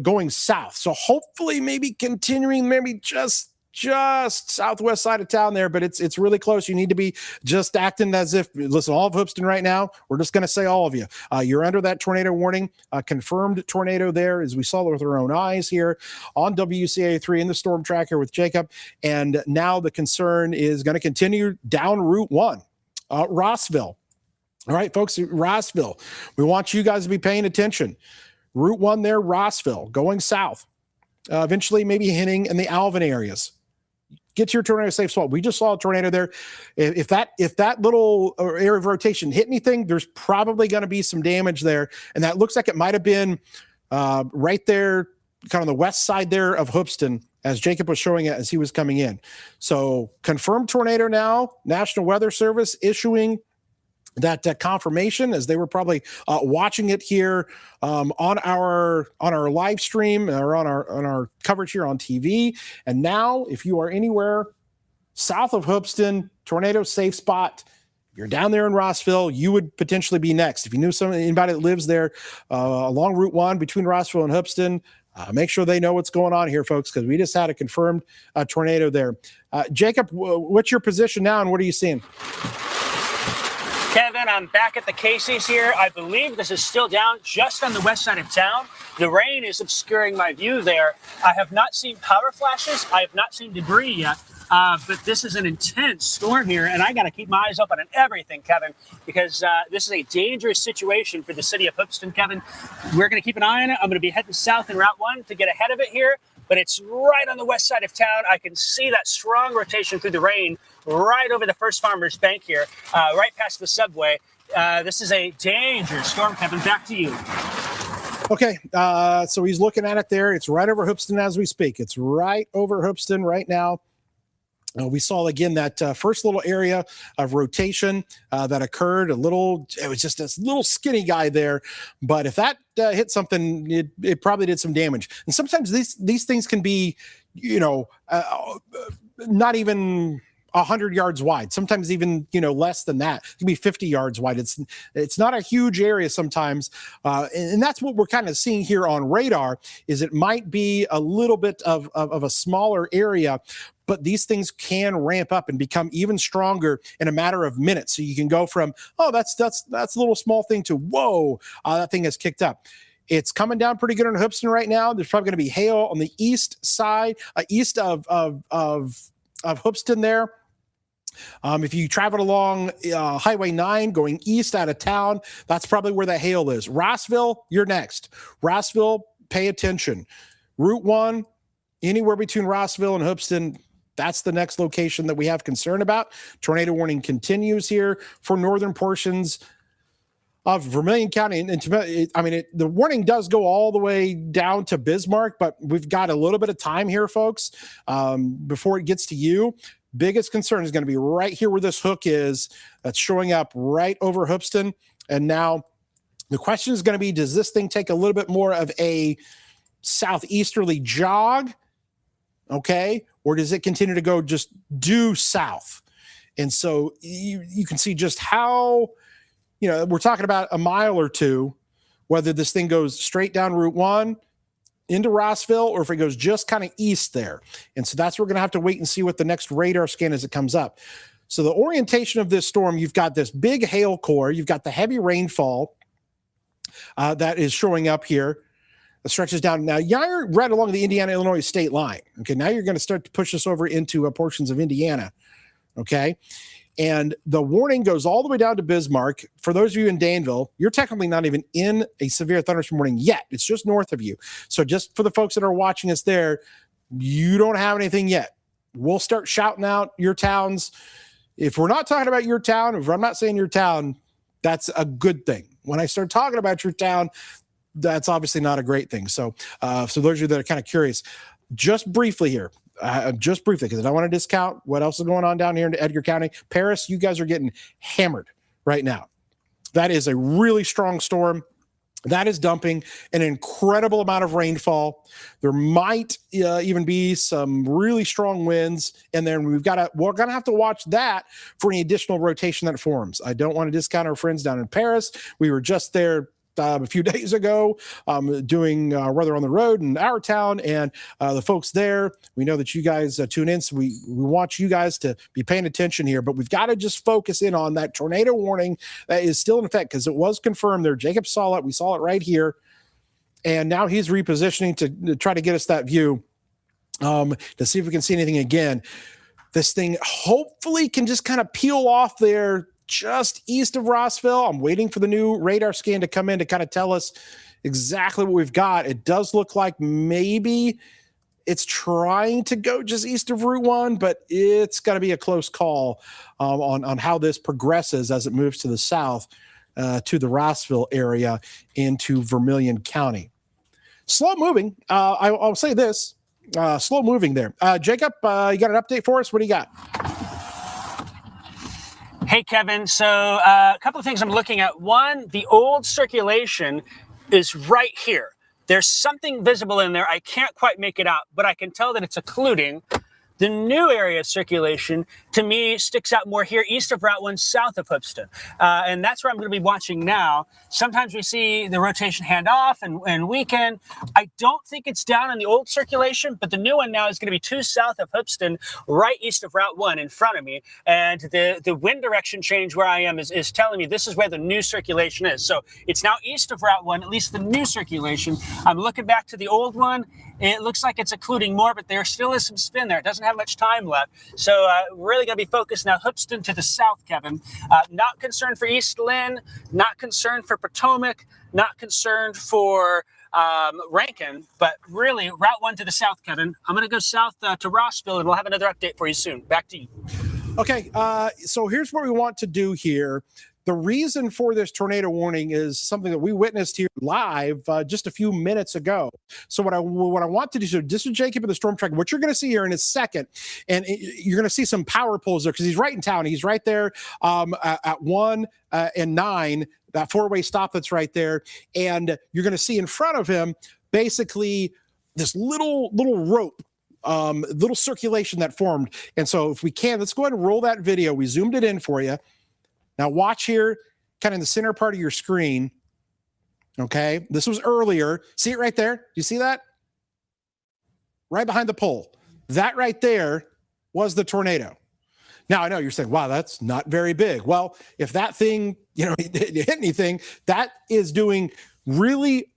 going south. So hopefully maybe continuing maybe just southwest side of town there, but it's really close. You need to be just acting as if, listen, all of Hoopeston right now, we're just going to say all of you, you're under that tornado warning, confirmed tornado there, as we saw with our own eyes here on WCIA3 in the storm tracker with Jacob. And now the concern is going to continue down Route 1, Rossville. All right, folks, Rossville, we want you guys to be paying attention. Route 1 there, Rossville, going south, eventually maybe hitting in the Alvin areas. Get to your tornado safe spot. We just saw a tornado there. If that little area of rotation hit anything, there's probably going to be some damage there. And that looks like it might have been right there, kind of the west side there of Hoopeston, as Jacob was showing it as he was coming in. So confirmed tornado now. National Weather Service issuing that confirmation as they were probably watching it here on our live stream or on our coverage here on TV. And now, if you are anywhere south of Hoopeston, tornado safe spot, you're down there in Rossville, you would potentially be next. If you knew anybody that lives there along Route 1 between Rossville and Hoopeston, make sure they know what's going on here, folks, because we just had a confirmed tornado there. Jacob, what's your position now, and what are you seeing? Kevin, I'm back at the Casey's here. I believe this is still down just on the west side of town. The rain is obscuring my view there. I have not seen power flashes. I have not seen debris yet, but this is an intense storm here, and I got to keep my eyes open on everything, Kevin, because this is a dangerous situation for the city of Hoopeston, Kevin. We're going to keep an eye on it. I'm going to be heading south in Route 1 to get ahead of it here, but it's right on the west side of town. I can see that strong rotation through the rain right over the First Farmers Bank here, right past the subway. This is a dangerous storm, Kevin. Back to you. Okay, so he's looking at it there. It's right over Hoopeston as we speak. It's right over Hoopeston right now. We saw again that first little area of rotation that occurred. It was just this little skinny guy there, but if that hit something, it probably did some damage. And sometimes these things can be, not even 100 yards wide, sometimes even less than that. It can be 50 yards wide. It's not a huge area sometimes, and that's what we're kind of seeing here on radar. Is it might be a little bit of a smaller area, but these things can ramp up and become even stronger in a matter of minutes. So you can go from that's a little small thing to whoa, that thing has kicked up. It's coming down pretty good on Hoopeston right now. There's probably going to be hail on the east side, east of Hoopeston there. If you traveled along Highway 9 going east out of town, that's probably where the hail is. Rossville, you're next. Rossville, pay attention. Route 1, anywhere between Rossville and Hoopeston, that's the next location that we have concern about. Tornado warning continues here for northern portions of Vermilion County. And the warning does go all the way down to Bismarck, but we've got a little bit of time here, folks, before it gets to you. Biggest concern is going to be right here where this hook is. That's showing up right over Hoopeston. And now The question is going to be, does this thing take a little bit more of a southeasterly jog? Okay. Or does it continue to go just due south? And so you can see just how, we're talking about a mile or two, whether this thing goes straight down Route 1 into Rossville or if it goes just kind of east there. And so that's, we're going to have to wait and see what the next radar scan as it comes up. So the orientation of this storm, you've got this big hail core, you've got the heavy rainfall that is showing up here. It stretches down. Now, you're right along the Indiana-Illinois state line. Okay, now you're going to start to push this over into portions of Indiana. Okay, and the warning goes all the way down to Bismarck. For those of you in Danville, you're technically not even in a severe thunderstorm warning yet. It's just north of you. So just for the folks that are watching us there, you don't have anything yet. We'll start shouting out your towns. If we're not talking about your town, if I'm not saying your town, that's a good thing. When I start talking about your town, that's obviously not a great thing. So, so those of you that are kind of curious, just briefly here, because I don't want to discount what else is going on down here in Edgar County. Paris, you guys are getting hammered right now. That is a really strong storm. That is dumping an incredible amount of rainfall. There might even be some really strong winds, and then we're gonna have to watch that for any additional rotation that forms. I don't want to discount our friends down in Paris. We were just there a few days ago doing Weather on the Road in our town, and the folks there, we know that you guys tune in, so we want you guys to be paying attention here, but we've got to just focus in on that tornado warning that is still in effect, because it was confirmed there. Jacob saw it. We saw it right here, and now he's repositioning to try to get us that view to see if we can see anything again. This thing hopefully can just kind of peel off there just east of Rossville. I'm waiting for the new radar scan to come in to kind of tell us exactly what we've got. It does look like maybe it's trying to go just east of Route 1, but it's going to be a close call on how this progresses as it moves to the south to the Rossville area into Vermilion County. Slow moving. I'll say this, slow moving there. Jacob, you got an update for us? What do you got? Hey, Kevin. So a couple of things I'm looking at. One, the old circulation is right here. There's something visible in there. I can't quite make it out, but I can tell that it's occluding. The new area of circulation, to me, sticks out more here east of Route 1, south of Hoopeston. And that's where I'm going to be watching now. Sometimes we see the rotation hand off and weaken. I don't think it's down in the old circulation, but the new one now is going to be 2 south of Hoopeston, right east of Route 1 in front of me. And the wind direction change where I am is telling me this is where the new circulation is. So it's now east of Route 1, at least the new circulation. I'm looking back to the old one. It looks like it's occluding more, but there still is some spin there. It doesn't have much time left. So really going to be focused now. Hoopeston to the south, Kevin. Not concerned for East Lynn, not concerned for Potomac, not concerned for Rankin, but really Route 1 to the south, Kevin. I'm going to go south to Rossville, and we'll have another update for you soon. Back to you. Okay, so here's what we want to do here. The reason for this tornado warning is something that we witnessed here live just a few minutes ago. So what I want to do, so this is Jacob in the Storm Tracker. What you're going to see here in a second, and you're going to see some power poles there because he's right in town. He's right there at 1 and 9, that 4-way stop that's right there. And you're going to see in front of him basically this little rope, little circulation that formed. And so if we can, let's go ahead and roll that video. We zoomed it in for you. Now watch here, kind of in the center part of your screen. Okay, this was earlier. See it right there? You see that? Right behind the pole. That right there was the tornado. Now I know you're saying, wow, that's not very big. Well, if that thing, hit anything, that is doing really,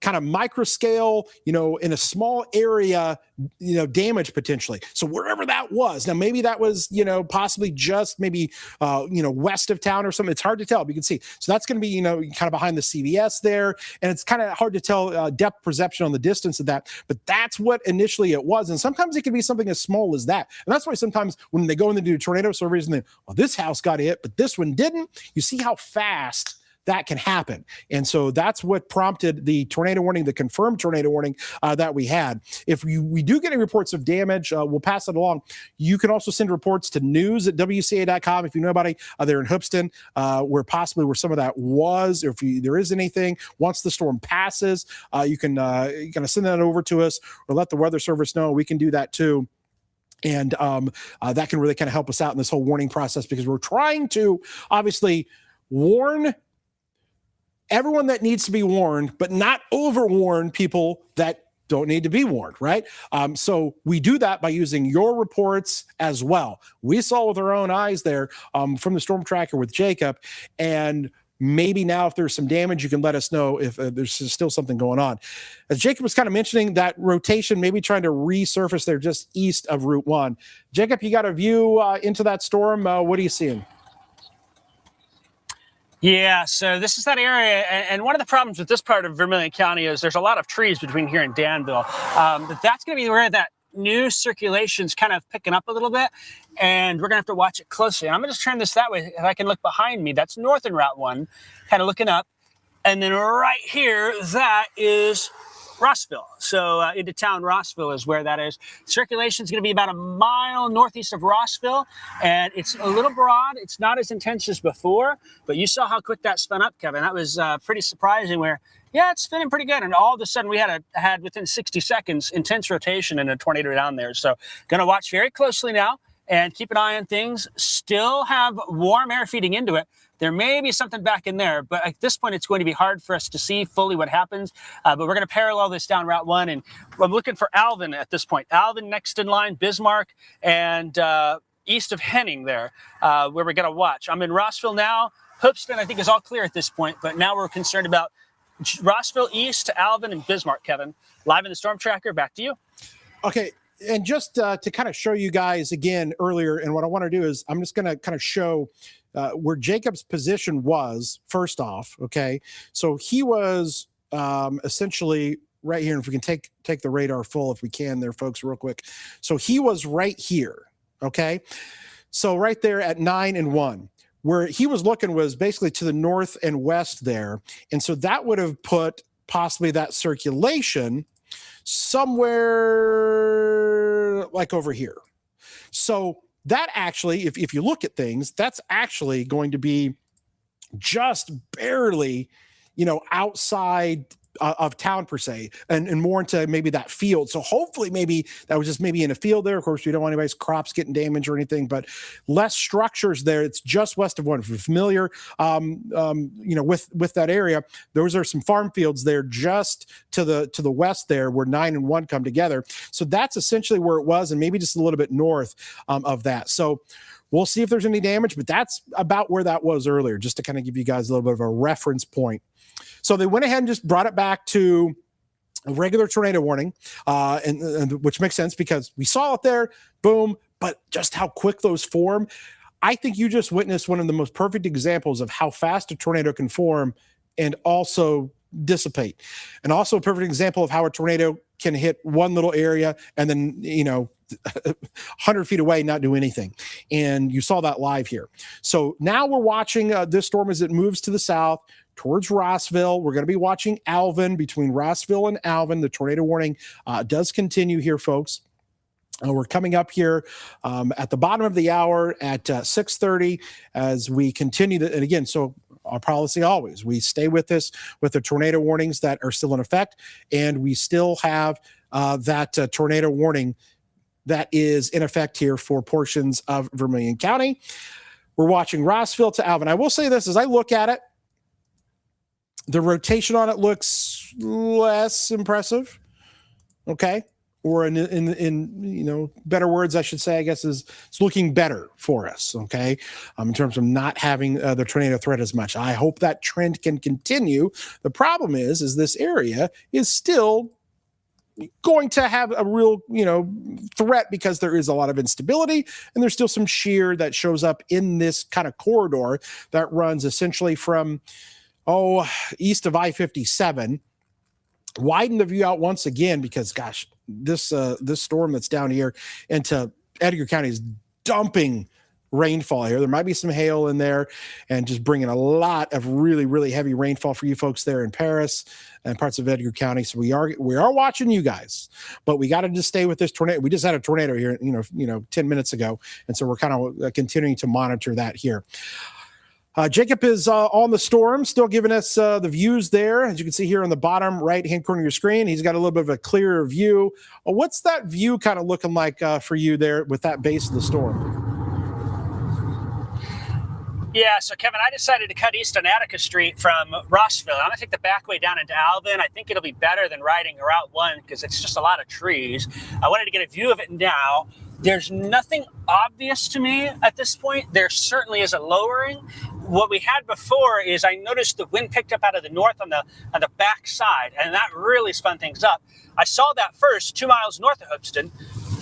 kind of micro scale, in a small area, damage potentially. So wherever that was, now maybe that was, possibly just maybe, west of town or something. It's hard to tell. But you can see. So that's going to be, kind of behind the CVS there. And it's kind of hard to tell depth perception on the distance of that. But that's what initially it was. And sometimes it can be something as small as that. And that's why sometimes when they go in to do a tornado, for some reason, this house got hit, but this one didn't. You see how fast that can happen. And so that's what prompted the tornado warning, the confirmed tornado warning that we had. If we do get any reports of damage, we'll pass it along. You can also send reports to news@wca.com if you know anybody there in Hoopeston, where some of that was, or if there is anything. Once the storm passes, you can send that over to us or let the Weather Service know. We can do that too. And that can really kind of help us out in this whole warning process, because we're trying to obviously warn everyone that needs to be warned, but not overwarn people that don't need to be warned, right? So we do that by using your reports as well. We saw with our own eyes there from the storm tracker with Jacob, and maybe now if there's some damage, you can let us know if there's still something going on. As Jacob was kind of mentioning, that rotation maybe trying to resurface there just east of Route 1. Jacob, you got a view into that storm. What are you seeing? Yeah, so this is that area, and one of the problems with this part of Vermilion County is there's a lot of trees between here and Danville. But that's going to be where that new circulation's kind of picking up a little bit, and we're going to have to watch it closely. And I'm going to just turn this that way. If I can look behind me, that's northern Route 1, kind of looking up. And then right here, that is Rossville. So into town, Rossville is where that is. Circulation is going to be about a mile northeast of Rossville, and it's a little broad. It's not as intense as before, but you saw how quick that spun up, Kevin. That was pretty surprising. Where it's spinning pretty good, and all of a sudden we had within 60 seconds intense rotation and a tornado down there. So going to watch very closely now and keep an eye on things. Still have warm air feeding into it. There may be something back in there, but at this point, it's going to be hard for us to see fully what happens. But we're going to parallel this down Route 1, and I'm looking for Alvin at this point. Alvin next in line, Bismarck, and east of Henning there, where we're going to watch. I'm in Rossville now. Hoopeston, I think, is all clear at this point, but now we're concerned about Rossville east to Alvin and Bismarck, Kevin. Live in the Storm Tracker, back to you. Okay. And just to kind of show you guys again earlier, and what I want to do is I'm just going to kind of show where Jacob's position was first off. Okay. So he was essentially right here. And if we can take the radar full, if we can there, folks, real quick. So he was right here. Okay. So right there at 9 and 1. Where he was looking was basically to the north and west there. And so that would have put possibly that circulation somewhere like over here. So that actually, if you look at things, that's actually going to be just barely, outside of town per se, and more into maybe that field. So hopefully maybe that was just maybe in a field there. Of course, we don't want anybody's crops getting damaged or anything, but less structures there. It's just west of 1. If you're familiar, with that area, those are some farm fields there just to the west there where 9 and 1 come together. So that's essentially where it was, and maybe just a little bit north of that. So we'll see if there's any damage, but that's about where that was earlier, just to kind of give you guys a little bit of a reference point. So they went ahead and just brought it back to a regular tornado warning, and which makes sense because we saw it there, boom, but just how quick those form. I think you just witnessed one of the most perfect examples of how fast a tornado can form and also dissipate. And also a perfect example of how a tornado can hit one little area and then, 100 feet away, not do anything. And you saw that live here. So now we're watching this storm as it moves to the south towards Rossville. We're going to be watching Alvin. Between Rossville and Alvin, the tornado warning does continue here, folks. We're coming up here at the bottom of the hour at 6:30 as we continue to, and again, so our policy always, we stay with this with the tornado warnings that are still in effect, and we still have that tornado warning that is in effect here for portions of Vermilion County. We're watching Rossville to Alvin. I will say this, as I look at it, the rotation on it looks less impressive. Okay. Or in better words, I should say, I guess it's looking better for us. Okay. In terms of not having the tornado threat as much. I hope that trend can continue. The problem is this area is still going to have a real, threat because there is a lot of instability and there's still some shear that shows up in this kind of corridor that runs essentially from, east of I-57. Widen the view out once again because, gosh, this storm that's down here into Edgar County is dumping rainfall here. There might be some hail in there and just bringing a lot of really, really heavy rainfall for you folks there in Paris and parts of Edgar County. So we are watching you guys, but we got to just stay with this tornado. We just had a tornado here, 10 minutes ago. And so we're kind of continuing to monitor that here. Jacob is on the storm, still giving us the views there. As you can see here on the bottom right-hand corner of your screen, he's got a little bit of a clearer view. What's that view kind of looking like for you there with that base of the storm? Yeah, so Kevin, I decided to cut east on Attica Street from Rossville. I'm going to take the back way down into Alvin. I think it'll be better than riding Route 1 because it's just a lot of trees. I wanted to get a view of it now. There's nothing obvious to me at this point. There certainly is a lowering. What we had before is I noticed the wind picked up out of the north on the back side, and that really spun things up. I saw that first 2 miles north of Hoopeston,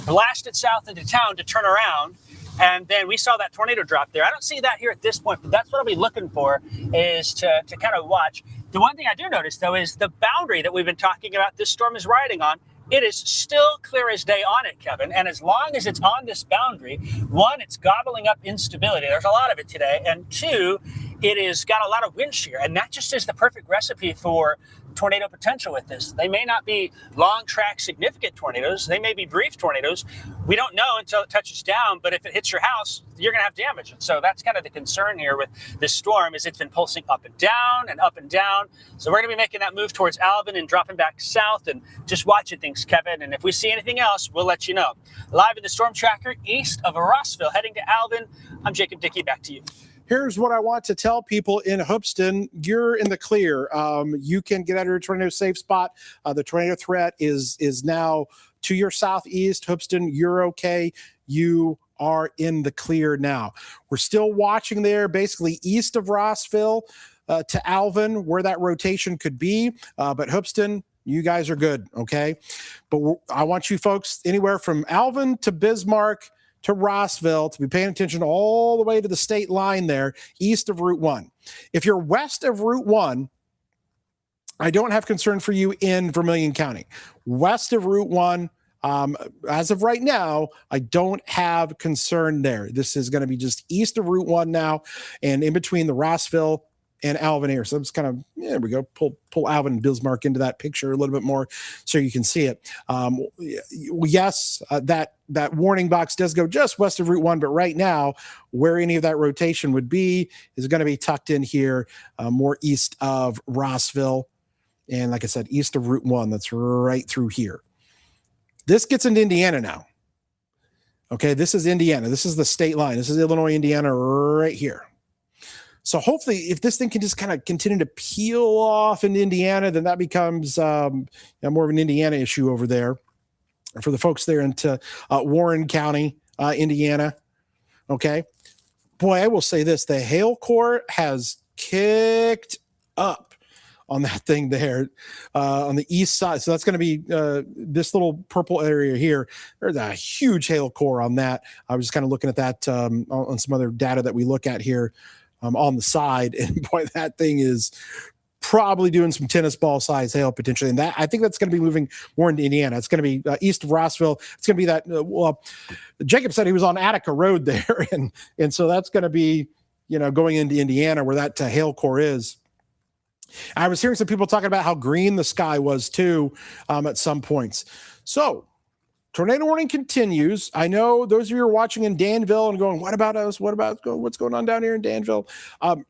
blasted south into town to turn around, and then we saw that tornado drop there. I don't see that here at this point, but that's what I'll be looking for, is to kind of watch. The one thing I do notice, though, is the boundary that we've been talking about this storm is riding on. It is still clear as day on it, Kevin. And as long as it's on this boundary, one, it's gobbling up instability. There's a lot of it today. And two, it has got a lot of wind shear. And that just is the perfect recipe for tornado potential with this. They may not be long track significant tornadoes. They may be brief tornadoes. We don't know until it touches down, but if it hits your house, you're going to have damage. And so that's kind of the concern here with this storm, is it's been pulsing up and down and up and down. So we're going to be making that move towards Alvin and dropping back south and just watching things, Kevin. And if we see anything else, we'll let you know. Live in the storm tracker east of Rossville, heading to Alvin, I'm Jacob Dickey. Back to you. Here's what I want to tell people in Hoopeston. You're in the clear. You can get out of your tornado safe spot. The tornado threat is now to your southeast. Hoopeston, you're okay. You are in the clear now. We're still watching there, basically east of Rossville to Alvin, where that rotation could be. But Hoopeston, you guys are good, okay? But I want you folks anywhere from Alvin to Bismarck to Rossville to be paying attention all the way to the state line there, east of Route 1. If you're west of Route 1, I don't have concern for you in Vermilion County. West of Route 1, as of right now, I don't have concern there. This is going to be just east of Route 1 now and in between the Rossville and Alvin here. So I'm just kind of, there we go, pull Alvin and Bismarck into that picture a little bit more so you can see it. Yes, that warning box does go just west of Route 1, but right now, where any of that rotation would be is going to be tucked in here, more east of Rossville. And like I said, east of Route 1, that's right through here. This gets into Indiana now. Okay, this is Indiana. This is the state line. This is Illinois, Indiana right here. So hopefully, if this thing can just kind of continue to peel off into Indiana, then that becomes more of an Indiana issue over there for the folks there into Warren County, Indiana. Okay. Boy, I will say this. The hail core has kicked up on that thing there on the east side. So that's going to be this little purple area here. There's a huge hail core on that. I was just kind of looking at that on some other data that we look at here. On the side, and boy, that thing is probably doing some tennis ball size hail potentially, and that I think that's going to be moving more into Indiana. It's going to be east of Rossville. It's going to be that. Jacob said he was on Attica Road there, and so that's going to be going into Indiana where that hail core is. I was hearing some people talking about how green the sky was too at some points. So. Tornado warning continues. I know those of you who are watching in Danville and going, what about us? What's going on down here in Danville?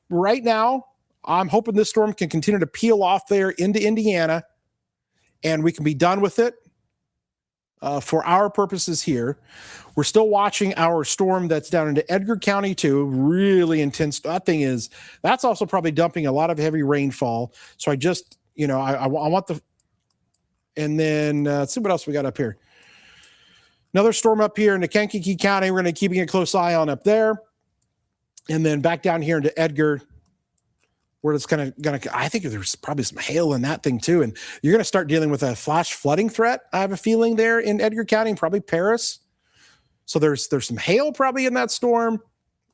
Right now, I'm hoping this storm can continue to peel off there into Indiana and we can be done with it for our purposes here. We're still watching our storm that's down into Edgar County too. Really intense. That's also probably dumping a lot of heavy rainfall. So I just, I want and then let's see what else we got up here. Another storm up here into Kankakee County. We're going to keeping a close eye on up there. And then back down here into Edgar, where it's going to, I think there's probably some hail in that thing too. And you're going to start dealing with a flash flooding threat. I have a feeling there in Edgar County and probably Paris. So there's some hail probably in that storm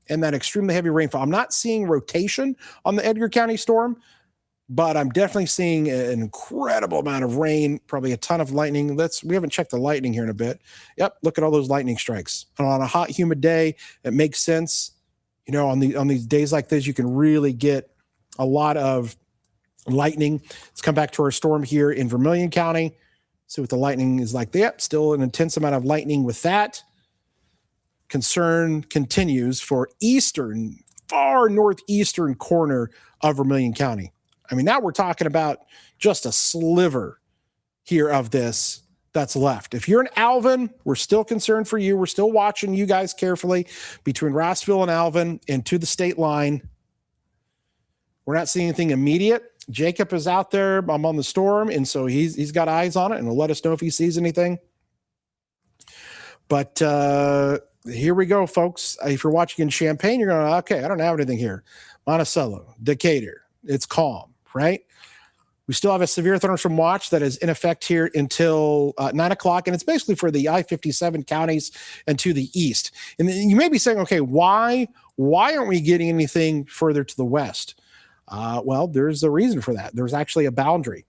and that extremely heavy rainfall. I'm not seeing rotation on the Edgar County storm, but I'm definitely seeing an incredible amount of rain, probably a ton of lightning. We haven't checked the lightning here in a bit. Yep, look at all those lightning strikes. And on a hot, humid day, it makes sense. You know, on these days like this, you can really get a lot of lightning. Let's come back to our storm here in Vermilion County. See what the lightning is like. Yep, still an intense amount of lightning with that. Concern continues for far northeastern corner of Vermilion County. I mean, now we're talking about just a sliver here of this that's left. If you're in Alvin, we're still concerned for you. We're still watching you guys carefully between Rossville and Alvin and to the state line. We're not seeing anything immediate. Jacob is out there. I'm on the storm, and so he's got eyes on it, and he'll let us know if he sees anything. But here we go, folks. If you're watching in Champaign, you're going, okay, I don't have anything here. Monticello, Decatur, it's calm, right? We still have a severe thunderstorm watch that is in effect here until 9 o'clock, and it's basically for the I-57 counties and to the east. And you may be saying, okay, why aren't we getting anything further to the west? Well, there's a reason for that. There's actually a boundary.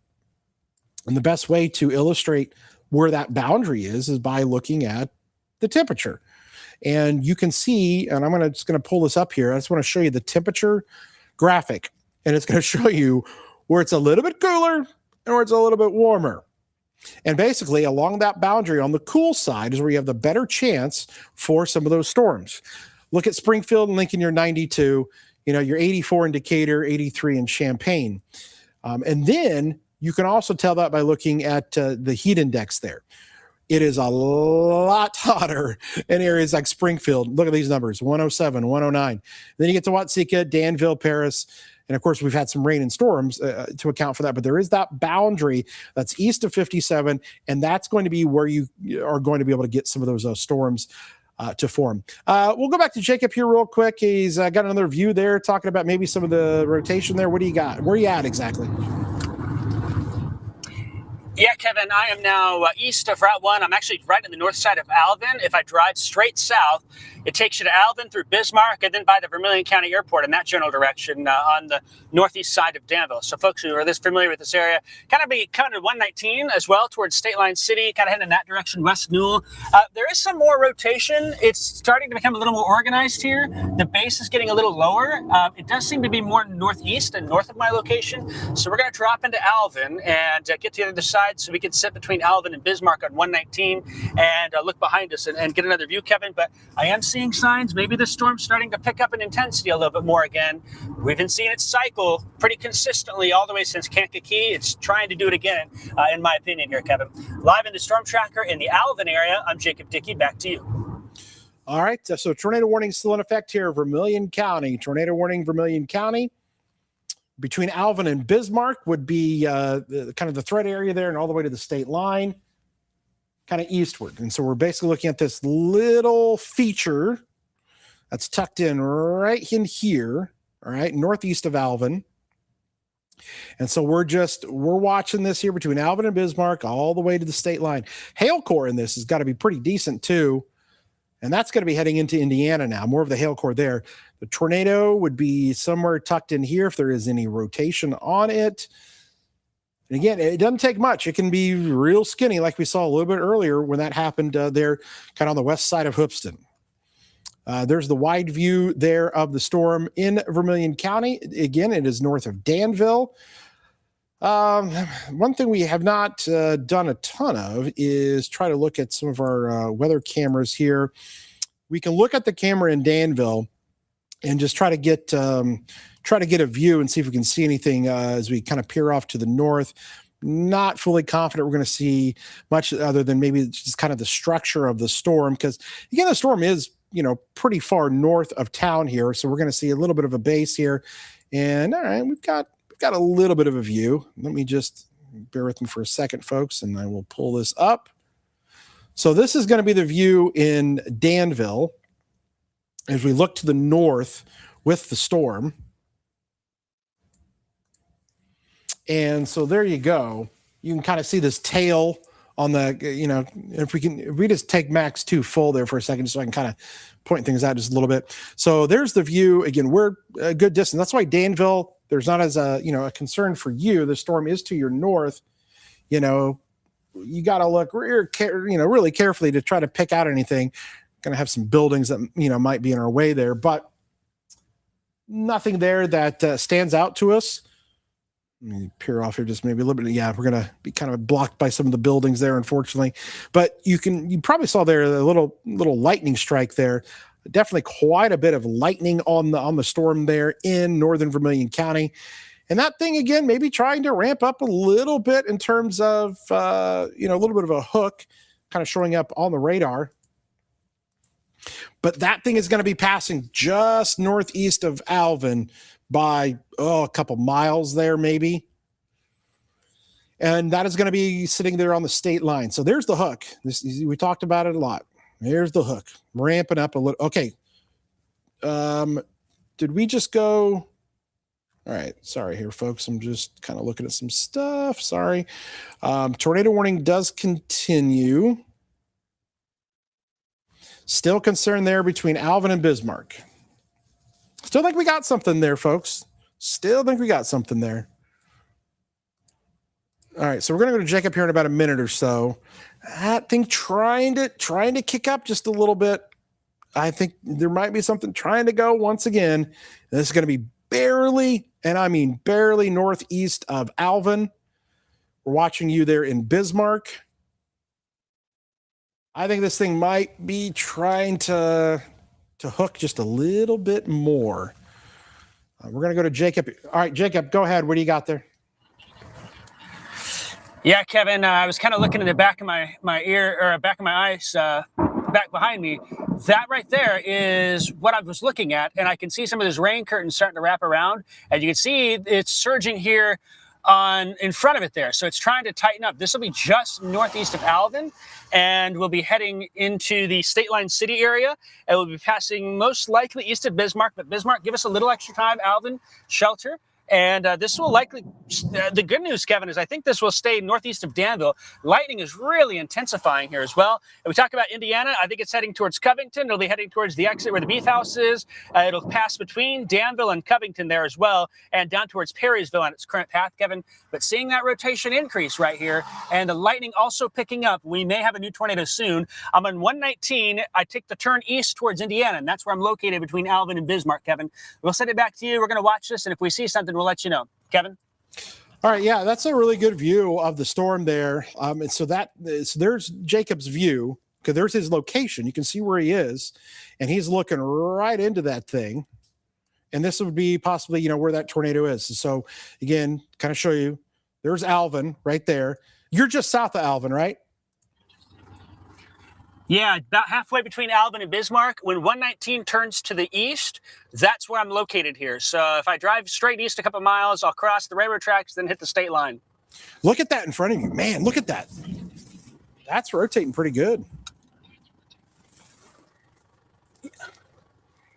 And the best way to illustrate where that boundary is by looking at the temperature. And you can see, and I'm just going to pull this up here. I just want to show you the temperature graphic. And it's going to show you where it's a little bit cooler and where it's a little bit warmer. And basically along that boundary on the cool side is where you have the better chance for some of those storms. Look at Springfield and Lincoln, you're 92. You know, you're 84 in Decatur, 83 in Champaign. And then you can also tell that by looking at the heat index there. It is a lot hotter in areas like Springfield. Look at these numbers, 107, 109. Then you get to Watseka, Danville, Paris. And of course, we've had some rain and storms to account for that. But there is that boundary that's east of 57. And that's going to be where you are going to be able to get some of those storms to form. We'll go back to Jacob here real quick. He's got another view there talking about maybe some of the rotation there. What do you got? Where are you at exactly? Yeah, Kevin, I am now east of Route 1. I'm actually right on the north side of Alvin. If I drive straight south, it takes you to Alvin through Bismarck and then by the Vermilion County Airport in that general direction on the northeast side of Danville. So folks who are this familiar with this area, kind of 119 as well towards State Line City, kind of heading in that direction, West Newell. There is some more rotation. It's starting to become a little more organized here. The base is getting a little lower. It does seem to be more northeast and north of my location. So we're going to drop into Alvin and get to the other side so we can sit between Alvin and Bismarck on 119 and look behind us and get another view, Kevin. But I am seeing signs. Maybe the storm's starting to pick up in intensity a little bit more again. We've been seeing it cycle pretty consistently all the way since Kankakee. It's trying to do it again, in my opinion here, Kevin. Live in the Storm Tracker in the Alvin area, I'm Jacob Dickey. Back to you. All right. So tornado warning still in effect here, Vermilion County. Tornado warning, Vermilion County. Between Alvin and Bismarck would be kind of the threat area there and all the way to the state line, kind of eastward. And so we're basically looking at this little feature that's tucked in right in here, all right, northeast of Alvin. And so we're watching this here between Alvin and Bismarck all the way to the state line. Hail core in this has got to be pretty decent too. And that's going to be heading into Indiana now, more of the hail core there. The tornado would be somewhere tucked in here if there is any rotation on it. And again, it doesn't take much. It can be real skinny like we saw a little bit earlier when that happened there kind of on the west side of Hoopeston. There's the wide view there of the storm in Vermilion County. Again, it is north of Danville. One thing we have not done a ton of is try to look at some of our weather cameras here. We can look at the camera in Danville and just try to get a view and see if we can see anything as we kind of peer off to the north. Not fully confident we're going to see much other than maybe just kind of the structure of the storm, because again, the storm is, pretty far north of town here. So we're going to see a little bit of a base here. And all right, we've got a little bit of a view. Let me just bear with me for a second, folks, and I will pull this up. So this is going to be the view in Danville as we look to the north with the storm. And so there you go. You can kind of see this tail on the, if we just take max 2 full there for a second, so I can kind of point things out just a little bit. So there's the view. Again, we're a good distance. That's why Danville, there's not as a a concern for you. The storm is to your north. You got to look really carefully to try to pick out anything. Going to have some buildings that might be in our way there, but nothing there that stands out to us. Let me peer off here just maybe a little bit. Yeah, we're going to be kind of blocked by some of the buildings there, unfortunately. But you probably saw there a little lightning strike there. Definitely quite a bit of lightning on the storm there in northern Vermilion County. And that thing, again, maybe trying to ramp up a little bit in terms of, a little bit of a hook kind of showing up on the radar. But that thing is going to be passing just northeast of Alvin by a couple miles there, maybe. And that is going to be sitting there on the state line. So there's the hook. We talked about it a lot. There's the hook. Ramping up a little. Okay. Did we just go? All right. Sorry here, folks. I'm just kind of looking at some stuff. Sorry. Tornado warning does continue. Still concerned there between Alvin and Bismarck. Still think we got something there, folks. Still think we got something there. All right, so we're going to go to Jacob here in about a minute or so. That thing trying to kick up just a little bit. I think there might be something trying to go once again. This is going to be barely, and I mean barely, northeast of Alvin. We're watching you there in Bismarck. I think this thing might be trying to hook just a little bit more. We're going to go to Jacob. All right, Jacob, go ahead. What do you got there? Yeah, Kevin, I was kind of looking at the back of my ear, or back of my eyes, back behind me. That right there is what I was looking at, and I can see some of those rain curtains starting to wrap around. As you can see, it's surging here in front of it there. So it's trying to tighten up. This will be just northeast of Alvin, and we'll be heading into the State Line City area. And we'll be passing most likely east of Bismarck, but Bismarck, give us a little extra time. Alvin, shelter. And this will likely, the good news, Kevin, is I think this will stay northeast of Danville. Lightning is really intensifying here as well. And we talk about Indiana. I think it's heading towards Covington. It'll be heading towards the exit where the Beef House is. It'll pass between Danville and Covington there as well, and down towards Perrysville on its current path, Kevin. But seeing that rotation increase right here, and the lightning also picking up, we may have a new tornado soon. I'm on 119. I take the turn east towards Indiana, and that's where I'm located between Alvin and Bismarck, Kevin. We'll send it back to you. We're going to watch this, and if we see something, we'll let you know. Kevin? All right, yeah, that's a really good view of the storm there. And so there's Jacob's view, because there's his location. You can see where he is, and he's looking right into that thing. And this would be possibly, where that tornado is. So again, kind of show you, there's Alvin right there. You're just south of Alvin, right? Yeah, about halfway between Alvin and Bismarck. When 119 turns to the east, that's where I'm located here. So if I drive straight east a couple miles, I'll cross the railroad tracks, then hit the state line. Look at that in front of you. Man, look at that. That's rotating pretty good.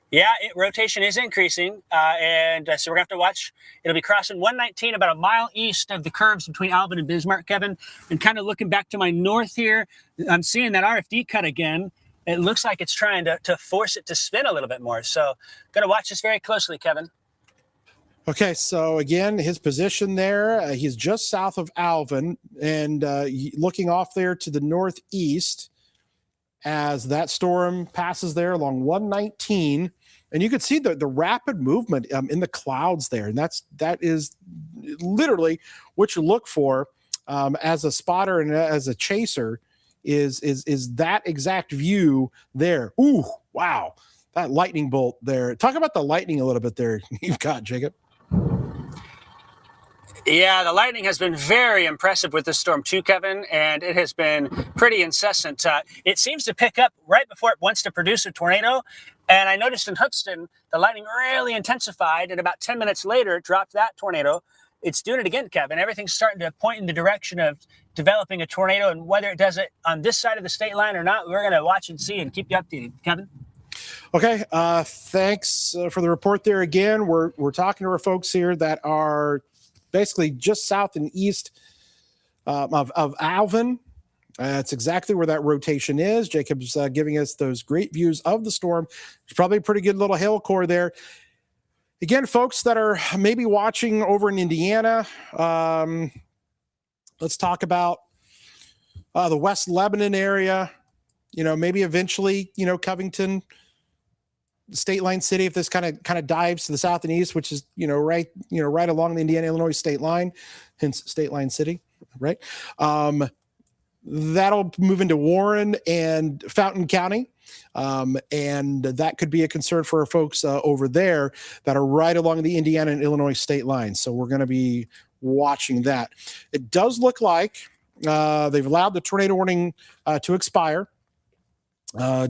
Yeah, rotation is increasing, and so we're going to have to watch. It'll be crossing 119 about a mile east of the curves between Alvin and Bismarck, Kevin. And kind of looking back to my north here, I'm seeing that RFD cut again. It looks like it's trying to force it to spin a little bit more. So going to watch this very closely, Kevin. Okay, so again, his position there, he's just south of Alvin, and looking off there to the northeast as that storm passes there along 119. And you can see the rapid movement in the clouds there. And that is literally what you look for as a spotter and as a chaser is that exact view there. Ooh, wow. That lightning bolt there. Talk about the lightning a little bit there. You've got, Jacob. Yeah, the lightning has been very impressive with this storm too, Kevin, and it has been pretty incessant. It seems to pick up right before it wants to produce a tornado, and I noticed in Hoopston, the lightning really intensified, and about 10 minutes later, it dropped that tornado. It's doing it again, Kevin. Everything's starting to point in the direction of developing a tornado, and whether it does it on this side of the state line or not, we're going to watch and see and keep you updated. Kevin? Okay, thanks for the report there again. We're talking to our folks here that are basically just south and east of Alvin. That's exactly where that rotation is. Jacob's giving us those great views of the storm. There's probably a pretty good little hail core there. again, folks that are maybe watching over in Indiana, let's talk about the West Lebanon area. Maybe eventually, Covington, State Line City, if this kind of dives to the south and east, which is right along the Indiana-Illinois state line, hence State Line City, right? That'll move into Warren and Fountain County. And that could be a concern for our folks over there that are right along the Indiana and Illinois state line. So we're going to be watching that. It does look like they've allowed the tornado warning to expire.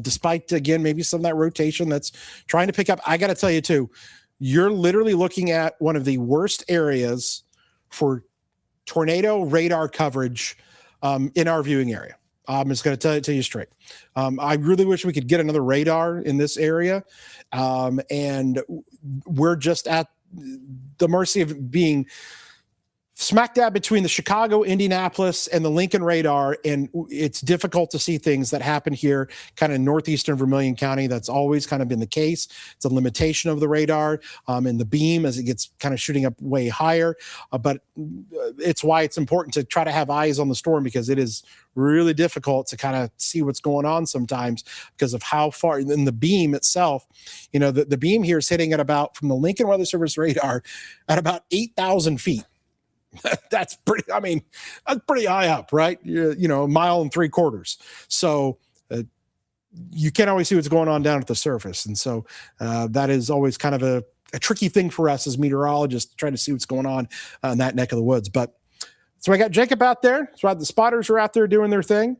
Despite, again, maybe some of that rotation that's trying to pick up. I got to tell you, too, you're literally looking at one of the worst areas for tornado radar coverage in our viewing area. I'm just going to tell you straight. I really wish we could get another radar in this area. And we're just at the mercy of being smack dab between the Chicago, Indianapolis, and the Lincoln radar, and it's difficult to see things that happen here kind of northeastern Vermilion County. That's always kind of been the case. It's a limitation of the radar and the beam as it gets kind of shooting up way higher. But it's why it's important to try to have eyes on the storm, because it is really difficult to kind of see what's going on sometimes because of how far. And the beam itself, the beam here is hitting at about, from the Lincoln Weather Service radar, at about 8,000 feet. That's pretty, that's pretty high up, right? A mile and 3/4. So you can't always see what's going on down at the surface. And so that is always kind of a tricky thing for us as meteorologists, trying to see what's going on in that neck of the woods. But so I got Jacob out there. So the spotters are out there doing their thing.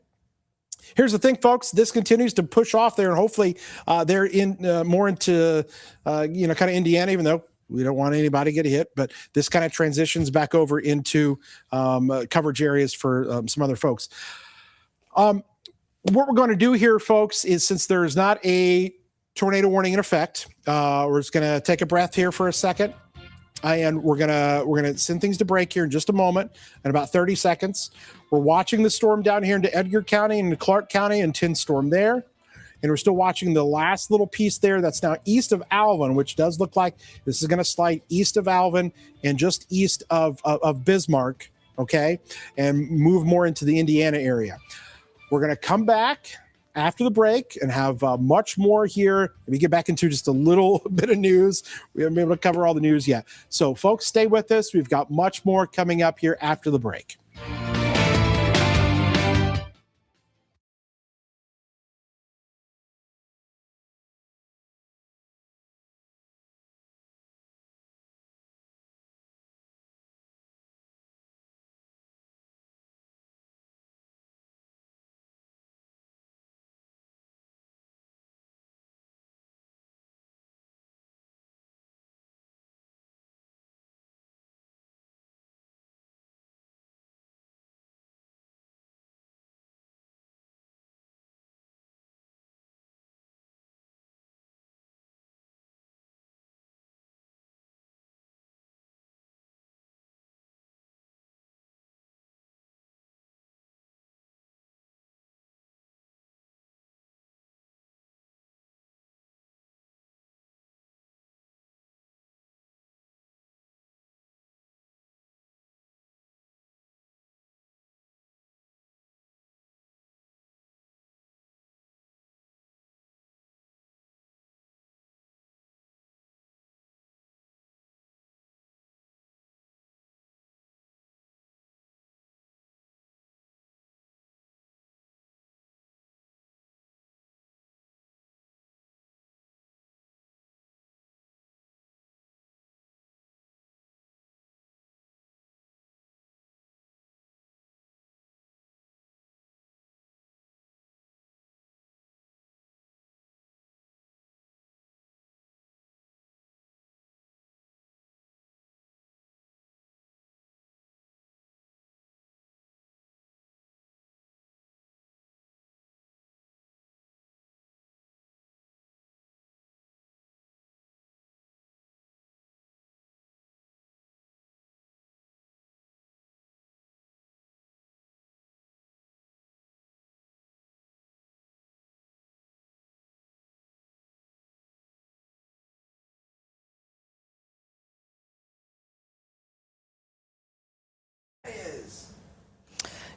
Here's the thing, folks. This continues to push off there, and hopefully they're in more into, kind of Indiana, even though we don't want anybody to get hit, but this kind of transitions back over into coverage areas for some other folks. What we're going to do here, folks, is since there's not a tornado warning in effect, we're just going to take a breath here for a second, and we're gonna send things to break here in just a moment, in about 30 seconds. We're watching the storm down here into Edgar County and Clark County, and 10 storm there. And we're still watching the last little piece there that's now east of Alvin, which does look like this is going to slide east of Alvin and just east of Bismarck, okay, and move more into the Indiana area. We're going to come back after the break and have much more here. Let me get back into just a little bit of news. We haven't been able to cover all the news yet. So, folks, stay with us. We've got much more coming up here after the break.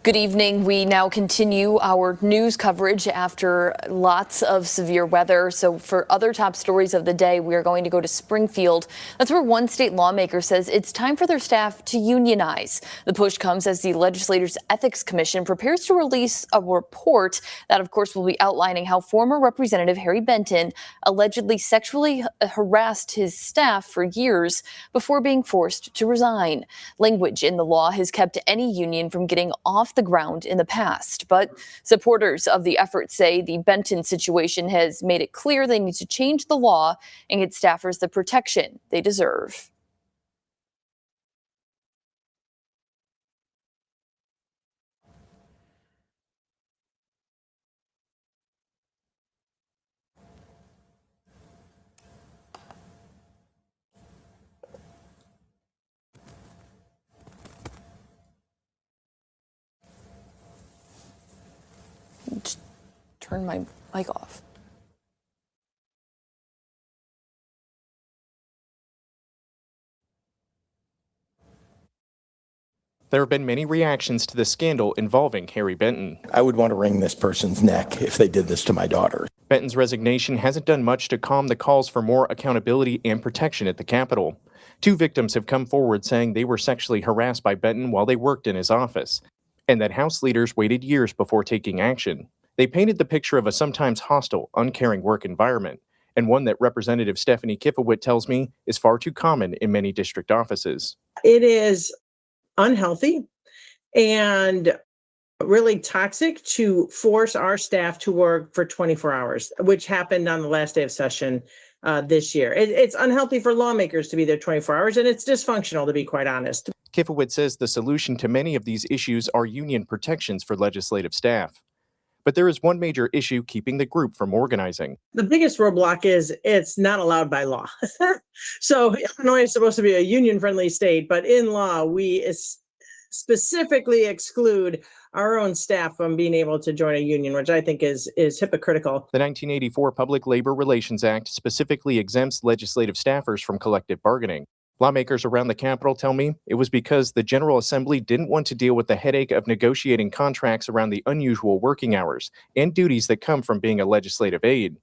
Good evening. We now continue our news coverage after lots of severe weather. So for other top stories of the day, we are going to go to Springfield. That's where one state lawmaker says it's time for their staff to unionize. The push comes as the legislature's Ethics Commission prepares to release a report that, of course, will be outlining how former Representative Harry Benton allegedly sexually harassed his staff for years before being forced to resign. Language in the law has kept any union from getting off the ground in the past, but supporters of the effort say the Benton situation has made it clear they need to change the law and get staffers the protection they deserve. Just turn my mic off. There have been many reactions to the scandal involving Harry Benton. I would want to wring this person's neck if they did this to my daughter. Benton's resignation hasn't done much to calm the calls for more accountability and protection at the Capitol. 2 victims have come forward saying they were sexually harassed by Benton while they worked in his office, and that House leaders waited years before taking action. They painted the picture of a sometimes hostile, uncaring work environment, and one that Representative Stephanie Kifowit tells me is far too common in many district offices. It is unhealthy and really toxic to force our staff to work for 24 hours, which happened on the last day of session this year. It's unhealthy for lawmakers to be there 24 hours, and it's dysfunctional, to be quite honest. Kifowit says the solution to many of these issues are union protections for legislative staff. But there is one major issue keeping the group from organizing. The biggest roadblock is it's not allowed by law. So Illinois is supposed to be a union-friendly state, but in law, we specifically exclude our own staff from being able to join a union, which I think is hypocritical. The 1984 Public Labor Relations Act specifically exempts legislative staffers from collective bargaining. Lawmakers around the Capitol tell me it was because the General Assembly didn't want to deal with the headache of negotiating contracts around the unusual working hours and duties that come from being a legislative aide.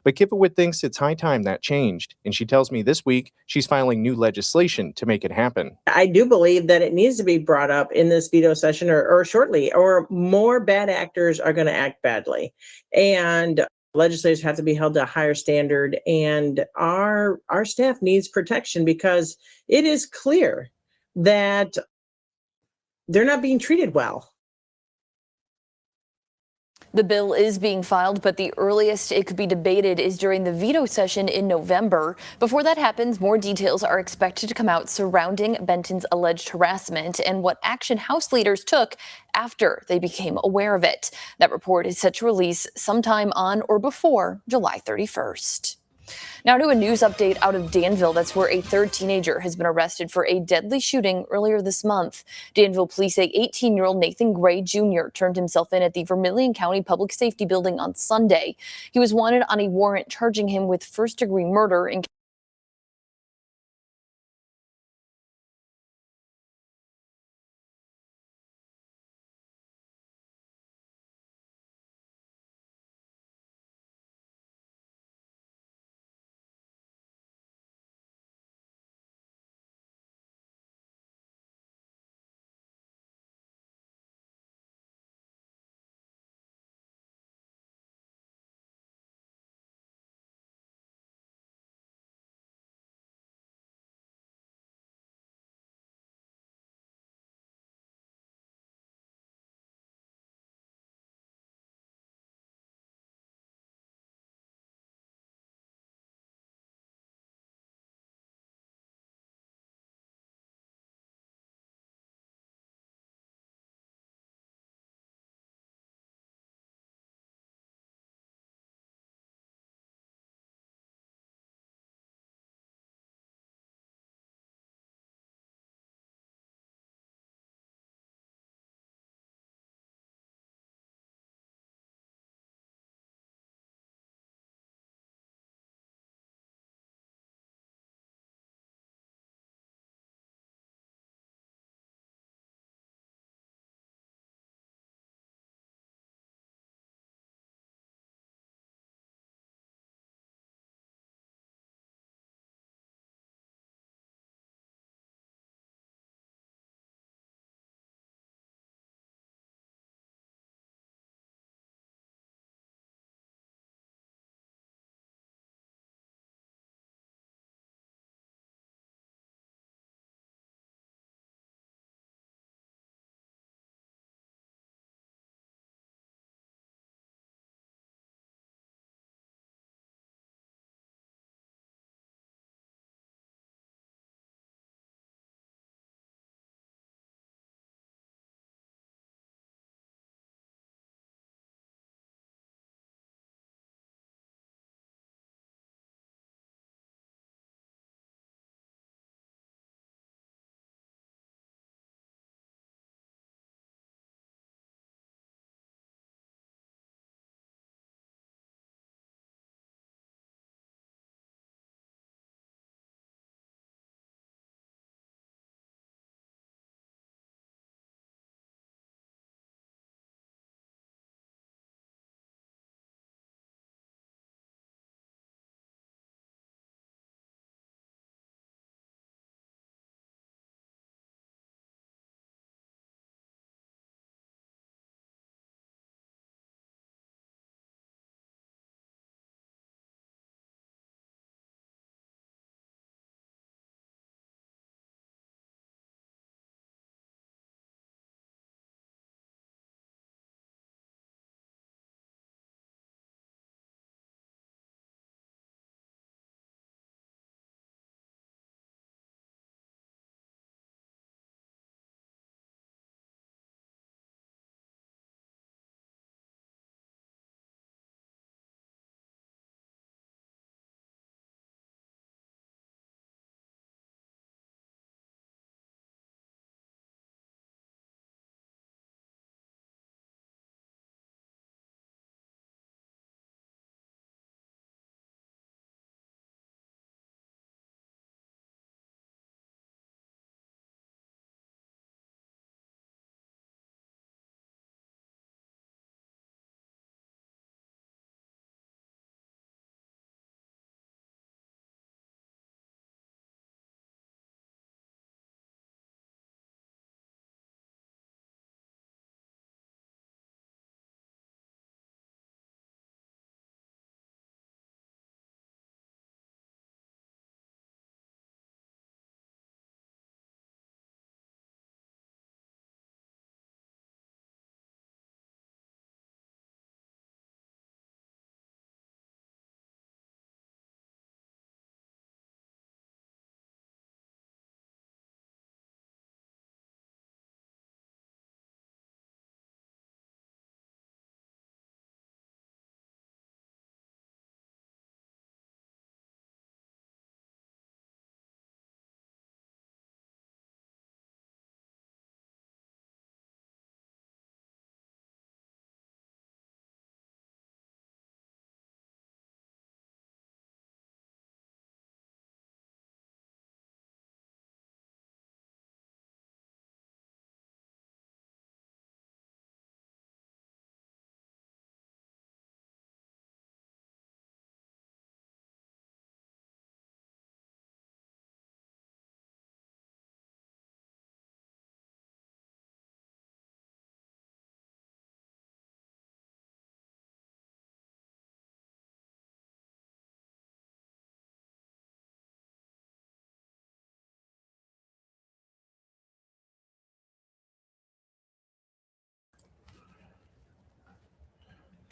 But Kifowit thinks it's high time that changed, and she tells me this week she's filing new legislation to make it happen. I do believe that it needs to be brought up in this veto session or shortly, or more bad actors are going to act badly. And legislators have to be held to a higher standard, and our staff needs protection because it is clear that they're not being treated well. The bill is being filed, but the earliest it could be debated is during the veto session in November. Before that happens, more details are expected to come out surrounding Benton's alleged harassment and what action House leaders took after they became aware of it. That report is set to release sometime on or before July 31st. Now to a news update out of Danville. That's where a third teenager has been arrested for a deadly shooting earlier this month. Danville police say 18-year-old Nathan Gray Jr. turned himself in at the Vermilion County Public Safety Building on Sunday. He was wanted on a warrant charging him with first-degree murder and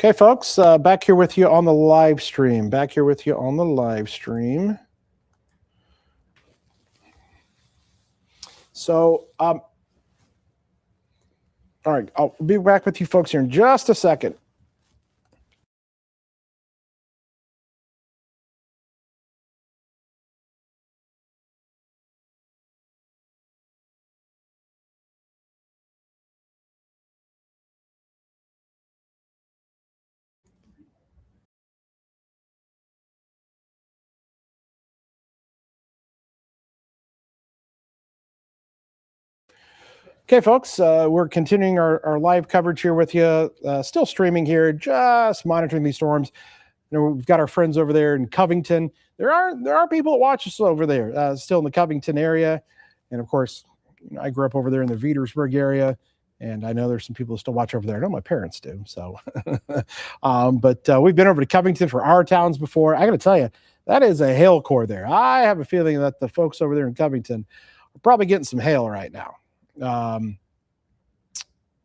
Okay, folks, back here with you on the live stream. So, all right, I'll be back with you folks here in just a second. Okay, folks, we're continuing our live coverage here with you. Still streaming here, just monitoring these storms. You know, we've got our friends over there in Covington. There are people that watch us over there, still in the Covington area, and of course, you know, I grew up over there in the Veedersburg area, and I know there's some people that still watch over there. I know my parents do. So, but we've been over to Covington for our towns before. I got to tell you, that is a hail core there. I have a feeling that the folks over there in Covington are probably getting some hail right now.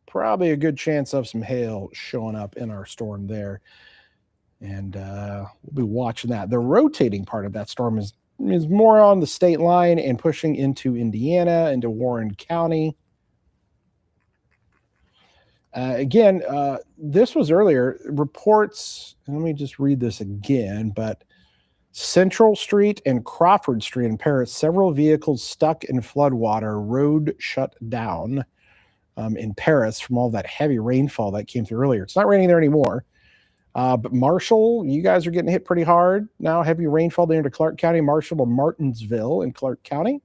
Probably a good chance of some hail showing up in our storm there, and we'll be watching that. The rotating part of that storm is more on the state line and pushing into Indiana, into Warren County. Again, this was earlier reports. Let me just read this again, but Central Street and Crawford Street in Paris, several vehicles stuck in floodwater, road shut down in Paris from all that heavy rainfall that came through earlier. It's not raining there anymore. But Marshall, you guys are getting hit pretty hard now. Heavy rainfall there into Clark County, Marshall to Martinsville in Clark County.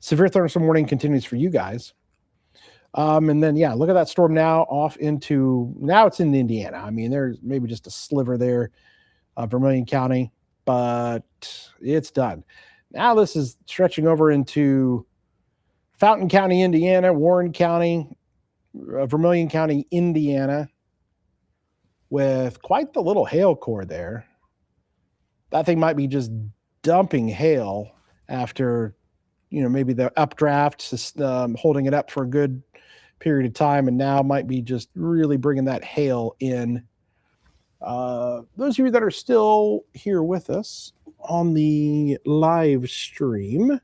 Severe thunderstorm warning continues for you guys. And then, yeah, look at that storm now now it's in Indiana. I mean, there's maybe just a sliver there. Vermilion County, but it's done. Now this is stretching over into Fountain County, Indiana, Warren County, Vermilion County, Indiana, with quite the little hail core there. That thing might be just dumping hail after, you know, maybe the updraft holding it up for a good period of time, and now might be just really bringing that hail in. Those of you that are still here with us on the live stream,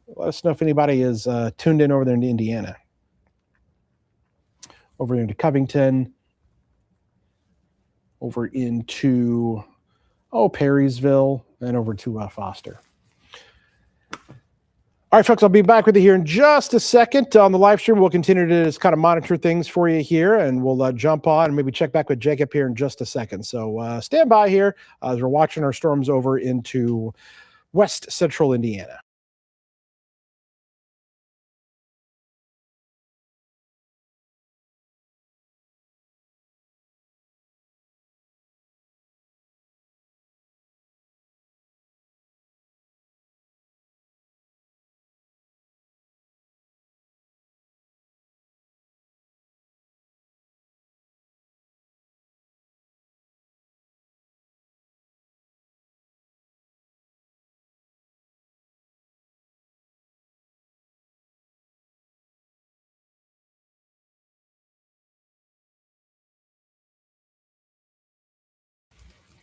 let us know if anybody is tuned in over there in Indiana, over into Covington, over into Perrysville, and over to Foster. All right, folks, I'll be back with you here in just a second on the live stream. We'll continue to just kind of monitor things for you here, and we'll jump on and maybe check back with Jacob here in just a second. So stand by here as we're watching our storms over into west central Indiana.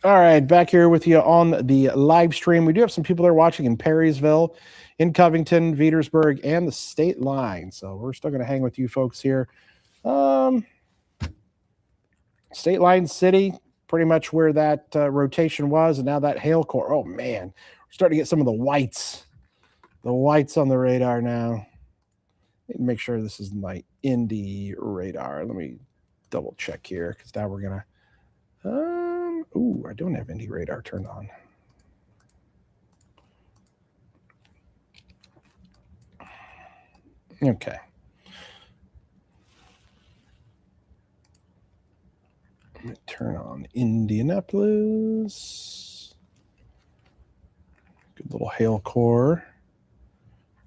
All right, back here with you on the live stream. We do have some people there watching in Perrysville, in Covington, Veedersburg, and the state line. So we're still going to hang with you folks here. State line city, pretty much where that rotation was, and now that hail core. Oh, man. We're starting to get some of the whites on the radar now. Make sure this is my Indy radar. Let me double check here, because now we're going to... I don't have Indy radar turned on. Okay. Let me turn on Indianapolis. Good little hail core.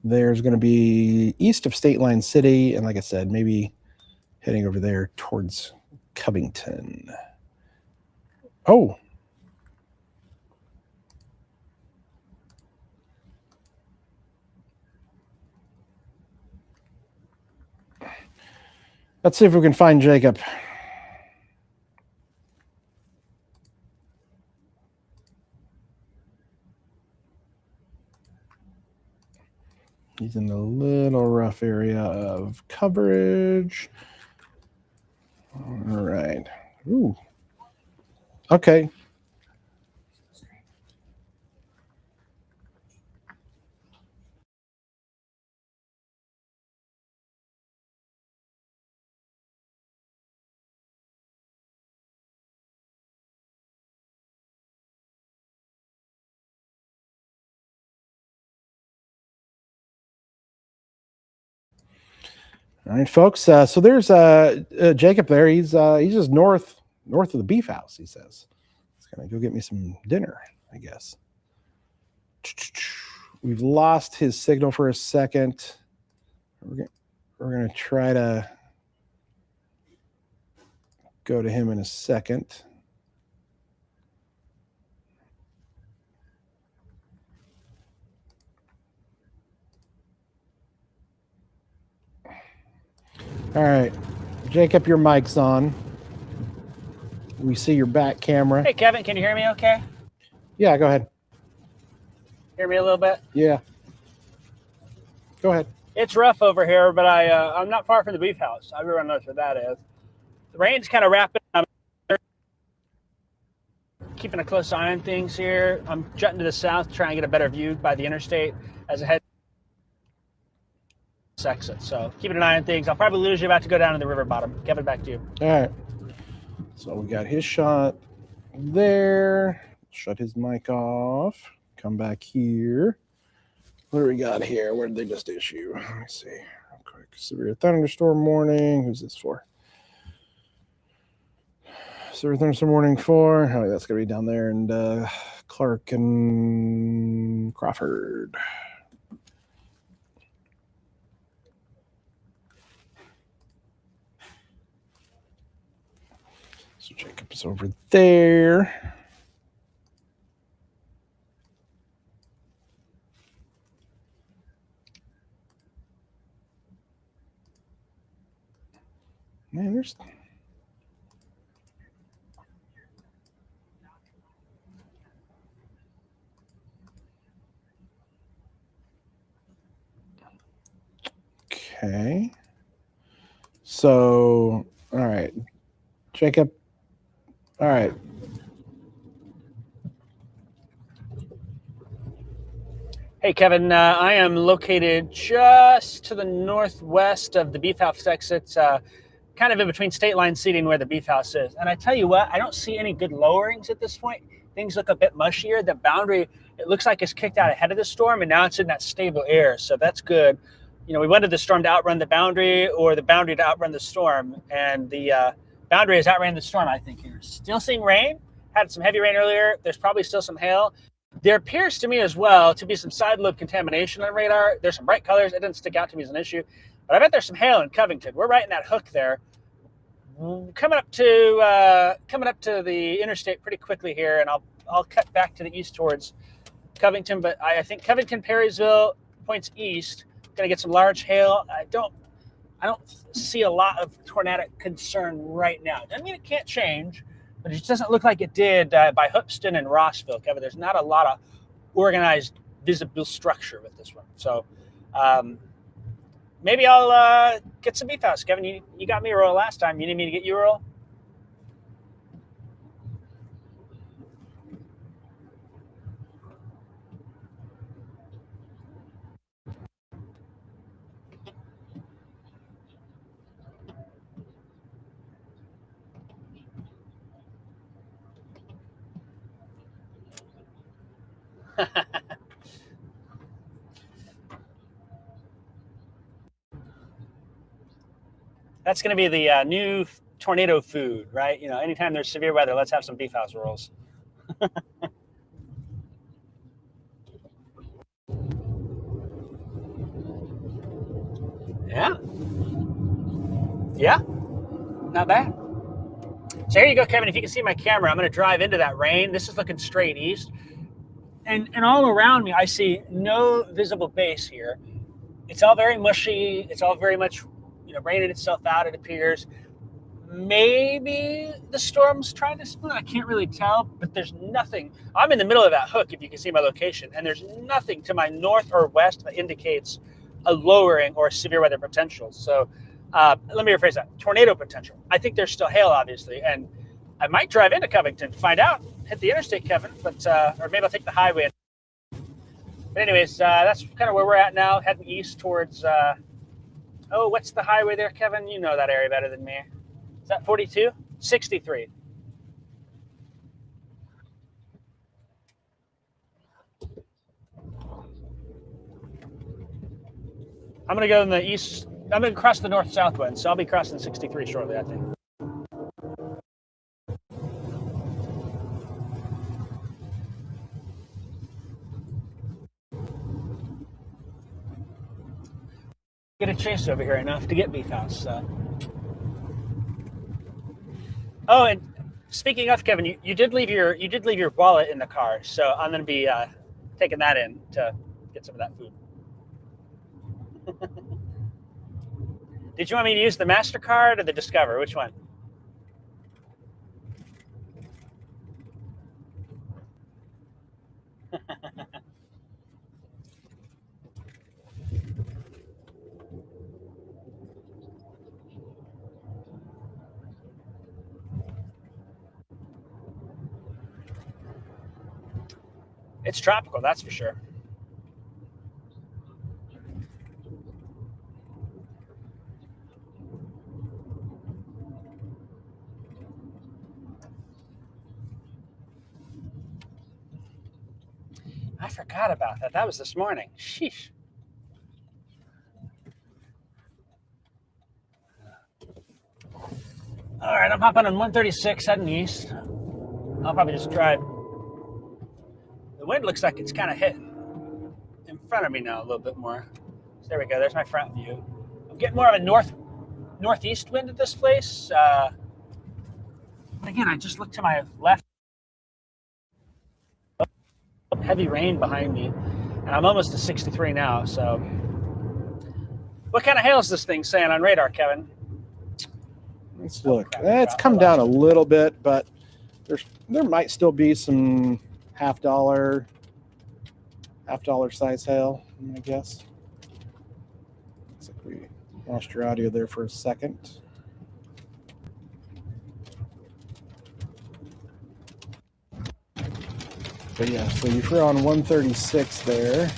There's going to be east of State Line City, and like I said, maybe heading over there towards Covington. Oh. Let's see if we can find Jacob. He's in a little rough area of coverage. All right. Ooh. Okay. All right, folks. So there's Jacob there. He's just north of the beef house. He says he's gonna go get me some dinner, I guess. We've lost his signal for a second. We're gonna try to go to him in a second. All right, Jacob, your mic's on. We see your back camera. Hey, Kevin, can you hear me okay? Yeah, go ahead. Hear me a little bit? Yeah. Go ahead. It's rough over here, but I'm not far from the beef house. Everyone knows where that is. The rain's kind of wrapping. I'm keeping a close eye on things here. I'm jutting to the south, trying to get a better view by the interstate as I head exit. So keeping an eye on things. I'll probably lose you about to go down to the river bottom. Kevin, back to you. All right. So we got his shot there. Shut his mic off. Come back here. What do we got here? Where did they just issue? Let me see real quick. Severe thunderstorm warning. Who's this for? Severe thunderstorm warning for. Oh, that's going to be down there. And Clark and Crawford. So Jacob's over there. Man, there's okay. So, all right, Jacob. All right. Hey, Kevin, I am located just to the northwest of the beef house exits, kind of in between state line seating where the beef house is. And I tell you what, I don't see any good lowerings at this point. Things look a bit mushier. The boundary, it looks like it's kicked out ahead of the storm, and now it's in that stable air. So that's good. You know, we wanted the storm to outrun the boundary or the boundary to outrun the storm. And the boundary has outran the storm, I think, here. Still seeing rain. Had some heavy rain earlier. There's probably still some hail. There appears to me as well to be some side lobe contamination on radar. There's some bright colors. It didn't stick out to me as an issue. But I bet there's some hail in Covington. We're right in that hook there. Coming up to the interstate pretty quickly here, and I'll cut back to the east towards Covington. But I think Covington, Perrysville points east. Going to get some large hail. I don't see a lot of tornadic concern right now. Doesn't mean it can't change, but it just doesn't look like it did by Hoopston and Rossville, Kevin. There's not a lot of organized, visible structure with this one. So maybe I'll get some beef house. Kevin, you got me a roll last time. You need me to get you a roll? That's going to be the new tornado food, right? You know, anytime there's severe weather, let's have some beef house rolls. Yeah. Yeah. Not bad. So here you go, Kevin. If you can see my camera, I'm going to drive into that rain. This is looking straight east. And all around me, I see no visible base here. It's all very mushy. It's all very much raining itself out, it appears. Maybe the storm's trying to split. I can't really tell, but there's nothing. I'm in the middle of that hook, if you can see my location, and there's nothing to my north or west that indicates a lowering or severe weather potential. So let me rephrase that. Tornado potential. I think there's still hail, obviously, and I might drive into Covington to find out. Hit the interstate, Kevin, but or maybe I'll take the highway. But anyways, that's kind of where we're at now, heading east towards, what's the highway there, Kevin? You know that area better than me. Is that 42? 63. I'm going to go in the east. I'm going to cross the north-south wind, so I'll be crossing 63 shortly, I think. Get a chase over here enough to get Beef House. So. Oh, and speaking of, Kevin, you did leave your wallet in the car, so I'm going to be taking that in to get some of that food. Did you want me to use the MasterCard or the Discover? Which one? It's tropical, that's for sure. I forgot about that. That was this morning. Sheesh. All right, I'm hopping on 136 heading east. I'll probably just drive. The wind looks like it's kind of hitting in front of me now a little bit more. So there we go. There's my front view. I'm getting more of a northeast wind at this place. Again, I just looked to my left. Heavy rain behind me, and I'm almost to 63 now. So, what kind of hail is this thing saying on radar, Kevin? Let's look. It's come down a little bit, but there might still be some half dollar size hail, I guess. Looks like we lost your audio there for a second. But yeah, so if you're on 136 there,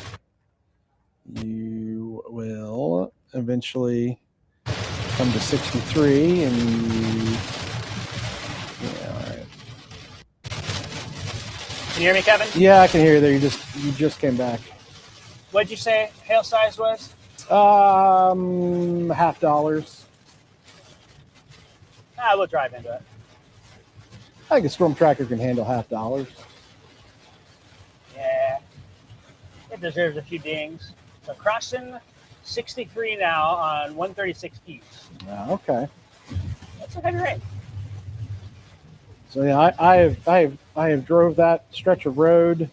you will eventually come to 63 and yeah, all right. Can you hear me, Kevin? Yeah, I can hear you there. You just came back. What'd you say hail size was? Half dollars. We'll drive into it. I think a storm tracker can handle $50. Yeah. It deserves a few dings. So crossing 63 now on 136 east. Okay. That's a heavy rain. So yeah, I have drove that stretch of road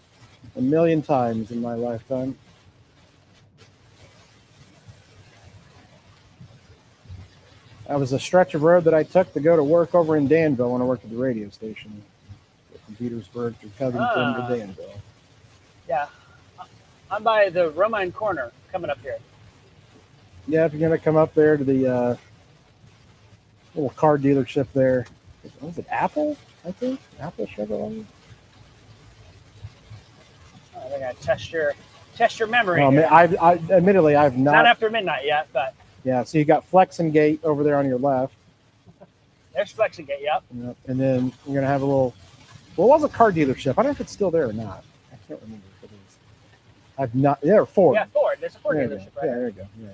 a million times in my lifetime. That was a stretch of road that I took to go to work over in Danville when I worked at the radio station. From Petersburg to Covington to Danville. Yeah. I'm by the Romine Corner coming up here. Yeah, if you're going to come up there to the little car dealership there. Was it Apple, I think? Apple Chevrolet? I think I test your memory. Oh, man, I admittedly, I've not after midnight yet, but. Yeah, so you got Flex and Gate over there on your left. There's Flex and Gate, yep. And then you're going to have a little, well, it was a car dealership. I don't know if it's still there or not. I can't remember if it is. I've not, there, Ford. Yeah, Ford. There's a Ford there dealership Yeah, right there you go. Yeah.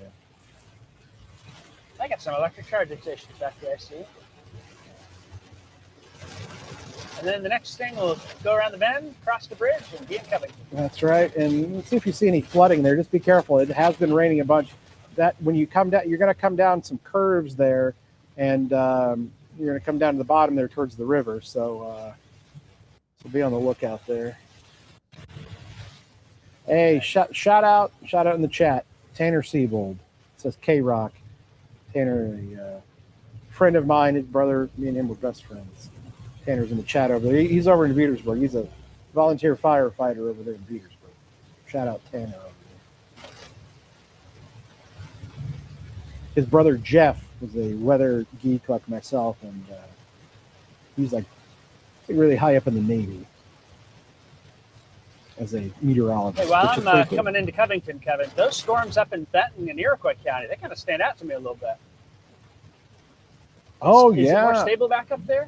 I got some electric charging stations back there, I see. And then the next thing will go around the bend, cross the bridge, and be in Covington. That's right. And let's see if you see any flooding there. Just be careful. It has been raining a bunch. That when you come down, you're going to come down some curves there, and you're going to come down to the bottom there towards the river. So be on the lookout there. Hey, shout out in the chat. Tanner Siebold says K-Rock. Tanner, a friend of mine, his brother, me and him were best friends. Tanner's in the chat over there. He's over in Petersburg. He's a volunteer firefighter over there in Petersburg. Shout out Tanner over there. His brother Jeff was a weather geek like myself, and he's like really high up in the Navy as a meteorologist. Hey, while which is I'm pretty cool. coming into Covington, Kevin, those storms up in Benton and Iroquois County, they kind of stand out to me a little bit. Oh Is it yeah. more stable back up there?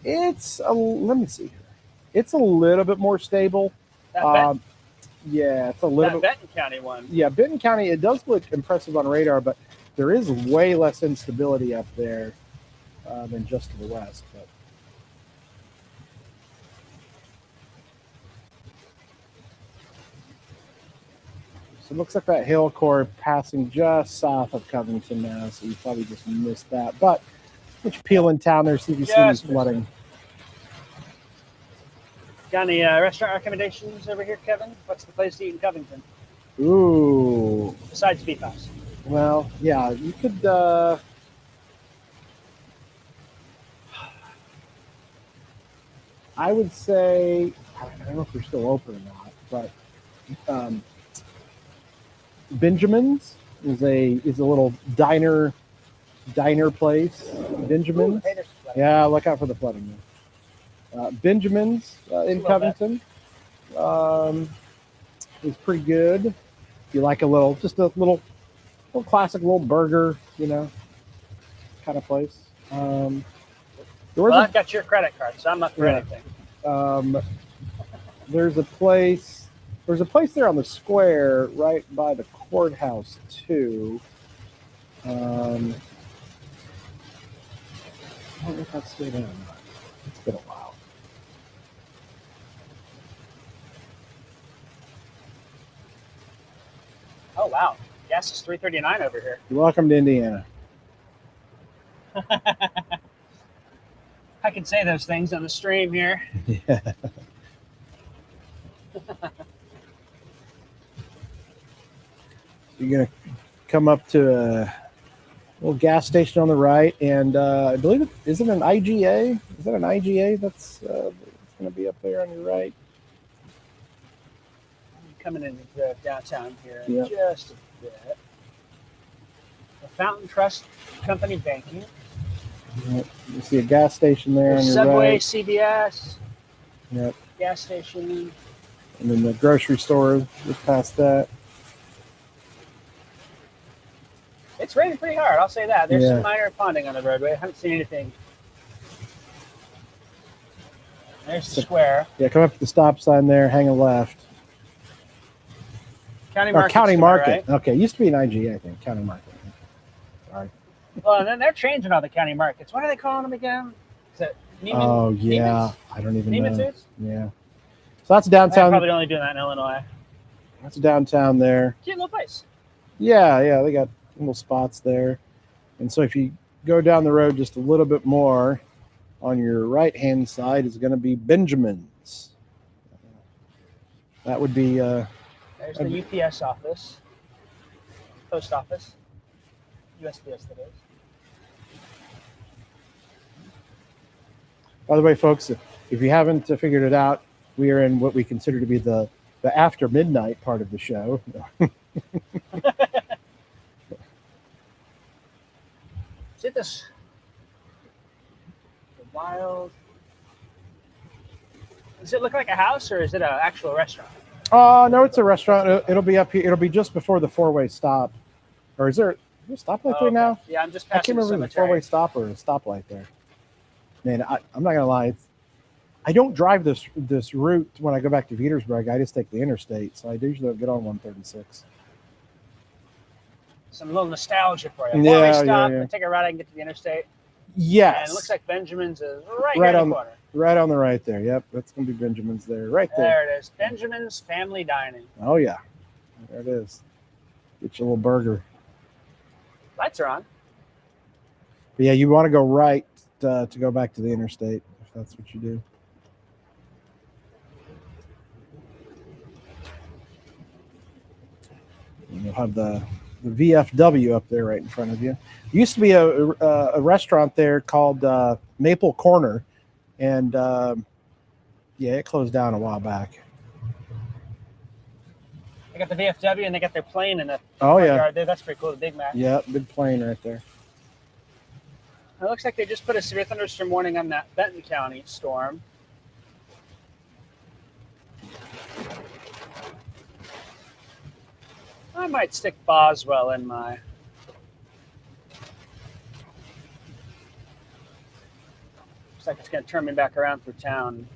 It's let me see here. It's a little bit more stable. That, Yeah, it's a little bit. Benton County one. Yeah, Benton County. It does look impressive on radar, but there is way less instability up there than just to the west. But so it looks like that hill core passing just south of Covington now, so you probably just missed that. But let's peel in town there, see if you see any Yes, flooding. Got any restaurant recommendations over here, Kevin? What's the place to eat in Covington Ooh, besides Beef House? well, yeah, you could. I would say, I don't know if they're still open or not, but Benjamin's is a little diner place. Benjamin's, Ooh, haters for that. yeah, look out for the flooding. Benjamin's in Love that. Covington is pretty good. If you like a little classic little burger, kind of place. There was Well, a I've got your credit card, so I'm up for Yeah. anything. there's a place there on the square right by the courthouse too. I don't know if that's still there or not. It's been a while. Oh wow, gas is $3.39 over here. You're welcome to Indiana. I can say those things on the stream here. Yeah. You're gonna come up to a little gas station on the right, and I believe is it an IGA? Is that an IGA that's going to be up there on your right? Coming into downtown here in Yeah. just a bit. The Fountain Trust Company Banking. Yep. You see a gas station there on There's your Subway, right. CVS, Yep. gas station. And then the grocery store just past that. It's raining pretty hard, I'll say that. There's Yeah. some minor ponding on the roadway. I haven't seen anything. There's the square. Yeah, come up to the stop sign there, hang a left. County Or Market. County Market. Okay, it used to be an IGA, I think. County Market. Sorry. Well, and then they're changing all the county markets. What are they calling them again? Is it Neiman? Oh yeah, Neiman's? I don't even Neiman know. Foods? Yeah. So that's They're downtown. probably only doing that in Illinois. That's downtown there. Cute little place. Yeah, they got little spots there. And so if you go down the road just a little bit more, on your right-hand side is going to be Benjamin's. That would be There's the UPS office, post office, USPS that is. By the way, folks, if you haven't figured it out, we are in what we consider to be the after midnight part of the show. See this? The wild. Does it look like a house or is it an actual restaurant? No, it's a restaurant. It'll be up here. It'll be just before the four-way stop. Or is there a stoplight there now? Yeah, I'm just I passing can't the remember the cemetery. four-way stop or a stoplight there. Man, I'm not gonna lie. I don't drive this route when I go back to Petersburg. I just take the interstate, so I usually don't get on 136. Some little nostalgia for you. Yeah, Four-way yeah, stop, yeah. and take a right and get to the interstate. Yes, And it looks like Benjamin's is right, Right here in on- the corner. right on the right there. Yep, that's gonna be Benjamin's there, right there. There it is. Benjamin's Family Dining. Oh yeah, there it is. Get your little burger. Lights are on. But yeah, you want to go right to go back to the interstate if that's what you do. And you'll have the the VFW up there right in front of you. Used to be a restaurant there called Maple Corner, and yeah, it closed down a while back. They got the VFW and they got their plane in the Oh yeah, yard there. That's pretty cool. The Big Mac. yeah, big plane right there. It looks like they just put a severe thunderstorm warning on that Benton County storm. I might stick Boswell in my. Looks like it's going to turn me back around through town.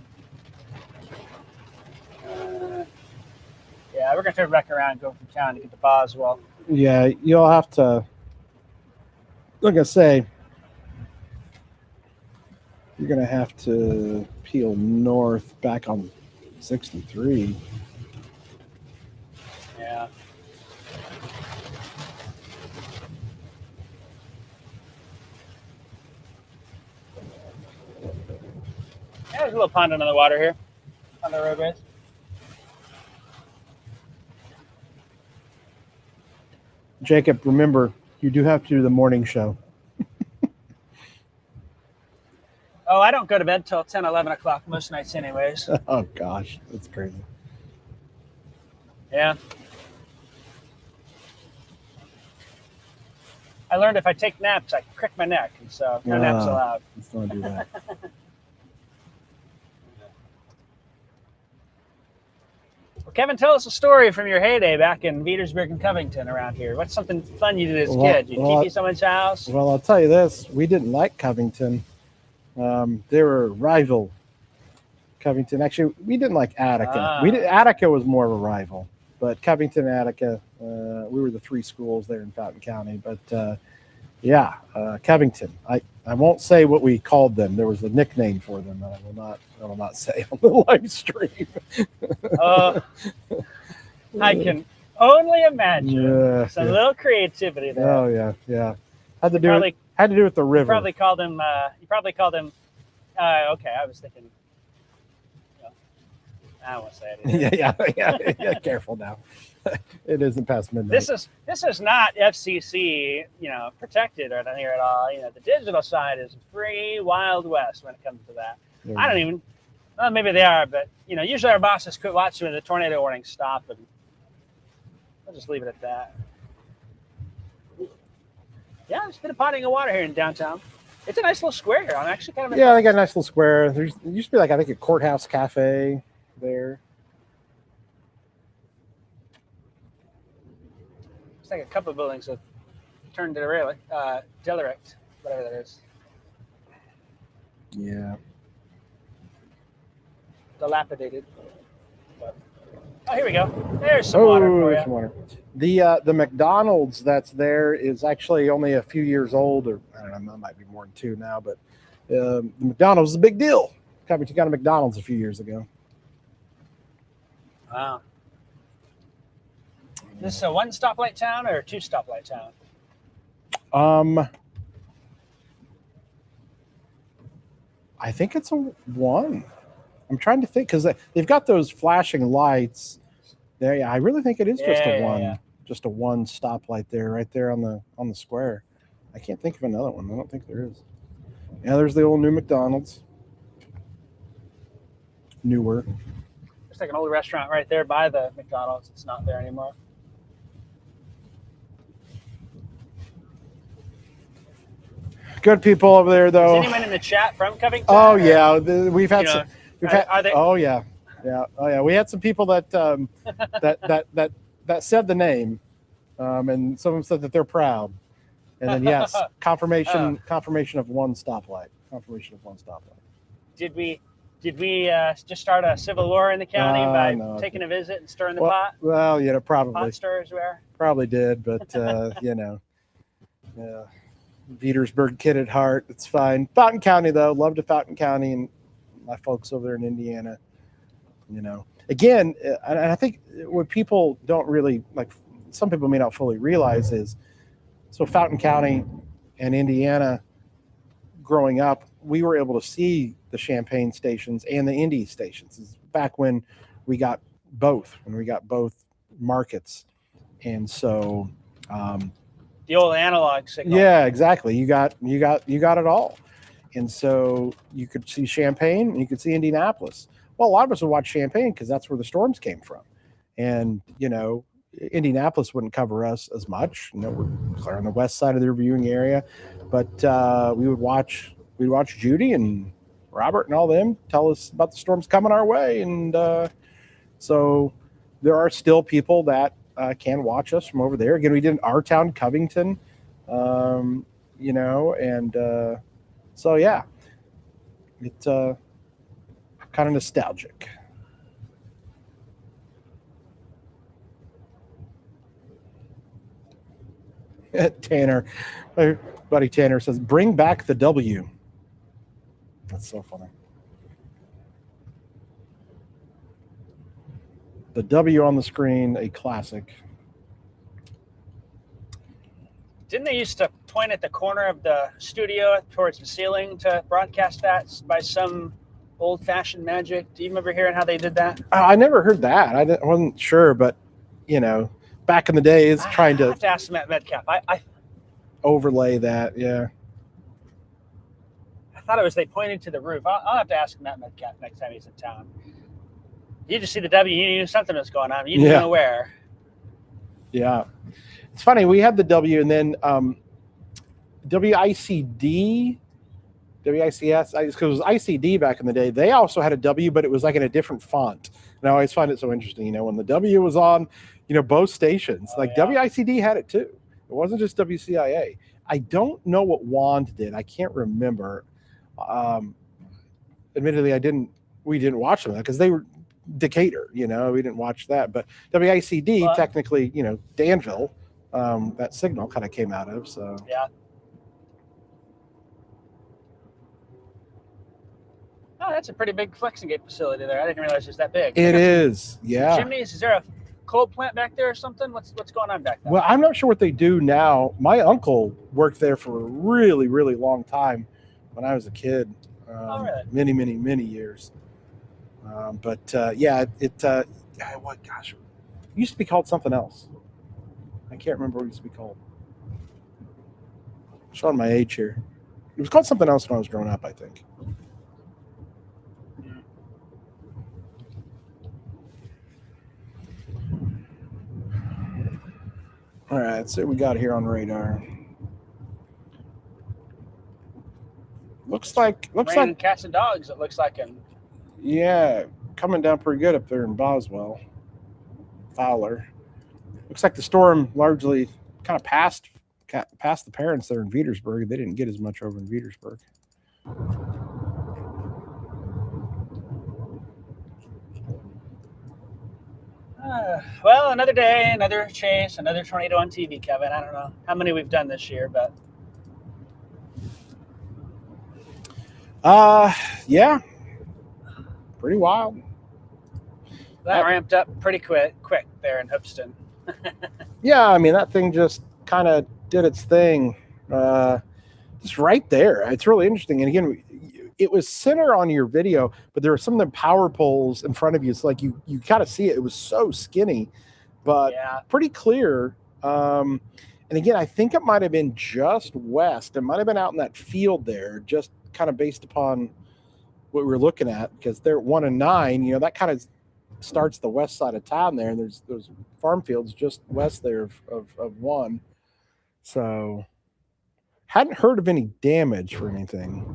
Yeah, we're going to turn back around and go from town to get to Boswell. Yeah, you'll have to. Like I say, you're gonna have to peel north back on 63. Yeah. Yeah, there's a little pond under the water here on the roadways. Jacob, remember, you do have to do the morning show. Oh, I don't go to bed till 10, 11 o'clock most nights anyways. Oh gosh, that's crazy. Yeah. I learned if I take naps, I crick my neck, and so no naps allowed. Let's not do that. Well, Kevin, tell us a story from your heyday back in Petersburg and Covington around here. What's something fun you did as a kid? Did you TP someone's house? Well, I'll tell you this: we didn't like Covington. They were rival. Covington. Actually, we didn't like Attica. Attica was more of a rival, but Covington and Attica, we were the three schools there in Fountain County. But yeah, Covington. I won't say what we called them. There was a nickname for them that I will not say on the live stream. I can only imagine. Yeah, Some little creativity there. Oh yeah. Had to do with the river. You probably called him. Okay, I was thinking. I won't say it. Yeah. Careful now. It isn't past midnight. This is not FCC, protected or anything here at all. The digital side is free Wild West when it comes to that. I don't even. Well, maybe they are, but usually our bosses quit watching when the tornado warnings stop, and I'll just leave it at that. Yeah, there's been a potting of water here in downtown. It's a nice little square here. I'm actually kind of Yeah, they got a nice little square. There used to be I think a courthouse cafe there. It's like a couple of buildings have turned to derelict, whatever that is. Yeah. Dilapidated. But, here we go. There's some water for you. Some water. The McDonald's that's there is actually only a few years old, or I don't know, it might be more than 2 now, but the McDonald's is a big deal. Covington got a McDonald's a few years ago. Wow. This is a 1 stoplight town or a 2 stoplight town? I think it's a 1. I'm trying to think because they've got those flashing lights there. Yeah, I really think it is just a 1. Yeah. Just a 1 stoplight there, right there on the square. I can't think of another one. I don't think there is. Yeah, there's the old new McDonald's. Newer. There's like an old restaurant right there by the McDonald's. It's not there anymore. Good people over there, though. Is anyone in the chat from Covington? Oh yeah, we've had some. Are they? Oh yeah. We had some people that that said the name, and some of them said that they're proud. And then yes, confirmation of 1 stoplight. Confirmation of 1 stoplight. Did we just start a civil war in the county by taking a visit and stirring the pot? Well, probably. Pot stirrers were. Probably did, but yeah. Petersburg kid at heart. It's fine. Fountain County, though. Love to Fountain County and my folks over there in Indiana. Again, and I think what people don't really some people may not fully realize is, so Fountain County and Indiana, growing up, we were able to see the Champaign stations and the Indy stations. It's back when we got both markets, and so The old analog signal. Yeah, exactly. You got it all. And so you could see Champaign and you could see Indianapolis. Well, a lot of us would watch Champaign because that's where the storms came from. And, Indianapolis wouldn't cover us as much. We're clear on the west side of the viewing area. But we'd watch Judy and Robert and all them tell us about the storms coming our way. And so there are still people that can watch us from over there. Again, we did our town, Covington, and so yeah, it's kind of nostalgic. Tanner, my buddy Tanner says, "Bring back the W." That's so funny. The W on the screen, a classic. Didn't they used to point at the corner of the studio towards the ceiling to broadcast that by some old-fashioned magic? Do you remember hearing how they did that? I never heard that. I wasn't sure, but back in the days, trying I have to ask Matt Metcalf. I overlay that. Yeah. I thought it was they pointed to the roof. I'll have to ask Matt Metcalf next time he's in town. You just see the W, you knew something was going on. You didn't know where. Yeah. It's funny. We had the W and then WICD, WICS, because it was ICD back in the day. They also had a W, but it was like in a different font. And I always find it so interesting, when the W was on, both stations. WICD had it too. It wasn't just WCIA. I don't know what WAND did. I can't remember. Admittedly, we didn't watch them because they were Decatur, we didn't watch that. But WICD, technically, Danville, that signal kind of came out of. So yeah. Oh, that's a pretty big flexing gate facility there. I didn't realize it was that big. It is, yeah. Chimneys, is there a coal plant back there or something? What's going on back there? Well, I'm not sure what they do now. My uncle worked there for a really, really long time when I was a kid. Really? Many, many, many years. Yeah, it used to be called something else. I can't remember what it used to be called. Showing my age here. It was called something else when I was growing up, I think. All right, let's see what we got here on radar. Looks like cats and dogs. It looks like, and yeah, coming down pretty good up there in Boswell, Fowler. Looks like the storm largely kind of passed the parents there in Petersburg. They didn't get as much over in Petersburg. Well, another day, another chase, another tornado on TV, Kevin. I don't know how many we've done this year, but yeah, pretty wild. That ramped up pretty quick there in Hoopeston. Yeah, I mean, that thing just kind of did its thing. Just right there. It's really interesting. And again, it was center on your video, but there were some of the power poles in front of you. It's like you kind of see it. It was so skinny, but pretty clear. And again, I think it might have been just west. It might have been out in that field there, just kind of based upon what we were looking at, because they're 1 and 9. You know, that kind of starts the west side of town there, and there's those farm fields just west there of 1. So hadn't heard of any damage or anything.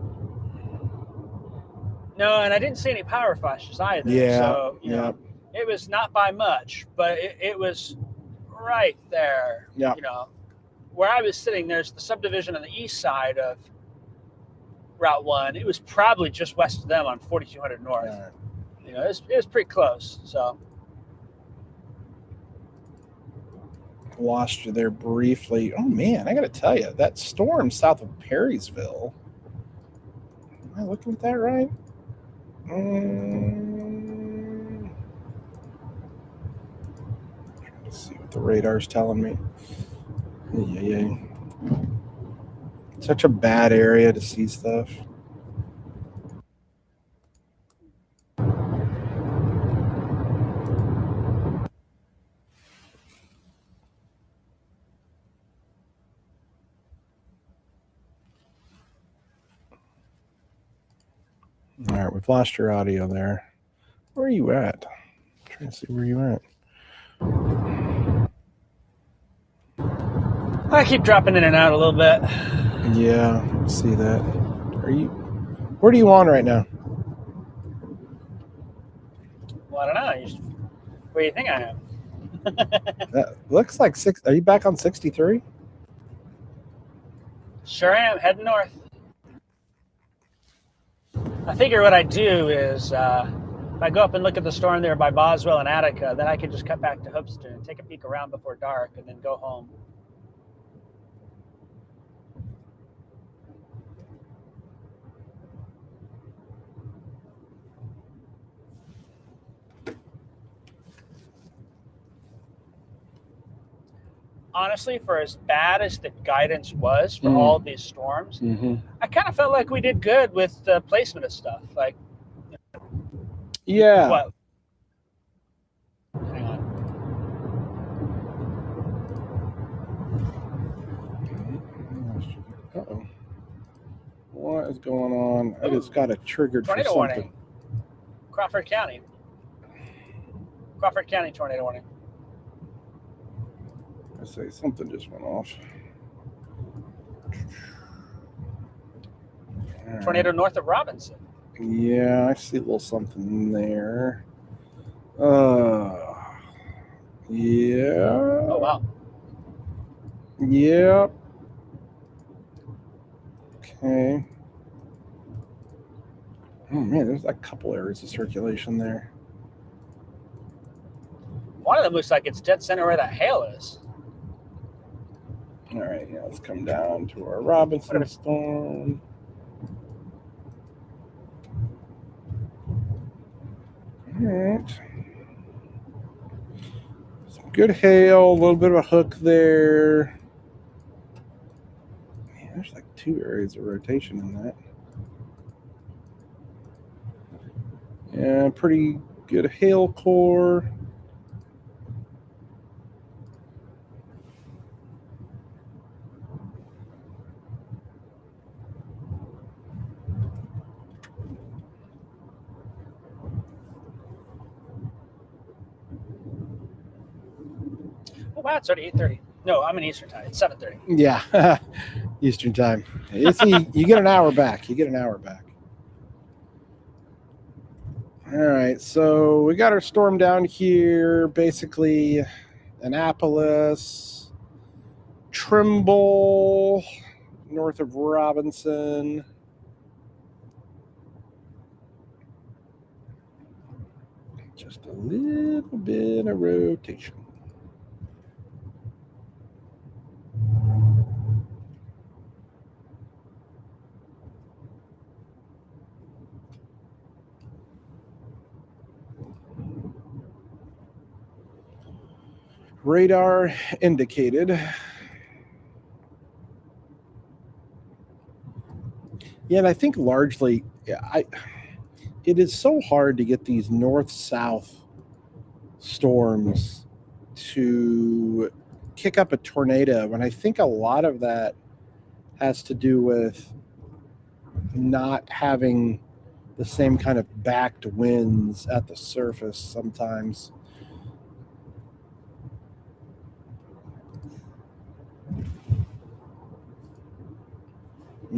No, and I didn't see any power flashes either. Yeah. So, you know, it was not by much, but it was right there. Yeah. You know, where I was sitting, there's the subdivision on the east side of Route 1. It was probably just west of them on 4200 North. Yeah. You know, it was pretty close. So Lost you there briefly. Oh man, I gotta tell you, that storm south of Perrysville. Am I looking at that right? Trying to see what the radar's telling me. Yeah. Such a bad area to see stuff. All right, we've lost your audio there. Where are you at? I'm trying to see where you at. I keep dropping in and out a little bit. Yeah, I see that. Where are you on right now? Well, I don't know. Where do you think I am? That looks like are you back on 63? Sure am. Heading north. I figure what I do is if I go up and look at the storm there by Boswell and Attica, then I can just cut back to Hoopeston and take a peek around before dark and then go home. Honestly, for as bad as the guidance was for all these storms, I kind of felt like we did good with the placement of stuff. Like, Yeah. what? Hang on. Uh-oh. What is going on? I just got a triggered for Tornado something. warning. Crawford County. Crawford County tornado warning. I say something just went off. All Tornado north of Robinson. right. Yeah, I see a little something there. Yeah. Oh, wow. Yep. Okay. Oh man, there's a couple areas of circulation there. One of them looks like it's dead center where that hail is. All right, yeah, let's come down to our Robinson storm. All right. Some good hail, a little bit of a hook there. Man, there's like 2 areas of rotation in that. Yeah, pretty good hail core. Oh, wow, it's already 8:30. No, I'm in Eastern time. It's 7:30. Yeah, Eastern time. You get an hour back. You get an hour back. All right, so we got our storm down here. Basically, Annapolis, Trimble, north of Robinson. Just a little bit of rotation. Radar indicated. Yeah, and I think largely, it is so hard to get these north-south storms to kick up a tornado, and I think a lot of that has to do with not having the same kind of backed winds at the surface sometimes. I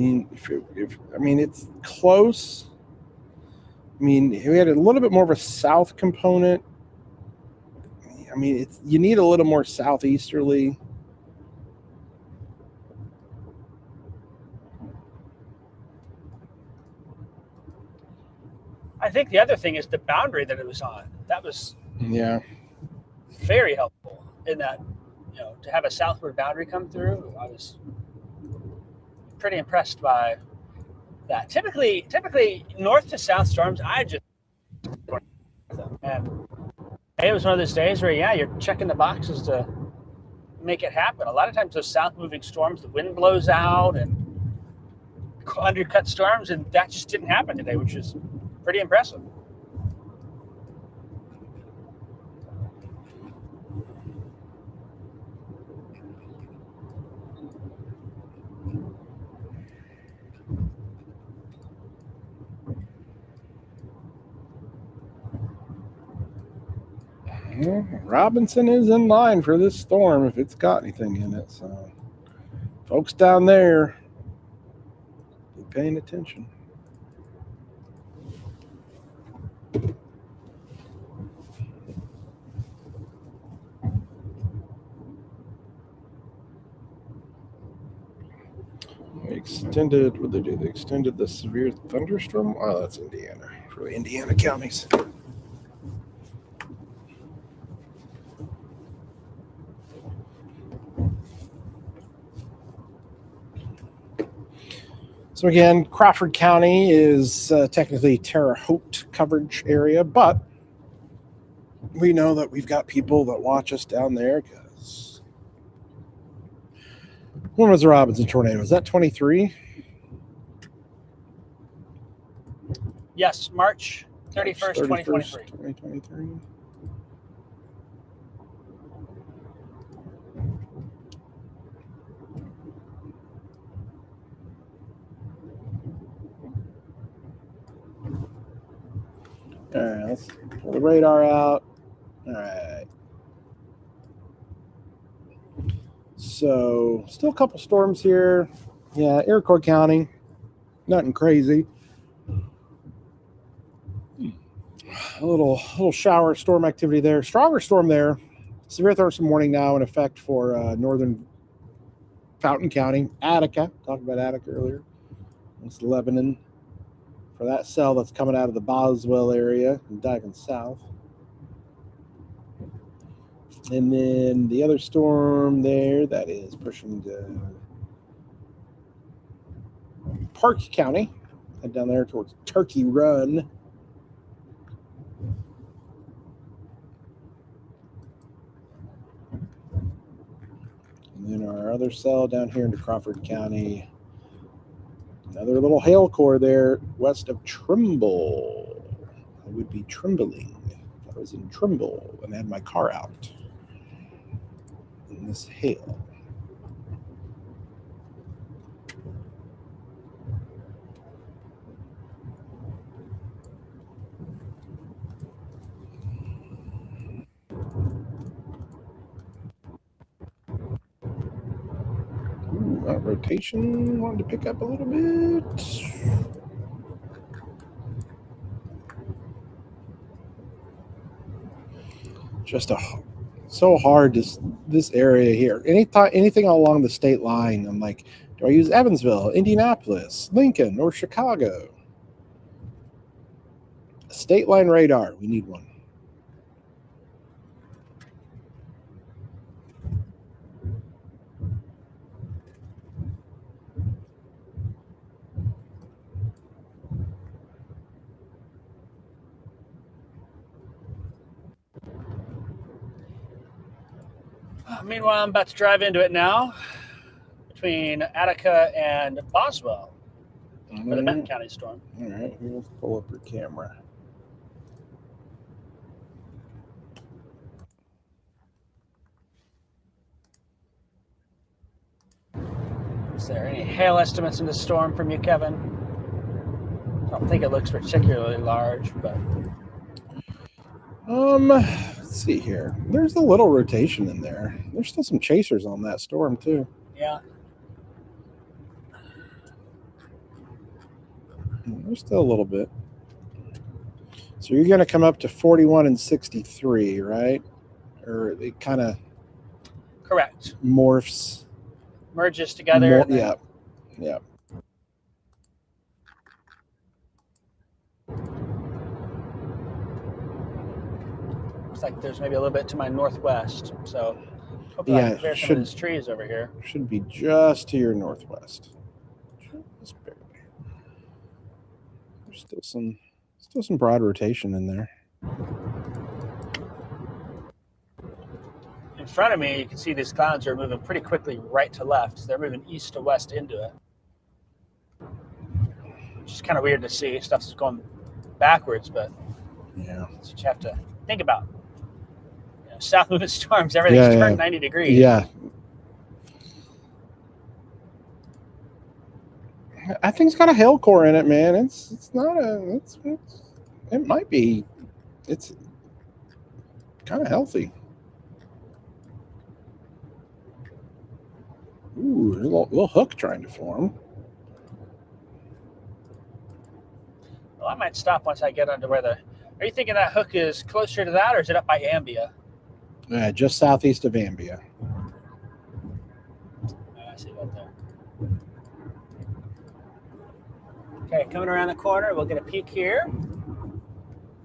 mean, it's close. I mean, we had a little bit more of a south component. I mean, you need a little more southeasterly. I think the other thing is the boundary that it was on. That was very helpful in that, to have a southward boundary come through. I was pretty impressed by that. Typically north to south storms, and it was one of those days where you're checking the boxes to make it happen. A lot of times those south moving storms, the wind blows out and undercut storms, and that just didn't happen today, which is pretty impressive. Robinson is in line for this storm if it's got anything in it. So, folks down there, be paying attention. Extended, what they do? They extended the severe thunderstorm. Oh, that's Indiana for the Indiana counties. So again, Crawford County is technically Terre Haute coverage area, but we know that we've got people that watch us down there because when was the Robinson tornado? Was that 23? Yes, March 31st, 2023. 2023. All right, let's pull the radar out. All right. So, still a couple storms here. Yeah, Iroquois County. Nothing crazy. A little shower storm activity there. Stronger storm there. Severe thunderstorm warning now in effect for northern Fountain County. Attica. Talked about Attica earlier. It's Lebanon. For that cell that's coming out of the Boswell area and diving south. And then the other storm there that is pushing to Park County and down there towards Turkey Run. And then our other cell down here into Crawford County. Another little hail core there west of Trimble. I would be trembling if I was in Trimble and had my car out in this hail. Ooh, that rotation wanted to pick up a little bit. Just so hard this area here. Anything along the state line, I'm like, do I use Evansville, Indianapolis, Lincoln, or Chicago? State line radar, we need one. Meanwhile, I'm about to drive into it now between Attica and Boswell for the Benton County storm. All right, here, let's pull up your camera. Is there any hail estimates in the storm from you, Kevin? I don't think it looks particularly large, but let's see here. There's a little rotation in there. There's still some chasers on that storm too. yeah. There's still a little bit. So you're going to come up to 41 and 63, right? Or it kind of Correct. morphs. Merges together. and then- Yeah. Yeah. Looks like there's maybe a little bit to my northwest. So hopefully I Yeah, can clear some should- of these trees over here. Should be just to your northwest. Just barely. There's still some broad rotation in there. In front of me, you can see these clouds are moving pretty quickly right to left. They're moving east to west into it. Which is kind of weird to see. Stuff's going backwards, but Yeah. that's what you have to think about. You know, south moving storms, everything's Yeah, turned 90 degrees. Yeah. I think it's got a hail core in it, man. It's not a. It might be. It's kind of healthy. Ooh, there's a little hook trying to form. Well, I might stop once I get under where the. Are you thinking that hook is closer to that, or is it up by Ambia? Just southeast of Ambia. I see that there. Okay, coming around the corner, we'll get a peek here.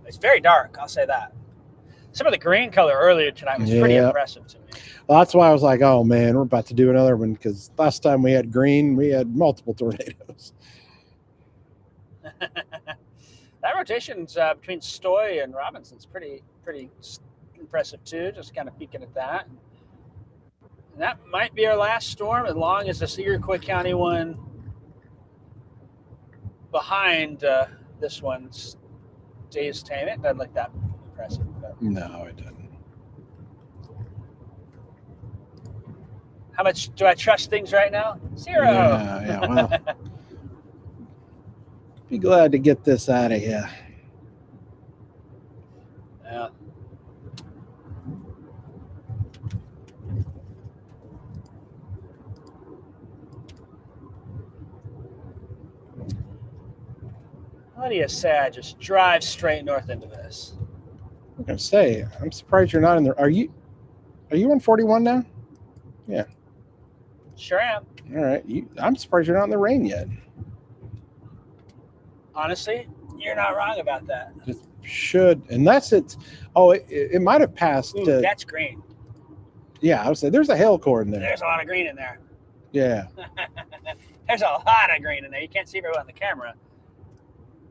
It's very dark, I'll say that. Some of the green color earlier tonight was pretty Yeah. impressive to me. Well, that's why I was like, oh man, we're about to do another one, because last time we had green, we had multiple tornadoes. That rotation's between Stoy and Robinson's pretty impressive too. Just kind of peeking at that. And that might be our last storm, as long as this Iroquois County one behind this one stays tame. It doesn't look that impressive. But No, it doesn't. how much do I trust things right now? 0. Yeah, well, be glad to get this out of here. Yeah. How do you say I just drive straight north into this? I'm gonna say, I'm surprised you're not in there. Are you on 41 now? Yeah. Sure am. All right. I'm surprised you're not in the rain yet. Honestly, you're not wrong about that. Just should, unless it's. Oh, it might have passed. Ooh, that's green. Yeah, I would say there's a hail cord in there. There's a lot of green in there. Yeah. There's a lot of green in there. You can't see very well on the camera,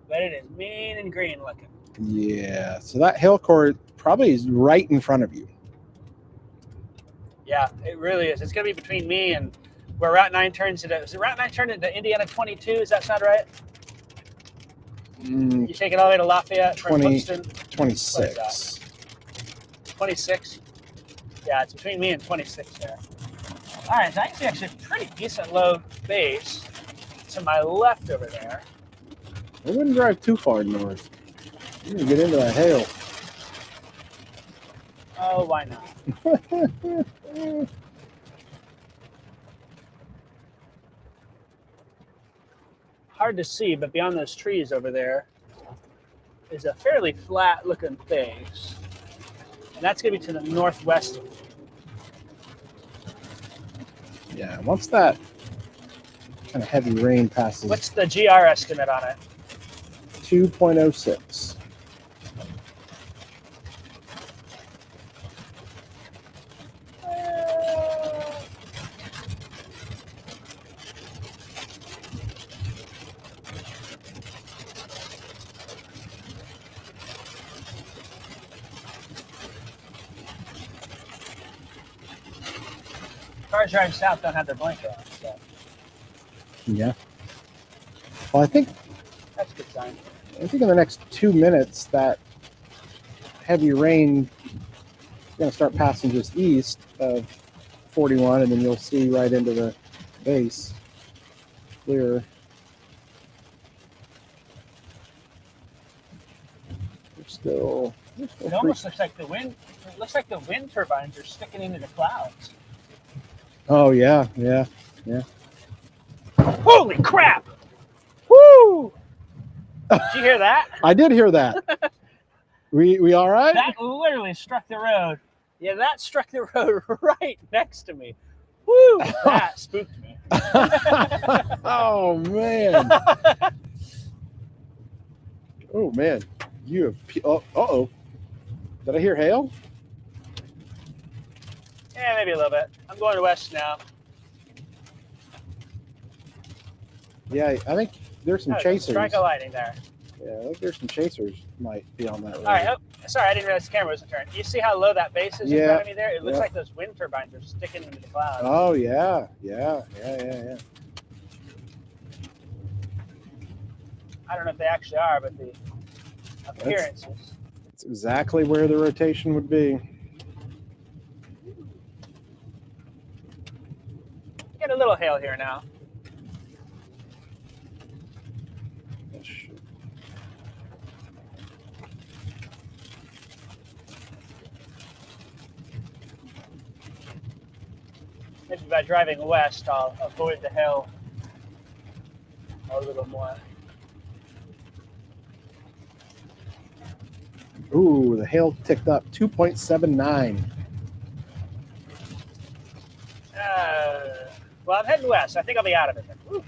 but it is mean and green looking. Yeah. So that hail cord probably is right in front of you. Yeah, it really is. It's going to be between me and where Route 9 turns into. Is it Route 9 turned into Indiana 22? Does that sound right? You take it all the way to Lafayette from 26. 26? Yeah, it's between me and 26 there. All right, so I can see actually a pretty decent low base to my left over there. I wouldn't drive too far north. You're going to get into that hail. Oh, why not? Hard to see, but beyond those trees over there is a fairly flat looking base. And that's going to be to the northwest of me. Yeah, once that kind of heavy rain passes. What's the GR estimate on it? 2.06. Cars driving south don't have their blinker on, so Yeah. Well, I think that's a good sign. in the next 2 minutes that heavy rain is going to start passing just east of 41, and then you'll see right into the base clear. It almost looks like the wind. It looks like the wind turbines are sticking into the clouds. Oh yeah. Holy crap! Woo! Did you hear that? I did hear that. we all right? That literally struck the road. Yeah, that struck the road right next to me. Woo! That spooked me. Oh man. Oh man. You have. Uh-oh. Did I hear hail? Yeah, maybe a little bit. I'm going west now. Yeah, I think there's some chasers. Strike a lightning there. Yeah, I think there's some chasers might be on that road. All right. Oh, sorry, I didn't realize the camera wasn't turned. You see how low that base is in Yeah, front of me there? It looks yeah. like those wind turbines are sticking into the clouds. Oh yeah. I don't know if they actually are, but the appearances. That's exactly where the rotation would be. Get a little hail here now. by driving west, I'll avoid the hill a little more. Ooh, the hail ticked up 2.79. Well, I'm heading west. I think I'll be out of it then. Woo.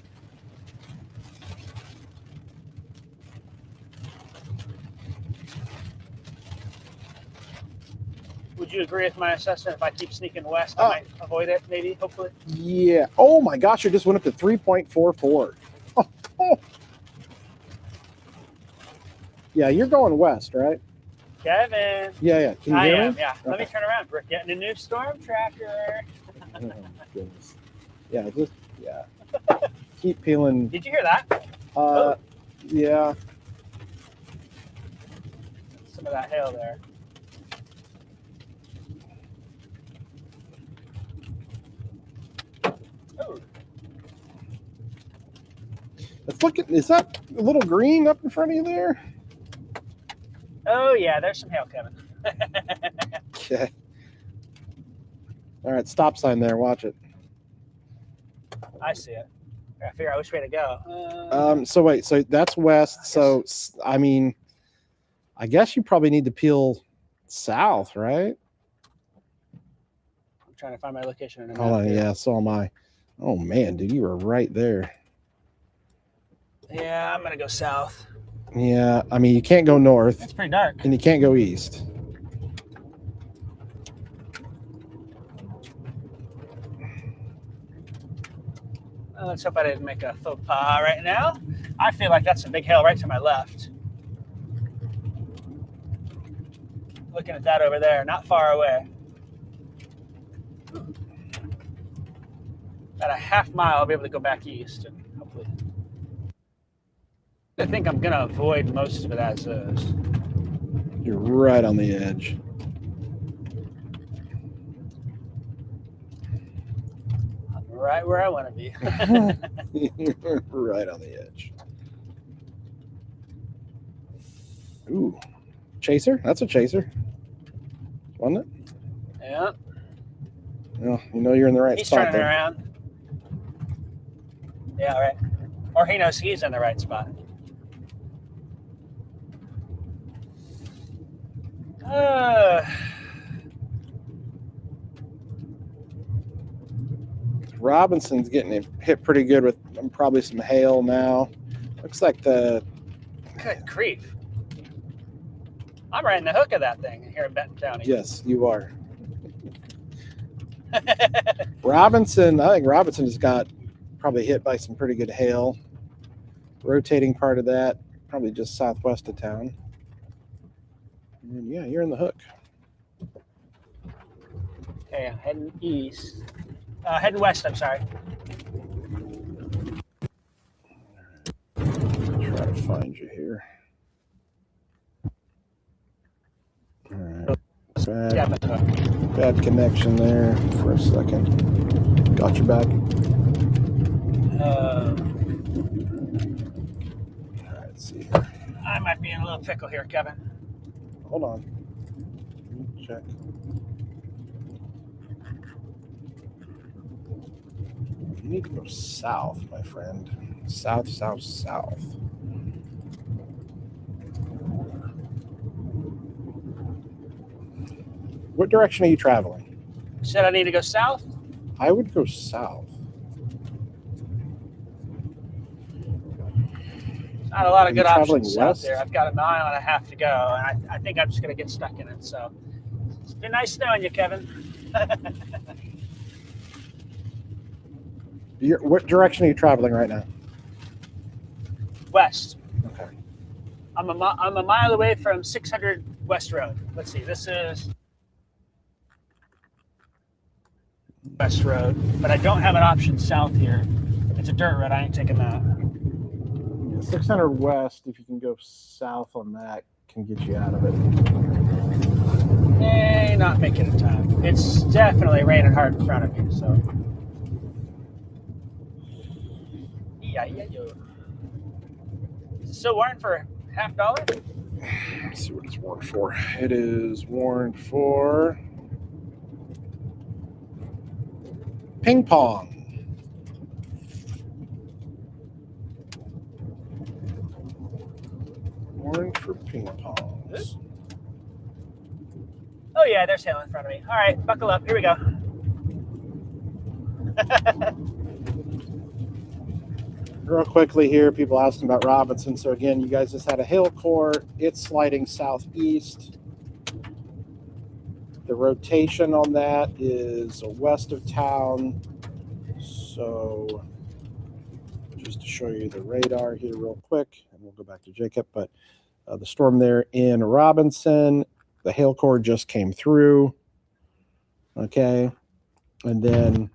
Would you agree with my assessment? If I keep sneaking west, I might avoid it, maybe, hopefully. Yeah. Oh my gosh, it just went up to 3.44. Oh. Yeah, you're going west, right? Kevin. Yeah. Can you I hear am, me? yeah. Let me Okay. turn around. We're getting a new storm tracker. Oh, goodness. Yeah, keep peeling. Did you hear that? Yeah. Some of that hail there. Oh, Let's look at, is that a little green up in front of you there? oh yeah, there's some hail, Kevin. Okay. All right, stop sign there. Watch it. I see it. I figure out which way to go. So wait, so that's west. So I mean, I guess you probably need to peel south, right? I'm trying to find my location. In a Hold map on, here. yeah, so am I. Oh man, dude, you were right there. Yeah, I'm gonna go south. Yeah, I mean, you can't go north It's pretty dark. and you can't go east. Well, let's hope I didn't make a faux pas right now. I feel like that's a big hail right to my left. Looking at that over there, not far away. About a half mile, I'll be able to go back east and hopefully. I think I'm gonna avoid most of it as is. You're right on the edge. I'm right where I want to be. You're right on the edge. Ooh, chaser? That's a chaser, wasn't it? Yeah, Well, you know you're in the right he's spot turning there. around. Yeah, right. Or he knows he's in the right spot. Robinson's getting hit pretty good with probably some hail now. Looks like the Good grief. I'm right in the hook of that thing here in Benton County. yes, you are. Robinson, I think Robinson has got probably hit by some pretty good hail. Rotating part of that, probably just southwest of town. And yeah, you're in the hook. Okay, I'm heading east. Heading west, I'm sorry. Try to find you here. All right. Yeah, but, Bad connection there for a second. Got your back. All right, let's see here. I might be in a little pickle here, Kevin. Hold on. Let me check. You need to go south, my friend. South, south, south. What direction are you traveling? Said I need to go south? I would go south. Not a lot Are of you good traveling options out west? there. I've got a mile and a half to go, and I think I'm just going to get stuck in it. So it's been nice knowing you, Kevin. What direction are you traveling right now? West. Okay. I'm a mile away from 600 West Road. Let's see. This is West Road, but I don't have an option south here. It's a dirt road. I ain't taking that. 600 west, if you can go south on that, can get you out of it. Not making it time. It's definitely raining hard in front of me, so. Yeah. Is it still warranted for $50? Let's see what it's warranted for. It is warranted for Ping pong. Orange for ping pongs. Oh yeah, there's hail in front of me. All right, buckle up. Here we go. Real quickly here, people asking about Robinson. So again, you guys just had a hail core. It's sliding southeast. The rotation on that is west of town. So just to show you the radar here real quick, and we'll go back to Jacob, but the storm there in Robinson, the hail core just came through. Okay. And then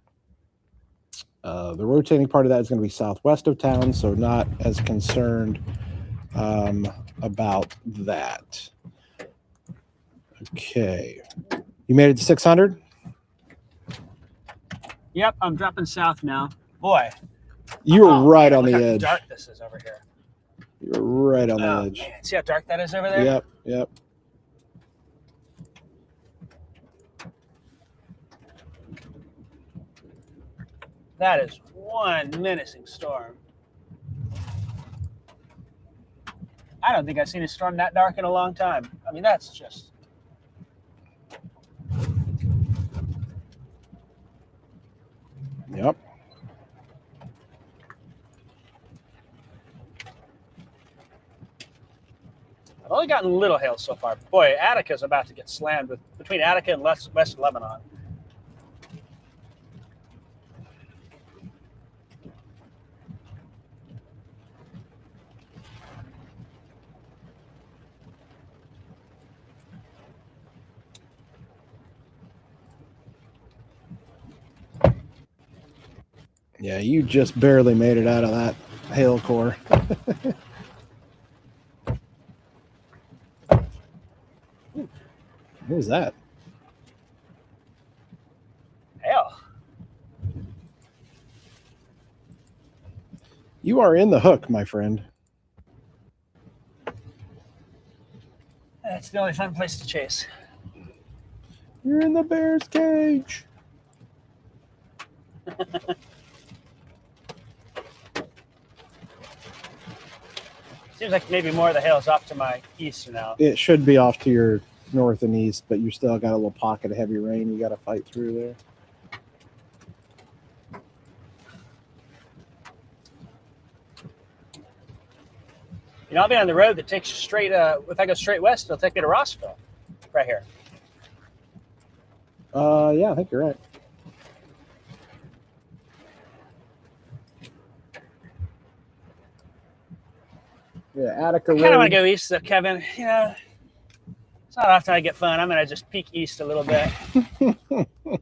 the rotating part of that is going to be southwest of town, so not as concerned about that. Okay. You made it to 600? Yep, I'm dropping south now. Boy. You were right on Look the how edge. dark this is over here. You were right on the edge. Man. See how dark that is over there? Yep, yep. That is one menacing storm. I don't think I've seen a storm that dark in a long time. I mean, that's just... Yep. I've only gotten little hail so far. Boy, Attica's about to get slammed with between Attica and West Lebanon. Yeah, you just barely made it out of that hail core. What was that? Hail. You are in the hook, my friend. That's the only fun place to chase. You're in the bear's cage. Seems like maybe more of the hail's off to my east now. It should be off to your north and east, but you still got a little pocket of heavy rain you got to fight through there. You know, I'll be on the road that takes you straight, if I go straight west, it'll take me to Rossville, right here. Yeah, I think you're right. Yeah, Attica I kind of want Road. to go east, though, Kevin. You know, it's not often I get fun. I'm going to just peek east a little bit.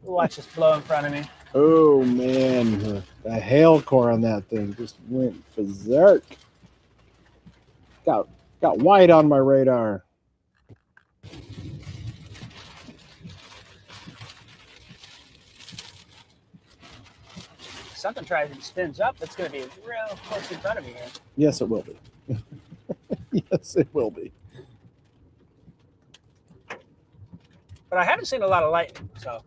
Watch this blow in front of me. Oh, man. The hail core on that thing just went berserk. Got white on my radar. Something tries and spins up. It's going to be real close in front of me here. Yes, it will be. Yes, it will be. But I haven't seen a lot of lightning, so.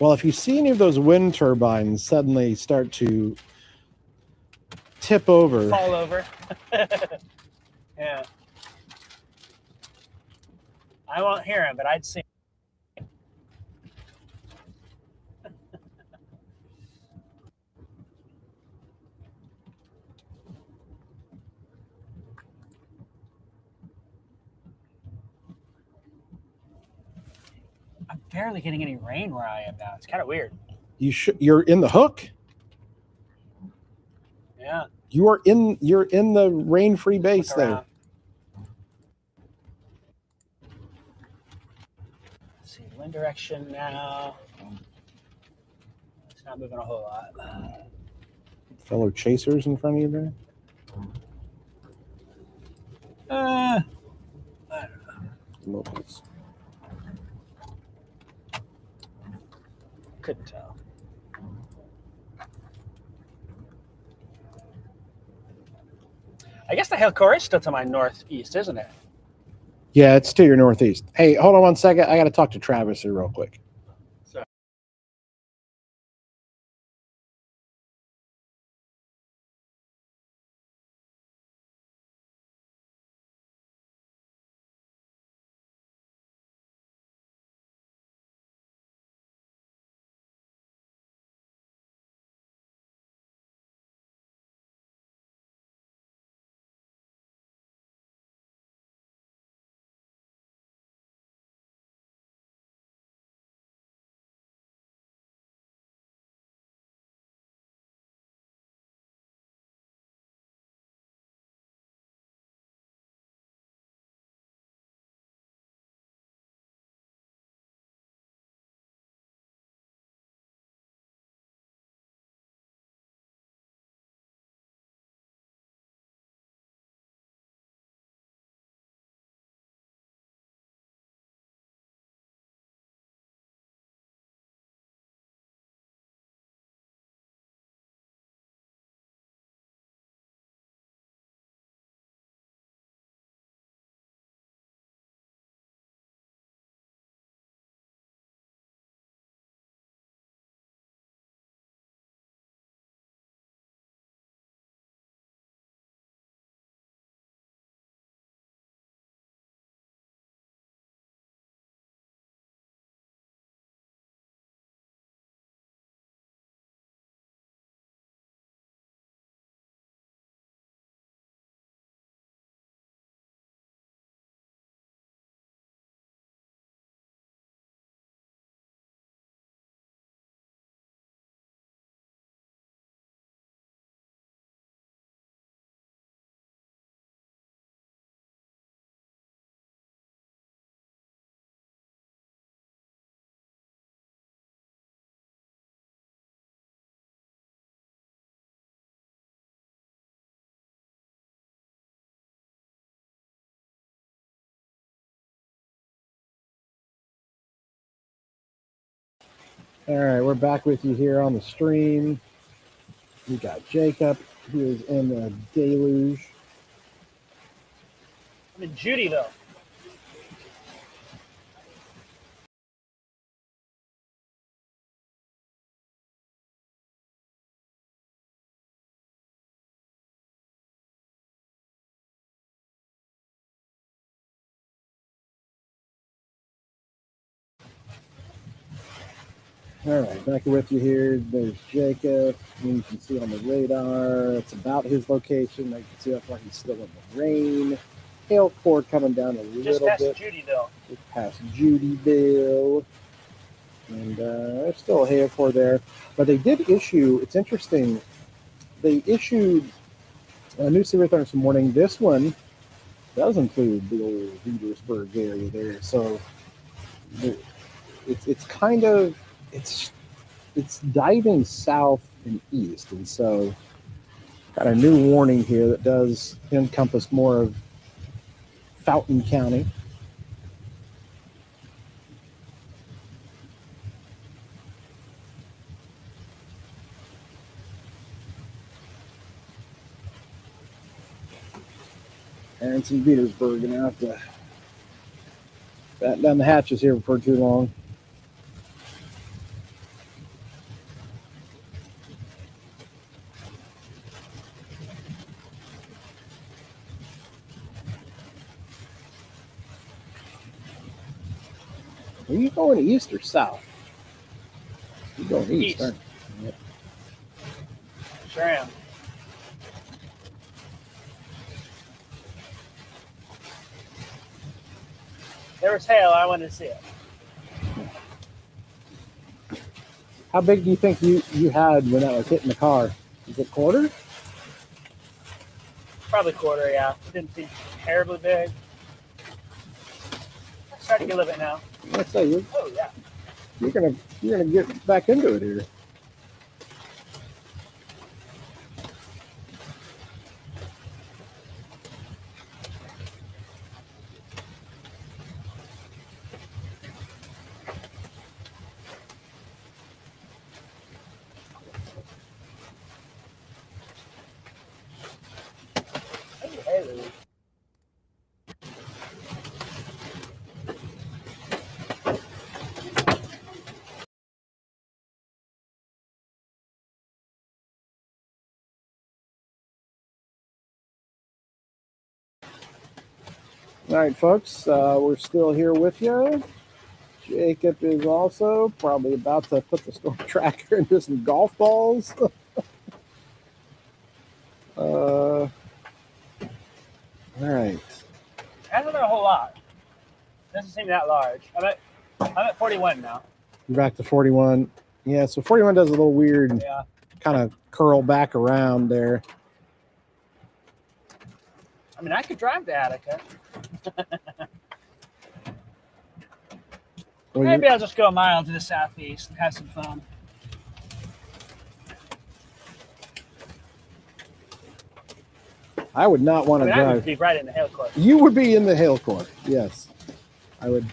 Well, if you see any of those wind turbines suddenly start to tip over, Fall over. Yeah. I won't hear him, but I'd see him. I'm barely getting any rain where I am now. It's kind of weird. you're in the hook. Yeah. You're in the rain-free base Look there. around. Let's see, wind direction now. It's not moving a whole lot. Fellow chasers in front of you there. I don't know. Locals. Couldn't tell. I guess the hail core is still to my northeast, isn't it? Yeah, it's to your northeast. Hey, hold on one second. I got to talk to Travis here real quick. All right, we're back with you here on the stream. We got Jacob, who is in the deluge. I'm in Judyville. All right, back with you here. There's Jacob. You can see on the radar, it's about his location. You can see how far he's still in the rain. Hail core coming down a Just little past bit. Judyville. Just past Judyville. And there's still a hail core there. But they did issue, it's interesting, they issued a new severe thunderstorm this morning. This one does include the old Petersburg area there. So it's kind of, it's diving south and east, and so got a new warning here that does encompass more of Fountain County. And some Petersburg, and I have to batten down the hatches here before too long. Are you going east or south? You're going east, East. aren't you? Yep. Sure am. There was hail. I wanted to see it. How big do you think you had when that was hitting the car? Is it quarter? Probably quarter, yeah. It didn't seem terribly big. I'm starting to get a little bit now. Let's say Oh, yeah. you're gonna get back into it here. Hey, Louie. All right, folks, we're still here with you. Jacob is also probably about to put the storm tracker into some golf balls. All right. I don't know a whole lot. Doesn't seem that large. I'm at 41 now. You're back to 41. Yeah, so 41 does a little weird Yeah. kind of curl back around there. I mean, I could drive to Attica. Well, Maybe I'll just go a mile to the southeast and have some fun. I would not want I to mean, I drive. would be right in the hail court. You would be in the hail court. Yes, I would.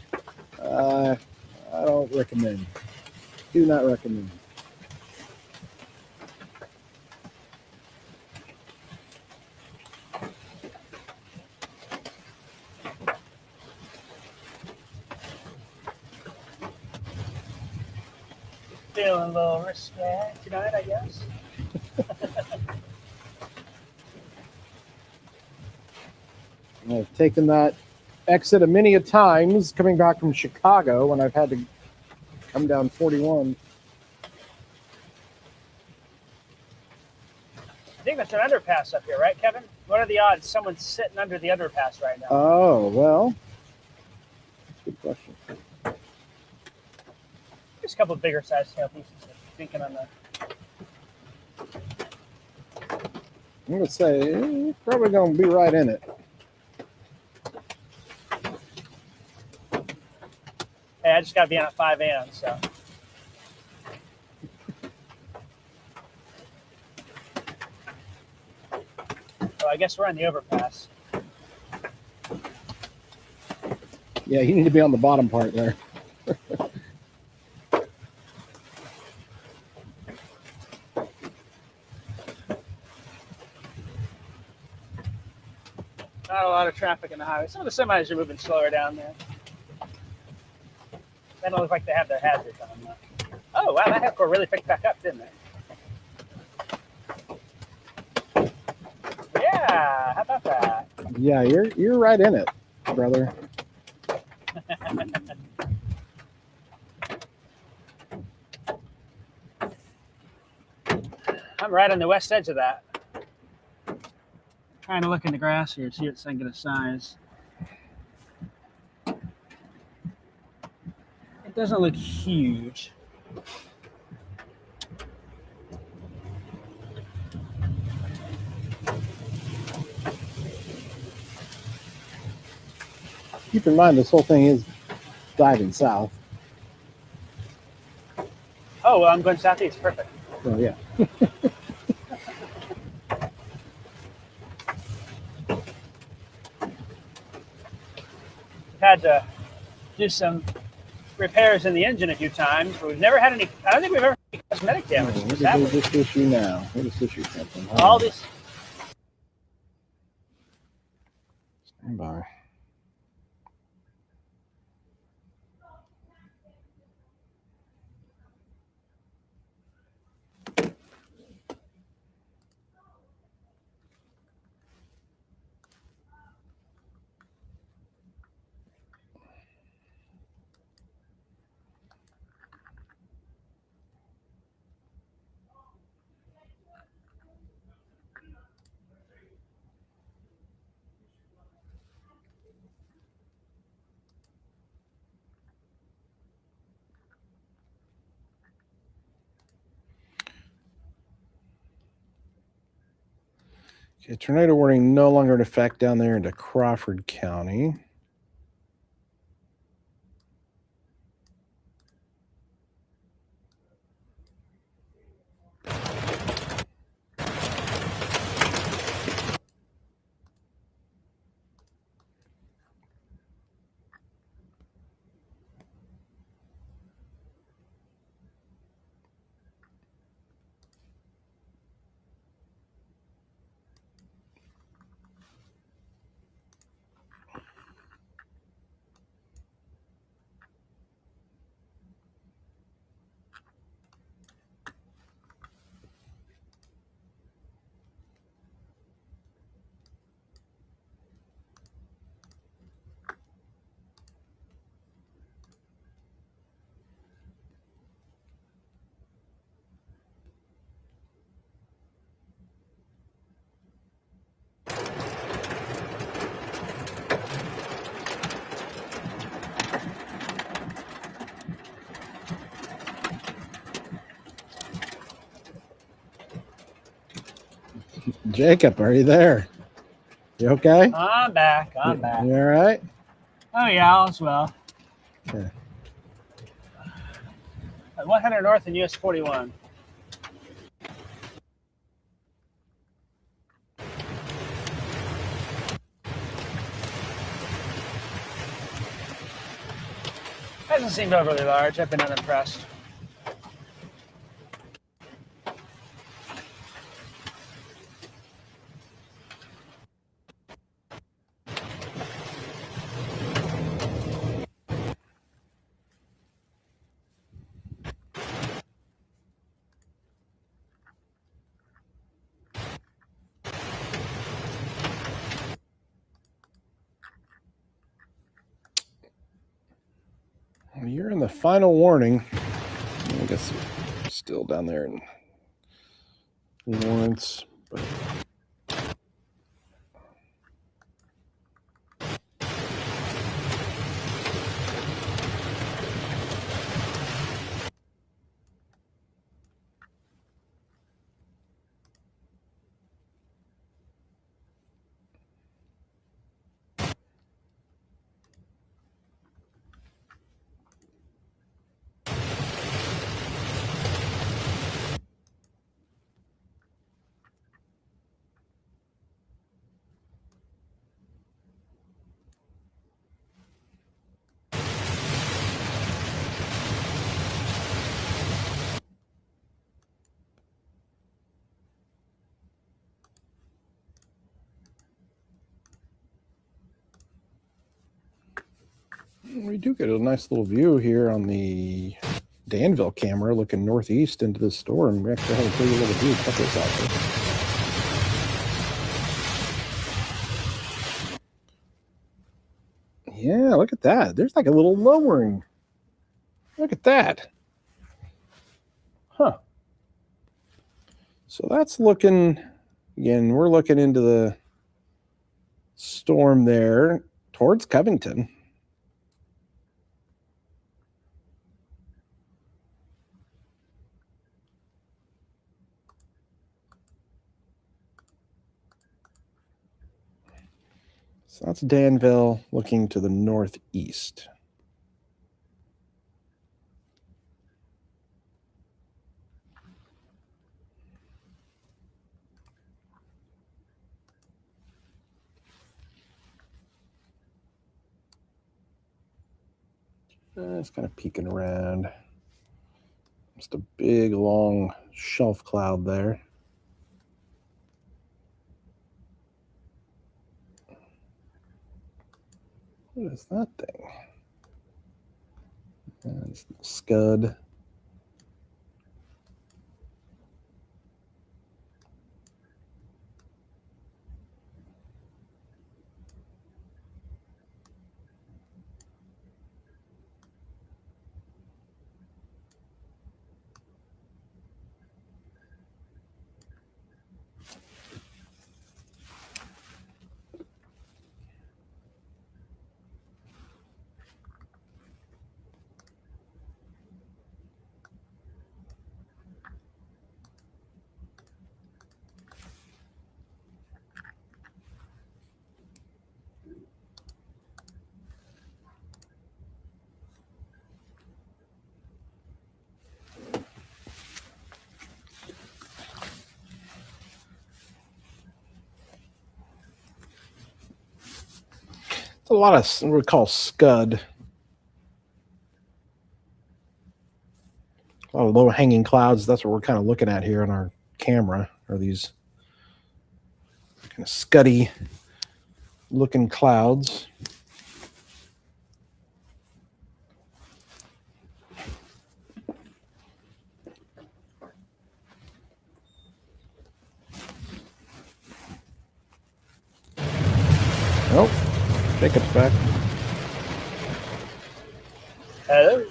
I don't recommend. Do not recommend. Feeling a little risque tonight, I guess. I've taken that exit a many a times coming back from Chicago when I've had to come down 41. I think that's an underpass up here, right, Kevin? What are the odds someone's sitting under the underpass right now? Oh, well, good question. There's a couple of bigger sized tail pieces. Thinking on the. I'm going to say you're probably going to be right in it. Hey, I just got to be on at 5 a.m. So. So I guess we're on the overpass. Yeah, you need to be on the bottom part there. Not a lot of traffic in the highway. Some of the semis are moving slower down there. They don't look like they have their hazards on them. Oh, wow, that headcore really picked back up, didn't it? Yeah, how about that? Yeah, you're right in it, brother. I'm right on the west edge of that. Trying to look in the grass here, see what's thinking of size. It doesn't look huge. Keep in mind, this whole thing is diving south. Oh, well, I'm going southeast. Perfect. So, yeah. Had to do some repairs in the engine a few times, but we've never had any. I don't think we've ever had any cosmetic damage. What is this issue now? What is this issue something? All these. Stand by. Okay, tornado warning no longer in effect down there into Crawford County. Jacob, are you there? You okay? I'm back. I'm back. You all right? Oh, yeah, all is well. Okay. At 100 North and US 41. Hasn't seemed overly large. I've been unimpressed. Well, you're in the final warning. I guess you're still down there in Lawrence. But we do get a nice little view here on the Danville camera looking northeast into the storm. We actually have a pretty little view. Check this out. Yeah, look at that. There's like a little lowering. Look at that. Huh. So that's looking, again, we're looking into the storm there towards Covington. So that's Danville looking to the northeast. It's kind of peeking around. Just a big, long shelf cloud there. What is that thing? It's Scud. A lot of what we call scud. A lot of low hanging clouds. That's what we're kind of looking at here on our camera, are these kind of scuddy looking clouds. Oh, Jacob's back. Hello.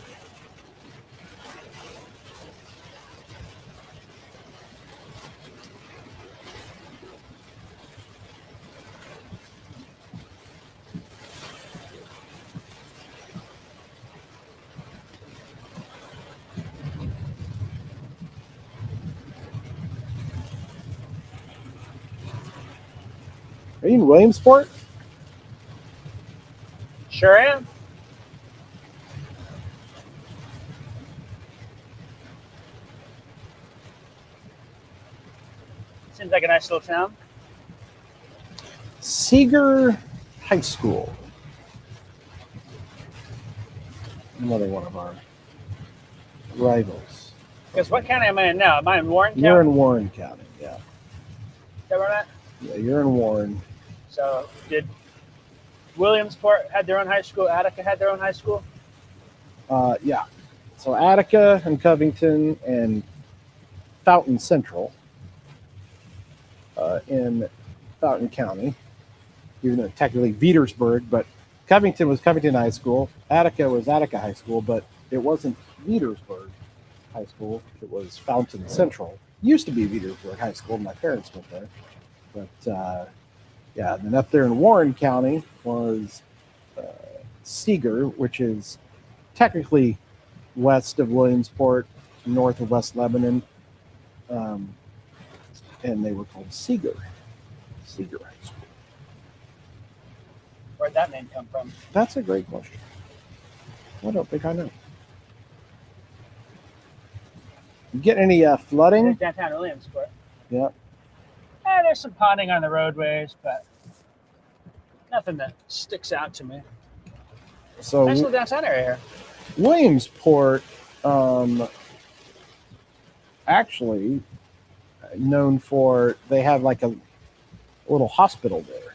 you in Williamsport? Sure am. Seems like a nice little town. Seeger High School. Another one of our rivals. Because what county am I in now? Am I in Warren County? You're in Warren County, yeah. Is that where I'm at? Yeah, you're in Warren. So did Williamsport had their own high school? Attica had their own high school? Yeah. So Attica and Covington and Fountain Central in Fountain County, even though technically Petersburg, but Covington was Covington High School. Attica was Attica High School, but it wasn't Petersburg High School. It was Fountain Central. Used to be Petersburg High School. My parents went there. But yeah, and then up there in Warren County was Seeger, which is technically west of Williamsport, north of West Lebanon. And they were called Seeger. Seeger High School. Where'd that name come from? That's a great question. I don't think I know. You get any flooding? Downtown Williamsport. Yeah. There's some ponding on the roadways, but nothing that sticks out to me. So Nice little downtown area here. Williamsport, actually known for, they have like a little hospital there.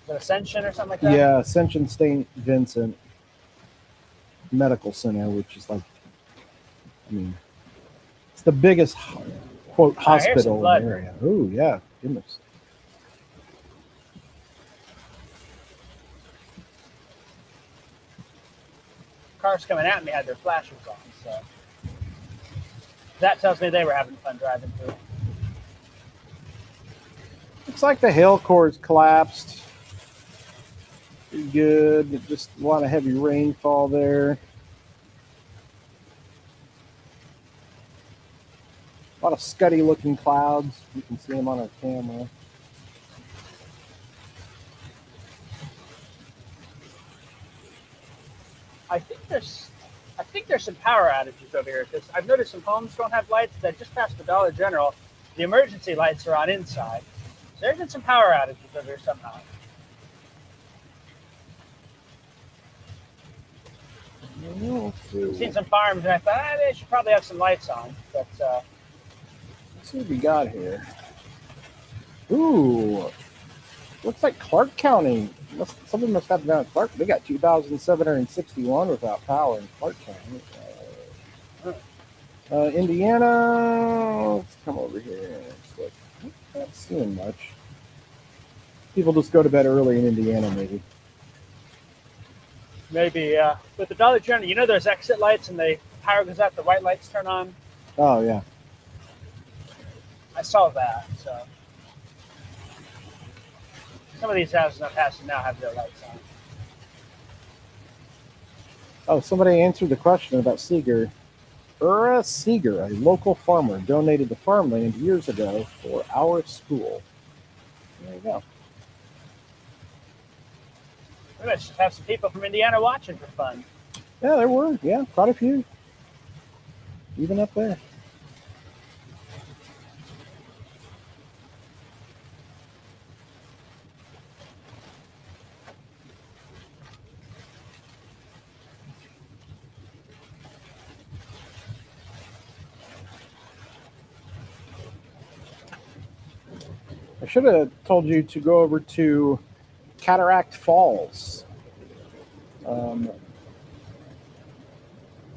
The Ascension or something like that? Yeah, Ascension St. Vincent Medical Center, which is like, I mean, it's the biggest, quote, hospital in the area. Oh, yeah, goodness. Cars coming at me had their flashers on, so that tells me they were having fun driving through. Looks like the hail cores collapsed. Pretty good. Just a lot of heavy rainfall there. A lot of scuddy looking clouds. You can see them on our camera. I think there's some power outages over here because I've noticed some homes don't have lights. That just past the Dollar General, the emergency lights are on inside. So there's been some power outages over here somehow. I've seen some farms and I thought they should probably have some lights on, but Let's see what we got here. Ooh, looks like Clark County. Something must have down at Clark. They got 2,761 without power in Clark County. Indiana, let's come over here. Look, I'm not seeing much. People just go to bed early in Indiana, maybe. maybe with the Dollar General, you know, there's exit lights and the power goes out, the white lights turn on. Oh, yeah. I saw that. So some of these houses I'm passing now have their lights on. Oh, somebody answered the question about Seeger. Ura Seeger, a local farmer, donated the farmland years ago for our school. There you go. We must have some people from Indiana watching for fun. Yeah, there were. Yeah, quite a few. Even up there. I should have told you to go over to Cataract Falls.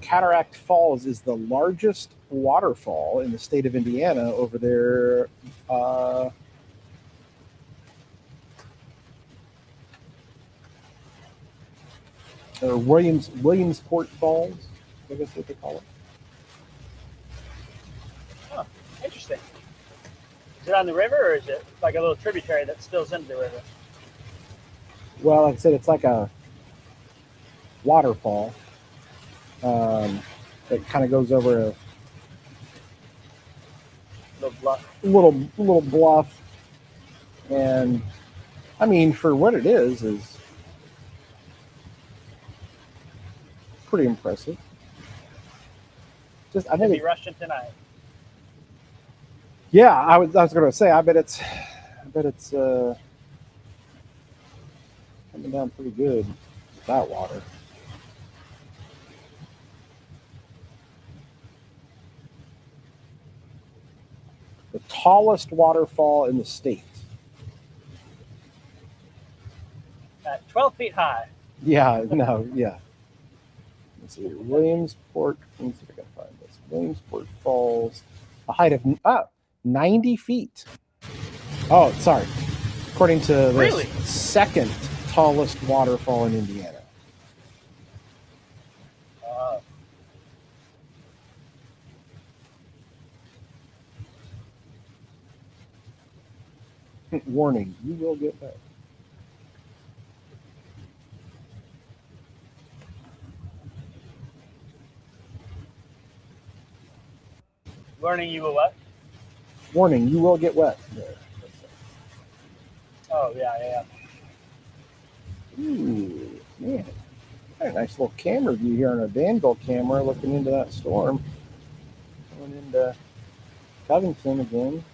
Cataract Falls is the largest waterfall in the state of Indiana over there. Or Williamsport Falls, I guess what they call it. Oh, interesting. Is it on the river or is it like a little tributary that spills into the river? Well, like I said, it's like a waterfall that kind of goes over a Little bluff. little bluff, And I mean, for what it is pretty impressive. Just I Could think be Russian tonight. yeah, I was going to say I bet it's coming down pretty good with that water. The tallest waterfall in the state. At 12 feet high. Yeah, no, yeah. Let's see here. Williamsport. Let me see if I can find this. Williamsport Falls, a height of 90 feet. Oh, sorry. According to this, Really? second tallest waterfall in Indiana. Warning, you will get wet. Learning you will what? Warning, you will get wet. There. Oh, yeah. Ooh, man. Got a nice little camera view here on a Danville camera looking into that storm. Going into Covington again.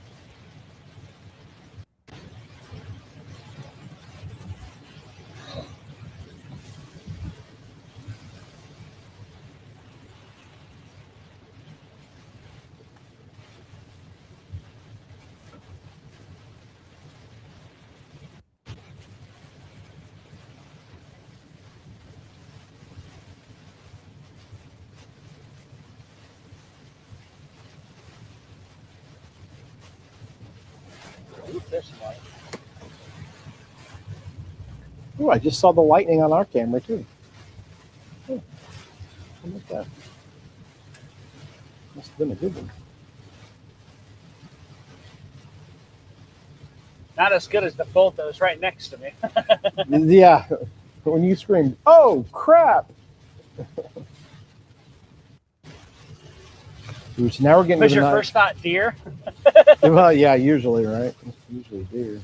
There's some light. Ooh, I just saw the lightning on our camera too. Oh, look at that. Must have been a good one. Not as good as the bolt that was right next to me. Yeah, when you screamed, "Oh crap!" Ooh, so now we're getting Was to the your night. first thought deer? Well, yeah, usually, right? It's usually deer.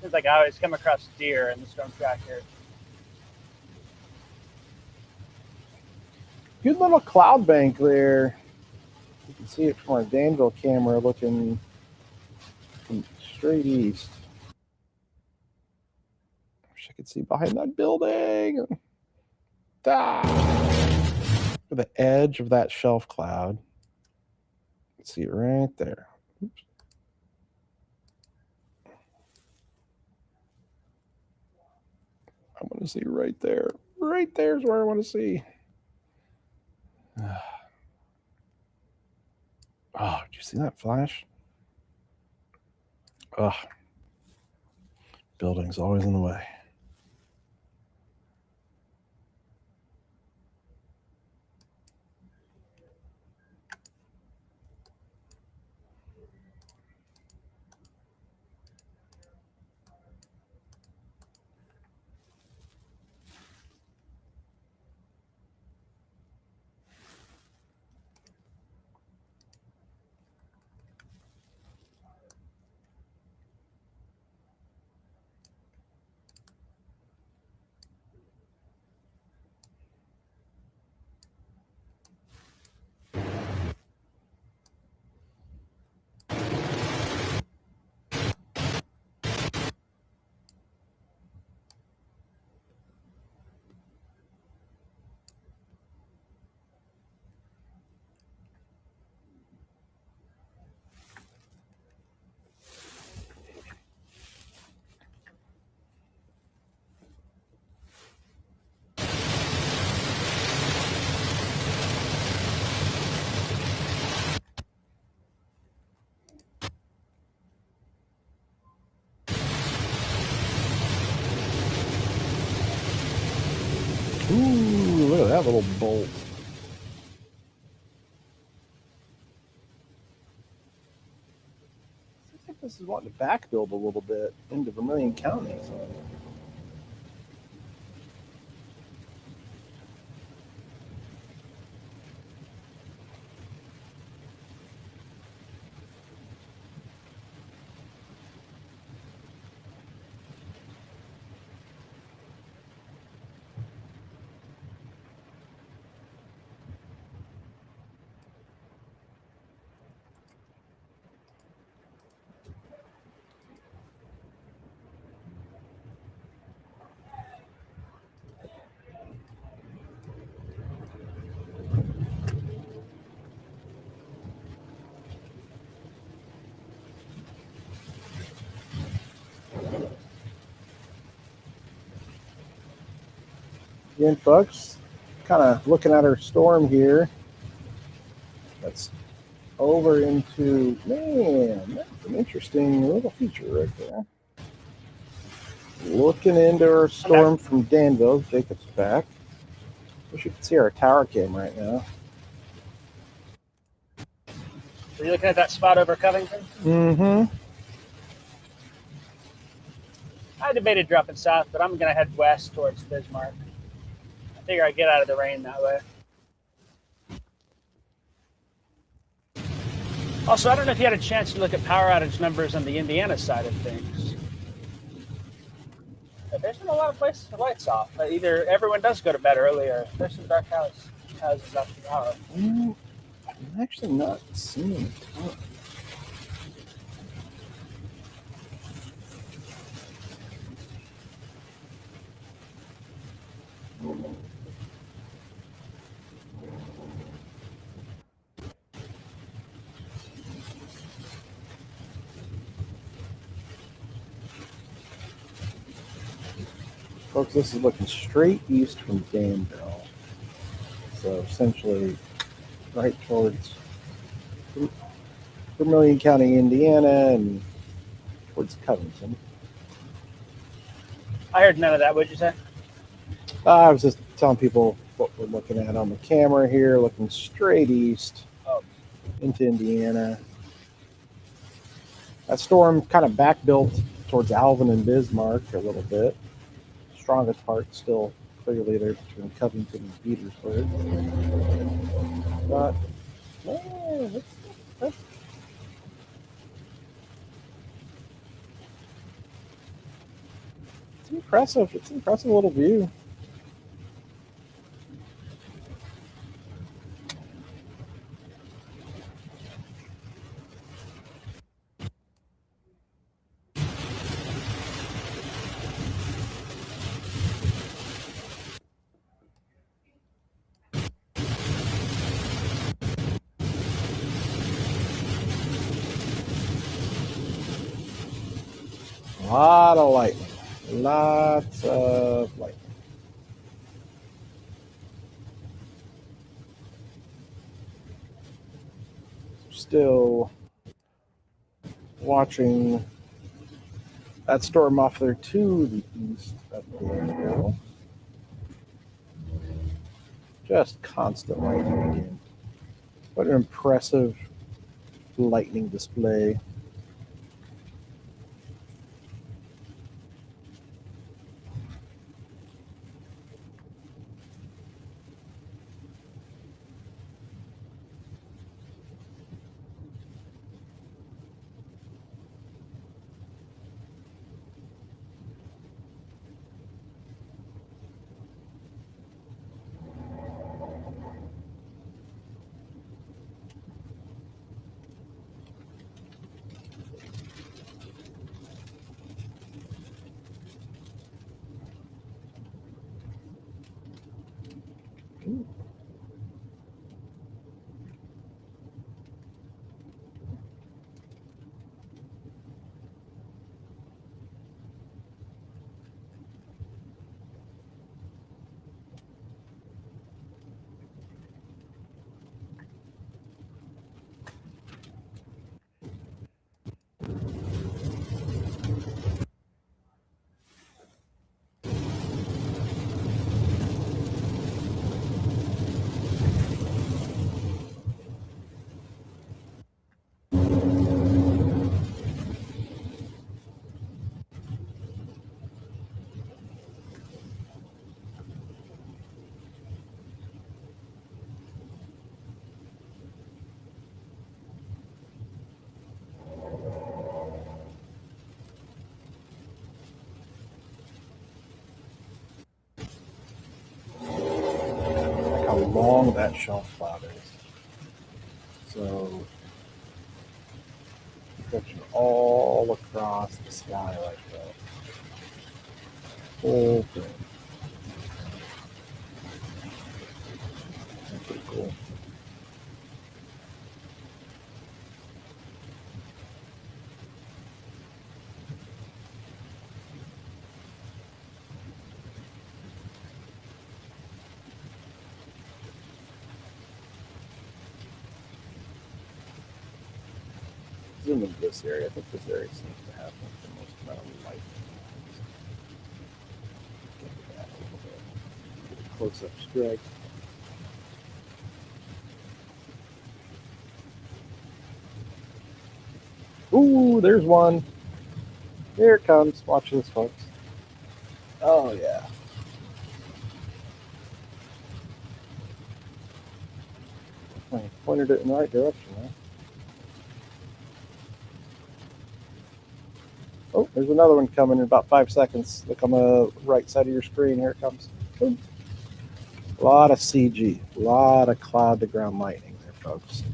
It's like I always come across deer in the storm tracker. Good little cloud bank there. You can see it from our Danville camera looking straight east. Wish I could see behind that building. The edge of that shelf cloud. See it right there. Oops. I want to see right there. Right there is where I want to see. Oh, did you see that flash? Oh, building's always in the way. Ooh, look at that little bolt. I think this is wanting to back build a little bit into Vermilion County. Again, folks, kind of looking at our storm here. That's over into, man, that's an interesting little feature right there. Looking into our storm from Danville. Jacob's back. Wish you could see our tower cam right now. Are you looking at that spot over Covington? Mm-hmm. I debated dropping south, but I'm going to head west towards Bismarck. I figure I get out of the rain that way. Also, I don't know if you had a chance to look at power outage numbers on the Indiana side of things. But there's been a lot of places with lights off. Either everyone does go to bed early, or there's some dark houses after power. I'm actually not seeing a ton. Folks, this is looking straight east from Danville. So essentially right towards Vermilion County, Indiana, and towards Covington. I heard none of that. What'd you say? I was just telling people what we're looking at on the camera here, looking straight east into Indiana. That storm kind of back built towards Alvin and Bismarck a little bit. Strongest part still clearly there between Covington and Petersburg. But man, that's it's impressive. It's an impressive little view. A lot of lightning. Lots of lightning. Still watching that storm off there to the east of Danville. Just constant lightning again. What an impressive lightning display. How long that shelf cloud is. So stretching all across the sky like that. Whole thing. That's pretty cool. zoom into this area. I think this area seems to have the most amount of light. Get a close-up strike. Ooh, there's one. Here it comes. Watch this, folks. Oh, yeah. I pointed it in the right direction, huh? Oh, there's another one coming in about 5 seconds. Look on the right side of your screen. Here it comes. Boom. A lot of CG. A lot of cloud-to-ground lightning there, folks.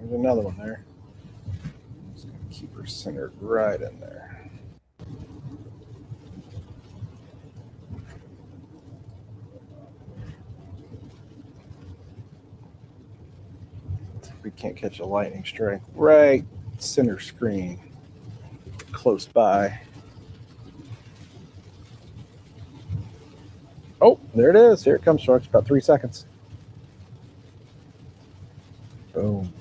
There's another one there. Just gonna keep her centered right in there. We can't catch a lightning strike right center screen, close by. Oh, there it is. Here it comes, folks. About 3 seconds. Boom.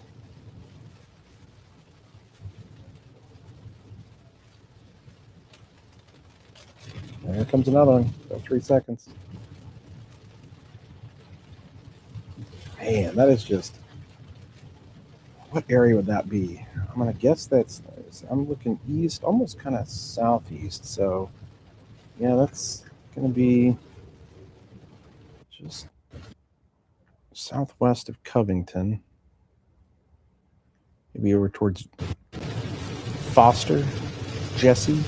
Here comes another one. About 3 seconds. Man, that is just... What area would that be? I'm going to guess that's... I'm looking east, almost kind of southeast. So, yeah, that's going to be just southwest of Covington. Maybe over towards Foster, Jesse,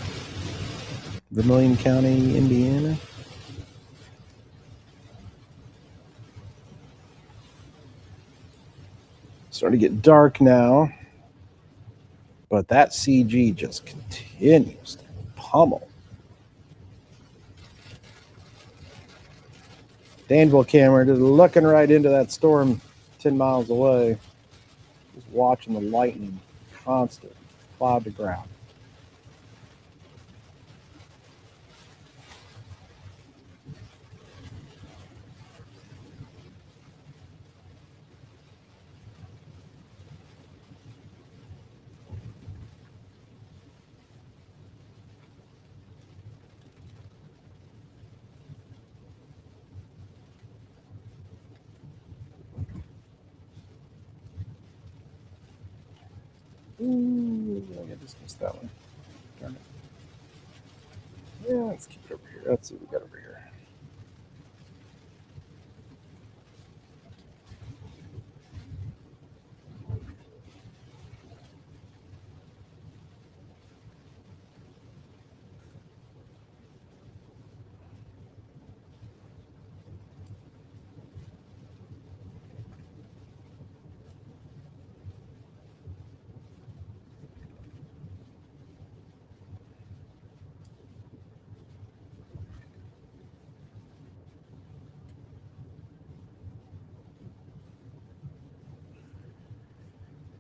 Vermilion County, Indiana. Starting to get dark now, but that CG just continues to pummel. Danville camera just looking right into that storm 10 miles away. Just watching the lightning constant, cloud to ground. Ooh, I just missed that one. Darn it. Yeah, let's keep it over here. Let's see what we got over here.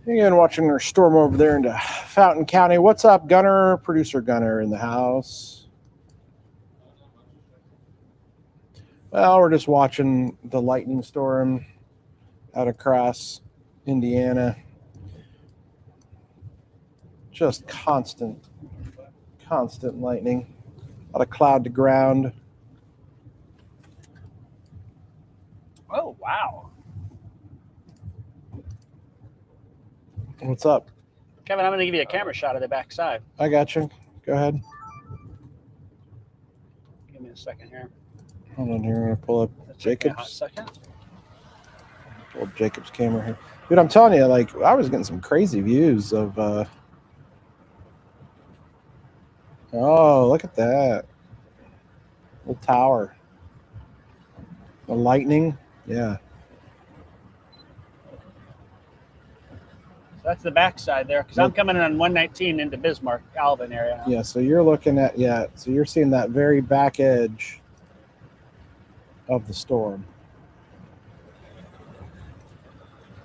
Again, watching our storm over there into Fountain County. What's up, Gunner? Producer Gunner in the house. Well, we're just watching the lightning storm out across Indiana. Just constant lightning. A lot of cloud to ground. Oh, wow. What's up? Kevin, I'm going to give you a camera shot of the backside. I got you. Go ahead. Give me a second here. Hold on here. I'm going to pull up Jacob's. A hot Jacob's. second. Pull up Jacob's camera here. Dude, I'm telling you, like, I was getting some crazy views of... Oh, look at that. Little tower. The lightning. Yeah. So that's the backside there, because I'm coming in on 119 into Bismarck, Alvin area. Yeah. So you're looking at, so you're seeing that very back edge of the storm.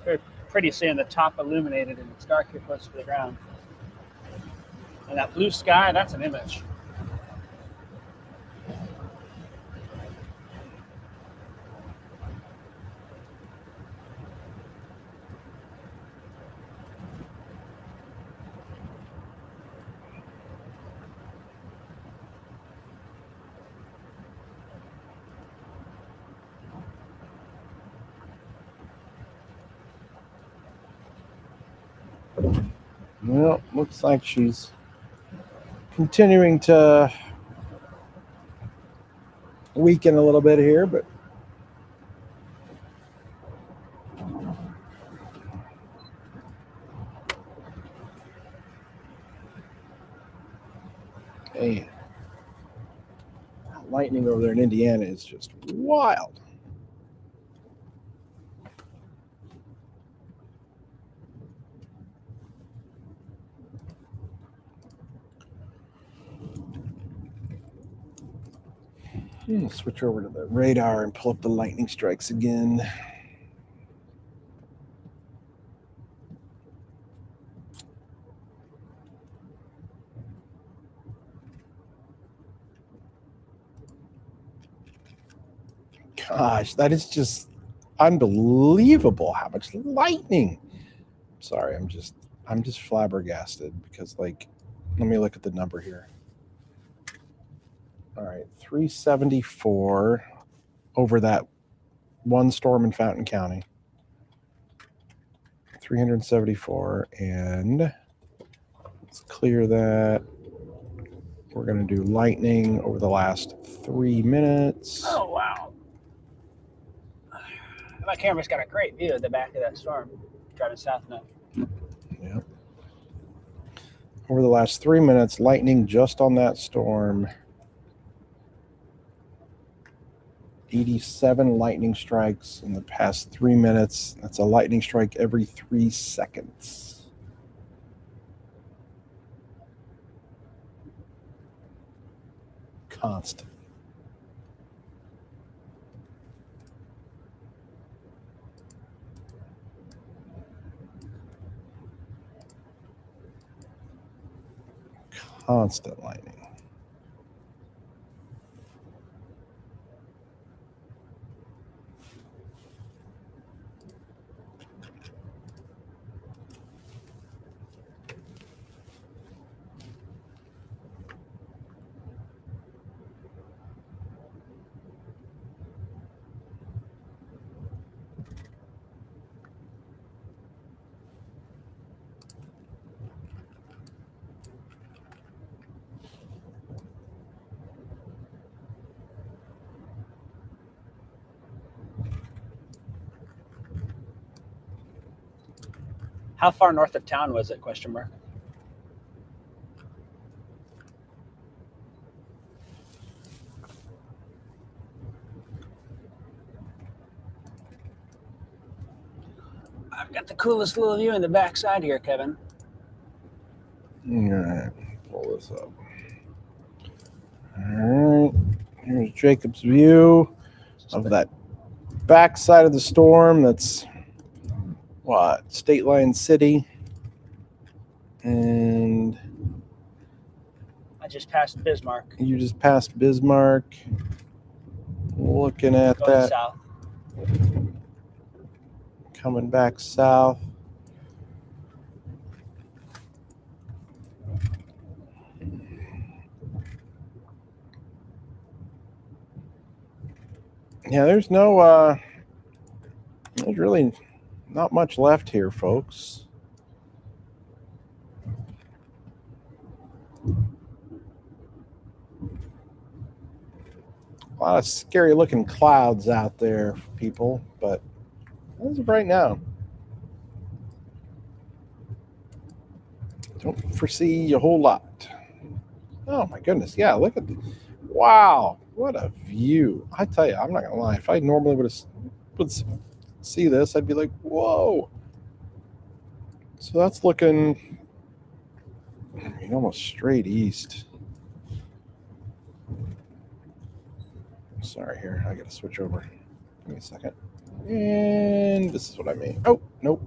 Very pretty seeing the top illuminated and it's dark here close to the ground. And that blue sky, that's an image. Well, looks like she's continuing to weaken a little bit here, but hey, that lightning over there in Indiana is just wild. Switch over to the radar and pull up the lightning strikes again. Gosh, that is just unbelievable how much lightning. Sorry, I'm just flabbergasted because, like, let me look at the number here. All right, 374 over that one storm in Fountain County. 374, and let's clear that. We're going to do lightning over the last 3 minutes. Oh, wow. My camera's got a great view of the back of that storm driving south now. Yeah. Over the last 3 minutes, lightning just on that storm. 87 lightning strikes in the past 3 minutes. That's a lightning strike every 3 seconds. Constant. Constant lightning. How far north of town was it? Question mark. I've got the coolest little view in the backside here, Kevin. All right, pull this up. All right, here's Jacob's view of that backside of the storm. That's what, State Line City. And I just passed Bismarck. you just passed Bismarck. Looking at Going that, south. coming back south. Yeah, there's really not much left here, folks. A lot of scary looking clouds out there, people, but as of right now, don't foresee a whole lot. Oh my goodness, yeah, look at wow. What a view. I tell you, I'm not going to lie. If I normally would see this, I'd be like, whoa. So that's looking, I mean, almost straight east. Sorry here. I got to switch over. Give me a second. And this is what I mean. Oh, nope.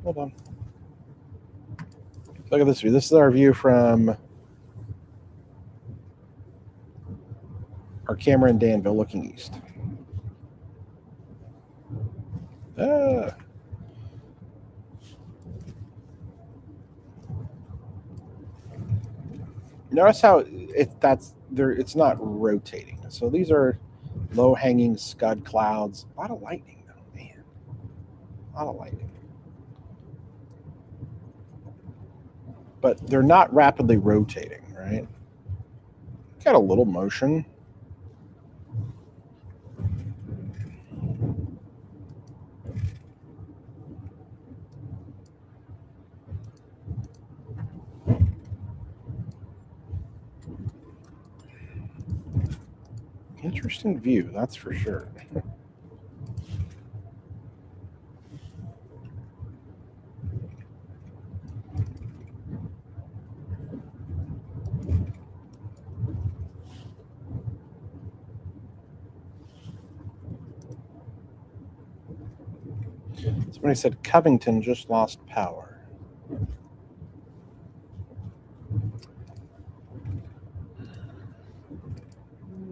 Hold on. Look at this view. This is our view from our camera in Danville looking east. Notice how it's not rotating. So these are low-hanging scud clouds. A lot of lightning, though, man. A lot of lightning. But they're not rapidly rotating, right? Got a little motion. Interesting view, that's for sure. Somebody said Covington just lost power.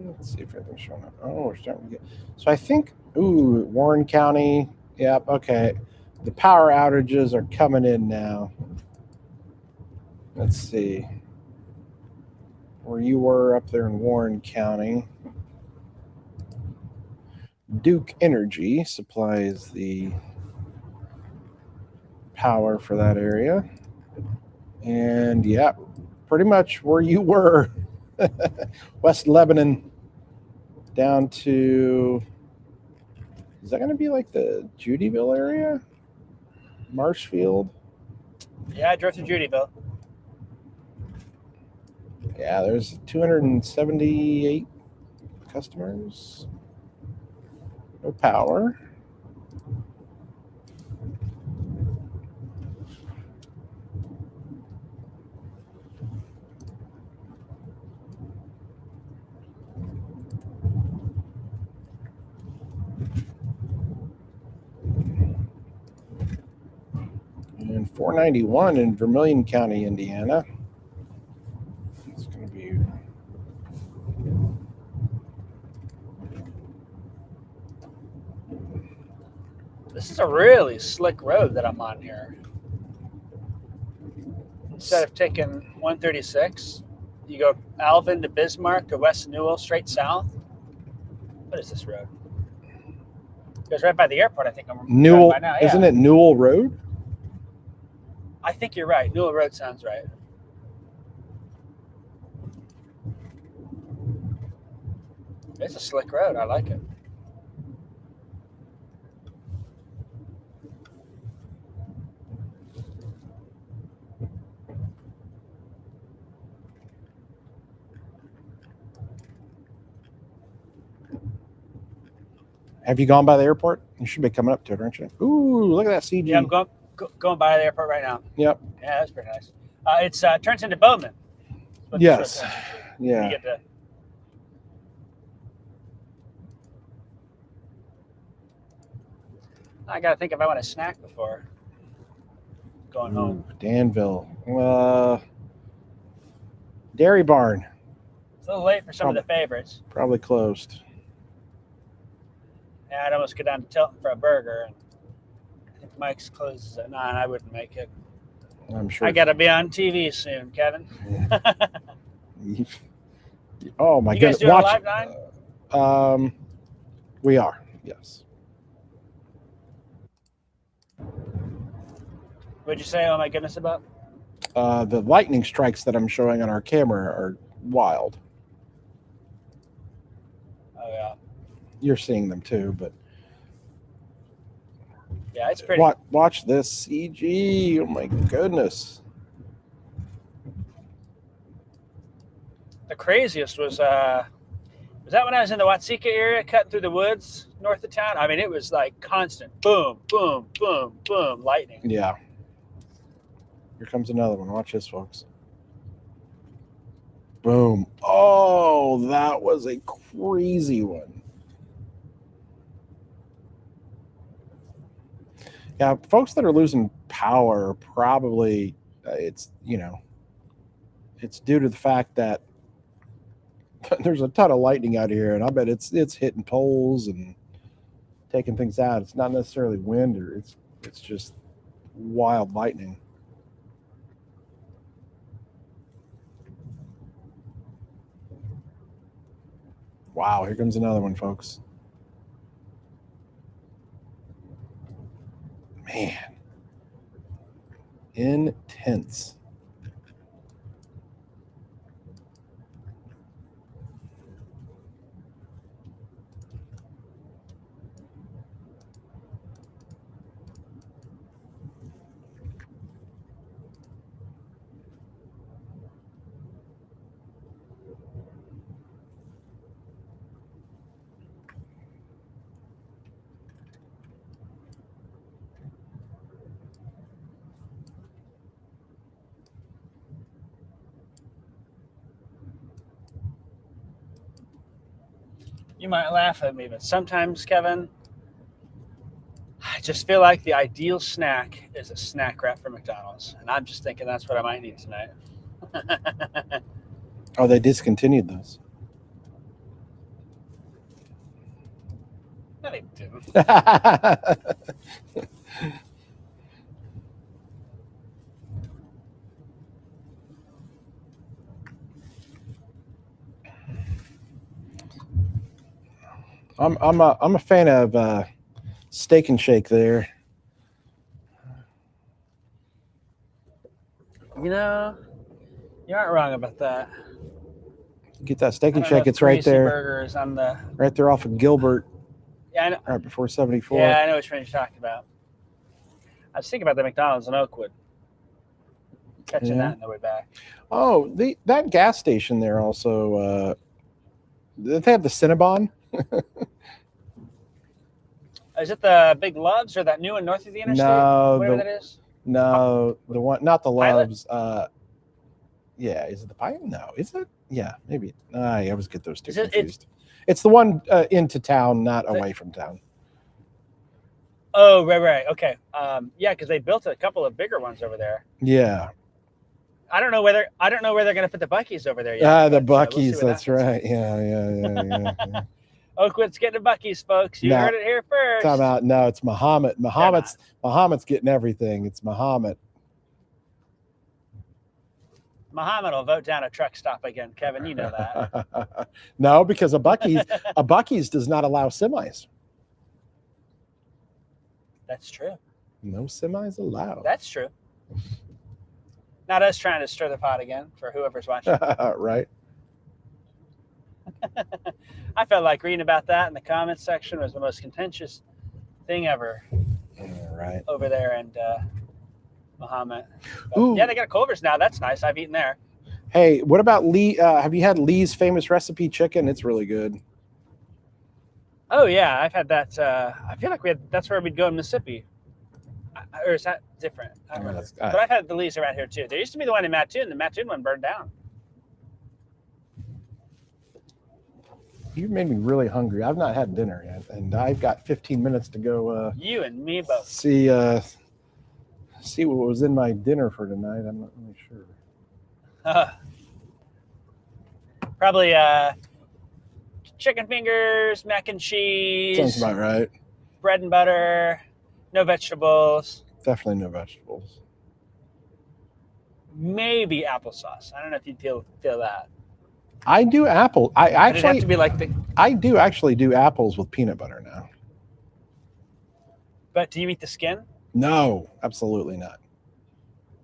Let's see if anything's showing up. Oh, we're starting to get. So I think, Warren County. Yep, okay. The power outages are coming in now. Let's see. Where you were up there in Warren County. Duke Energy supplies the power for that area. And yeah, pretty much where you were. West Lebanon down to, is that going to be like the Judyville area? Marshfield? Yeah, I drove to Judyville. Yeah, there's 278 customers. No power. And 491 in Vermilion County, Indiana. It's going to be. This is a really slick road that I'm on here. Instead of taking 136, you go Alvin to Bismarck to West Newell, straight south. What is this road? It goes right by the airport, I think I'm Newell, by now. Yeah. Isn't it Newell Road? I think you're right. Newell Road sounds right. It's a slick road. I like it. Have you gone by the airport? You should be coming up to it, aren't you? Ooh, look at that CG. Yeah, I'm going by the airport right now. Yep. Yeah, that's pretty nice. It's turns into Bowman. Yes. Yeah. You get to, I gotta think if I want a snack before going home. Danville. Dairy Barn. It's a little late for some of the favorites. Probably closed. Yeah, I'd almost go down to Tilton for a burger. And I think Mike's closes at 9. I wouldn't make it. I'm sure. I gotta be on TV soon, Kevin. Oh my You guys goodness! doing a Watch. live 9? We are. Yes. What'd you say? Oh my goodness, about? The lightning strikes that I'm showing on our camera are wild. Oh yeah. You're seeing them too, but Yeah, it's pretty. watch this CG. Oh my goodness. The craziest was Was that when I was in the Watseka area, cutting through the woods north of town? I mean, it was like constant boom, boom, boom, boom, lightning. Yeah. Here comes another one. Watch this, folks. Boom. Oh, that was a crazy one. Yeah, folks that are losing power probably it's due to the fact that there's a ton of lightning out here, and I bet it's hitting poles and taking things out. It's not necessarily wind, or it's just wild lightning. Wow, here comes another one, folks. Man. Intense. You might laugh at me, but sometimes, Kevin, I just feel like the ideal snack is a snack wrap from McDonald's. And I'm just thinking that's what I might need tonight. Oh, they discontinued those. No, they didn't. I'm a fan of Steak and Shake there. You know, you aren't wrong about that. Get that Steak and I don't know Shake. if It's right Greasy there. Burger is on the. Right there off of Gilbert, Yeah, I know. right before 74. Yeah, I know which one you're talking about. I was thinking about the McDonald's in Oakwood. Catching Yeah. that on the way back. Oh, that gas station there also. They have the Cinnabon. Is it the Big Loves or that new one north of the interstate? No, Whatever the- that is. No, the one, not the Pilot? Loves. Yeah, is it the Pilot? No, is it? Yeah, maybe. I always get those two Is it- confused. It's the one into town, not away from town. Oh, right. Okay. Yeah, because they built a couple of bigger ones over there. Yeah. I don't know where they're going to put the Buc-ee's over there yet. The but, we'll see Buc-ee's. what That's happens. right. Yeah. Oakwood's getting a Buc-ee's, folks. You No. heard it here first. Time out. No, it's Muhammad. Muhammad's getting everything. It's Muhammad. Muhammad will vote down a truck stop again, Kevin. You know that. No, because a Buc-ee's does not allow semis. That's true. No semis allowed. That's true. Not us trying to stir the pot again for whoever's watching. Right. I felt like reading about that in the comments section was the most contentious thing ever Right. over there, and Muhammad. But, Ooh. yeah, they got Culver's now. That's nice. I've eaten there. Hey, what about Lee? Have you had Lee's famous recipe chicken? It's really good. Oh yeah, I've had that. I feel like that's where we'd go in Mississippi. Or is that different? I don't remember. But I've had the Lee's around here too. There used to be the one in Mattoon. The Mattoon one burned down. You made me really hungry. I've not had dinner yet, and I've got 15 minutes to go You and me both. see what was in my dinner for tonight. I'm not really sure. Probably chicken fingers, mac and cheese, Sounds about right. bread and butter, no vegetables, Definitely no vegetables. maybe applesauce. I don't know if you'd feel that. I do apple. I It'd have actually to be like the. I do actually do apples with peanut butter now. But do you eat the skin? No, absolutely not.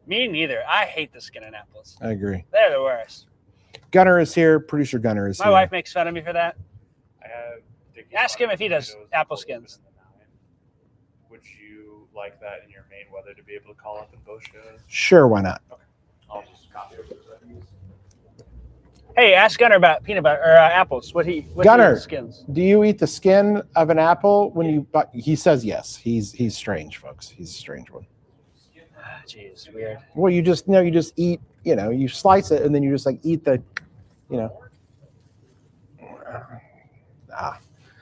Me neither. I hate the skin in apples. I agree. They're the worst. Gunner is here. Producer Gunner is My here. wife makes fun of me for that. I have Ask him if he does apple skins. Would you like that in your main weather to be able to call up and post shows? Sure, why not? I'll just copy over those items. Hey, ask Gunner about peanut butter or apples. What he Gunner. skins. Do you eat the skin of an apple when you? He says yes. He's strange, folks. He's a strange one. Jeez, weird. Well, you just eat. You slice it and then you just like eat the,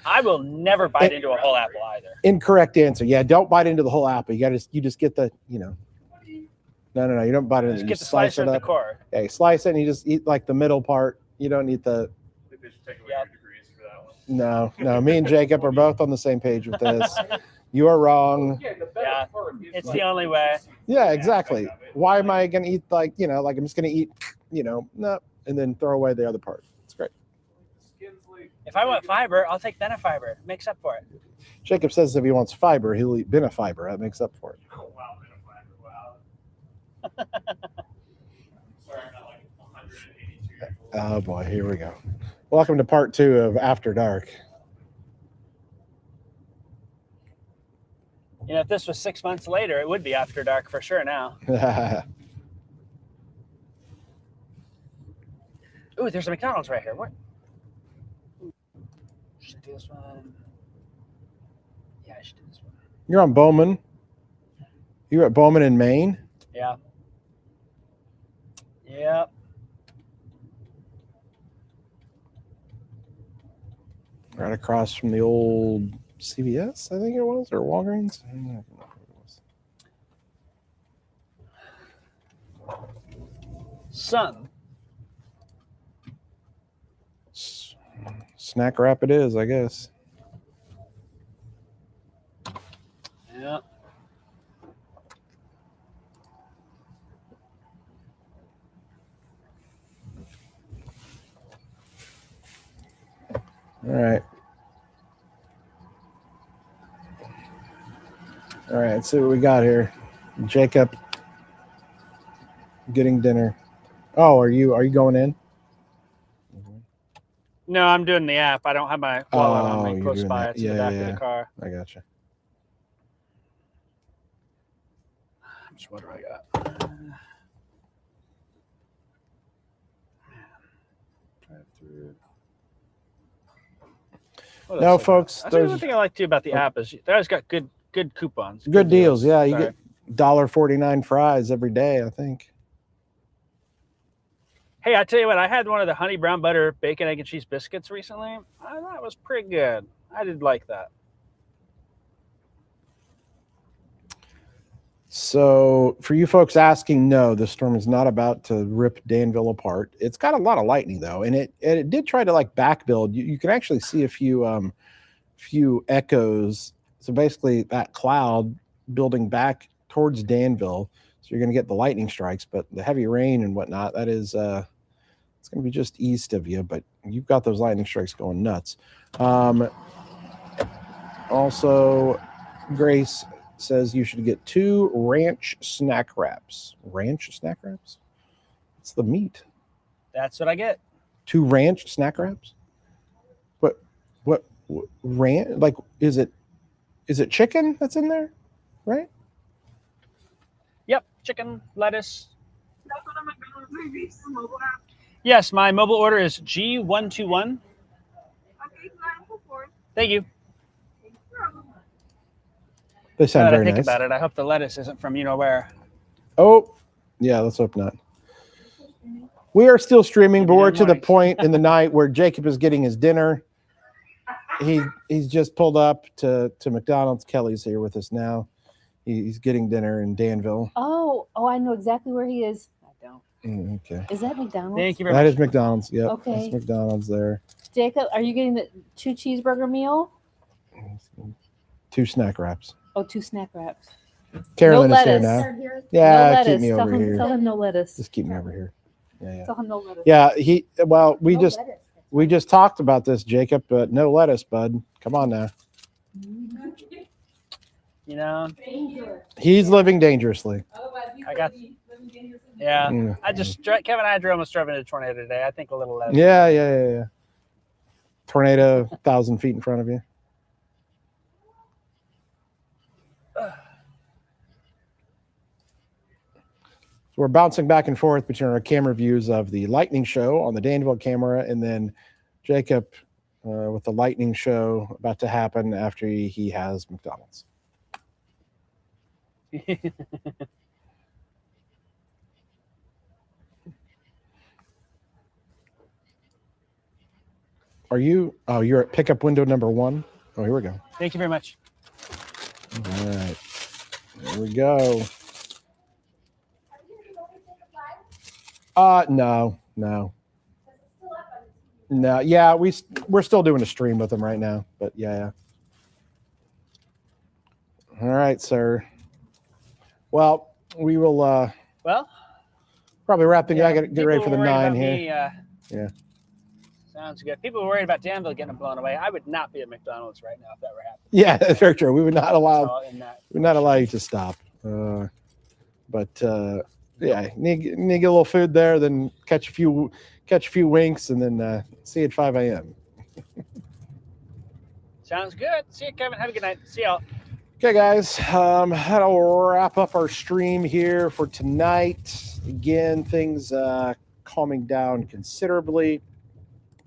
I will never bite into a whole apple either. Incorrect answer. Yeah, don't bite into the whole apple. You just get the. No. You don't bite it. Just You get the slicer it at the up. core. Yeah, you slice it and you just eat like the middle part. You don't eat the. I think they should take away your degrees for that one. No. Me and Jacob are both on the same page with this. You are wrong. Yeah, it's the only way. Yeah, exactly. Why am I going to eat like I'm just going to eat, no, and then throw away the other part. It's great. If I want fiber, I'll take Benefiber. It makes up for it. Jacob says if he wants fiber, he'll eat Benefiber. That makes up for it. Oh, wow, Benefiber. Wow. Sorry, I'm not like 182 years old. Oh boy, here we go. Welcome to part 2 of After Dark. If this was 6 months later, it would be After Dark for sure now. Ooh, there's a McDonald's right here. What? Should I do this one? Yeah, I should do this one. You're on Bowman. You're at Bowman in Maine. Yeah. Yep. Right across from the old CVS, I think it was, or Walgreens. I don't know what it was. Son. Snack wrap it is, I guess. Yep. All right. All right, let's see what we got here. Jacob getting dinner. Oh, are you going in? No, I'm doing the app. I don't have my wallet on me you're close doing by. that. It's in the back of the car. I gotcha. So what do I got? What No, else I got? folks, I'll tell you one there's thing I like too about the app is they always got good coupons. good deals. Yeah, you Sorry. get $1.49 fries every day, I think. Hey, I tell you what, I had one of the honey brown butter bacon, egg, and cheese biscuits recently. I thought it was pretty good. I did like that. So for you folks asking, no, the storm is not about to rip Danville apart. It's got a lot of lightning though, and it did try to like back build. You can actually see a few echoes. So basically that cloud building back towards Danville. So you're going to get the lightning strikes, but the heavy rain and whatnot, that is it's going to be just east of you, but you've got those lightning strikes going nuts. Also, Grace says you should get 2 ranch snack wraps. Ranch snack wraps? It's the meat. That's what I get. 2 ranch snack wraps? What ranch? Like, is it chicken that's in there? Right? Yep, chicken, lettuce. Yes, my mobile order is G121. Thank you. They sound Now that I very think nice. about it, I hope the lettuce isn't from where. Oh, yeah, let's hope not. We are still streaming, but we're to the point in the night where Jacob is getting his dinner. He's just pulled up to McDonald's. Kelly's here with us now. He's getting dinner in Danville. Oh, I know exactly where he is. I don't. Okay. Is that McDonald's? Thank you very That much. is McDonald's. Yep. Okay. That's McDonald's there. Jacob, are you getting the 2 cheeseburger meal? 2 snack wraps. Oh, 2 snack wraps. Carolyn no is here lettuce. now. Yeah, no lettuce. keep me Tell over him, here. Tell him no lettuce. Just keep me over here. Yeah. Tell him no lettuce. Yeah, we No just talked about this, Jacob, but no lettuce, bud. Come on now. You know, He's living dangerously. I got. Yeah, Mm. Kevin and I almost drove into a tornado today. I think a little lettuce. Yeah. Tornado, 1,000 feet in front of you. So we're bouncing back and forth between our camera views of the lightning show on the Danville camera, and then Jacob with the lightning show about to happen after he has McDonald's. Are you? Oh, you're at pickup window number 1. Oh, here we go. Thank you very much. All right. Here we go. No. Yeah, we're still doing a stream with them right now, but yeah. All right, sir. Well, we will Well, probably wrap things. yeah, I got to get ready for the people were worried 9 about here. me, Yeah. Sounds good. People were worried about Danville getting blown away. I would not be at McDonald's right now if that were happening. Yeah, that's very true. We would not allow So you to stop. Yeah, need to get a little food there, then catch a few winks, and then see you at 5 a.m. Sounds good. See you, Kevin. Have a good night. See y'all. Okay, guys, that'll wrap up our stream here for tonight. Again, things calming down considerably.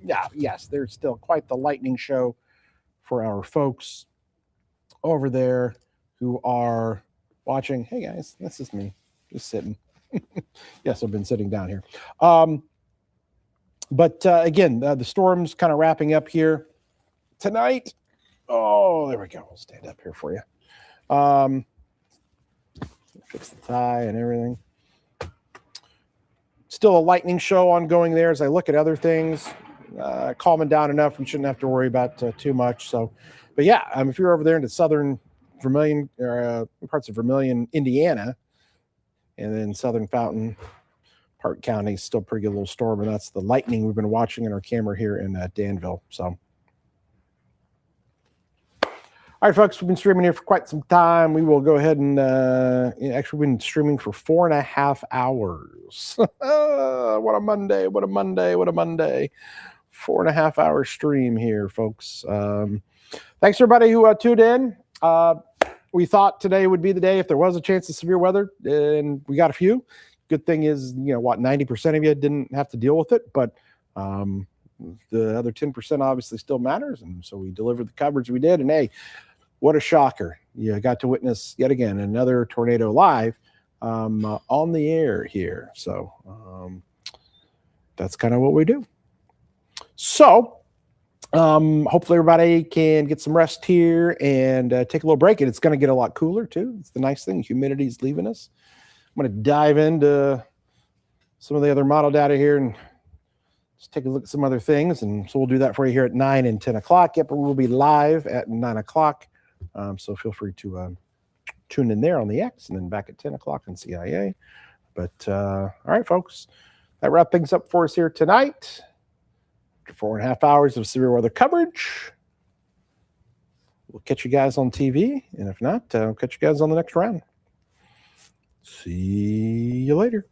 Yeah, yes, there's still quite the lightning show for our folks over there who are watching. Hey, guys, this is me just sitting. Yes, I've been sitting down here. But again, the storm's kind of wrapping up here tonight. Oh, there we go. I'll stand up here for you. Fix the tie and everything. Still a lightning show ongoing there as I look at other things. Calming down enough. We shouldn't have to worry about too much. So, but yeah, if you're over there into southern Vermilion, or parts of Vermilion, Indiana, and then southern Fountain Park County, still pretty good little storm. And that's the lightning we've been watching in our camera here in Danville. So, all right, folks, we've been streaming here for quite some time. We will go ahead and actually we've been streaming for 4.5 hours. What a Monday. 4.5 hour stream here, folks. Thanks everybody who tuned in. We thought today would be the day if there was a chance of severe weather, and we got a few. Good thing is, 90% of you didn't have to deal with it, but the other 10% obviously still matters, and so we delivered the coverage we did. And hey, what a shocker. You got to witness yet again another tornado live on the air here. So that's kind of what we do. So hopefully everybody can get some rest here and take a little break. And it's going to get a lot cooler too. It's the nice thing. Humidity is leaving us. I'm going to dive into some of the other model data here and just take a look at some other things. And so we'll do that for you here at 9 and 10 o'clock. Yep, we'll be live at 9 o'clock. So feel free to tune in there on the X and then back at 10 o'clock on CIA. But all right, folks, that wraps things up for us here tonight. After 4.5 hours of severe weather coverage, we'll catch you guys on TV. And if not, I'll catch you guys on the next round. See you later.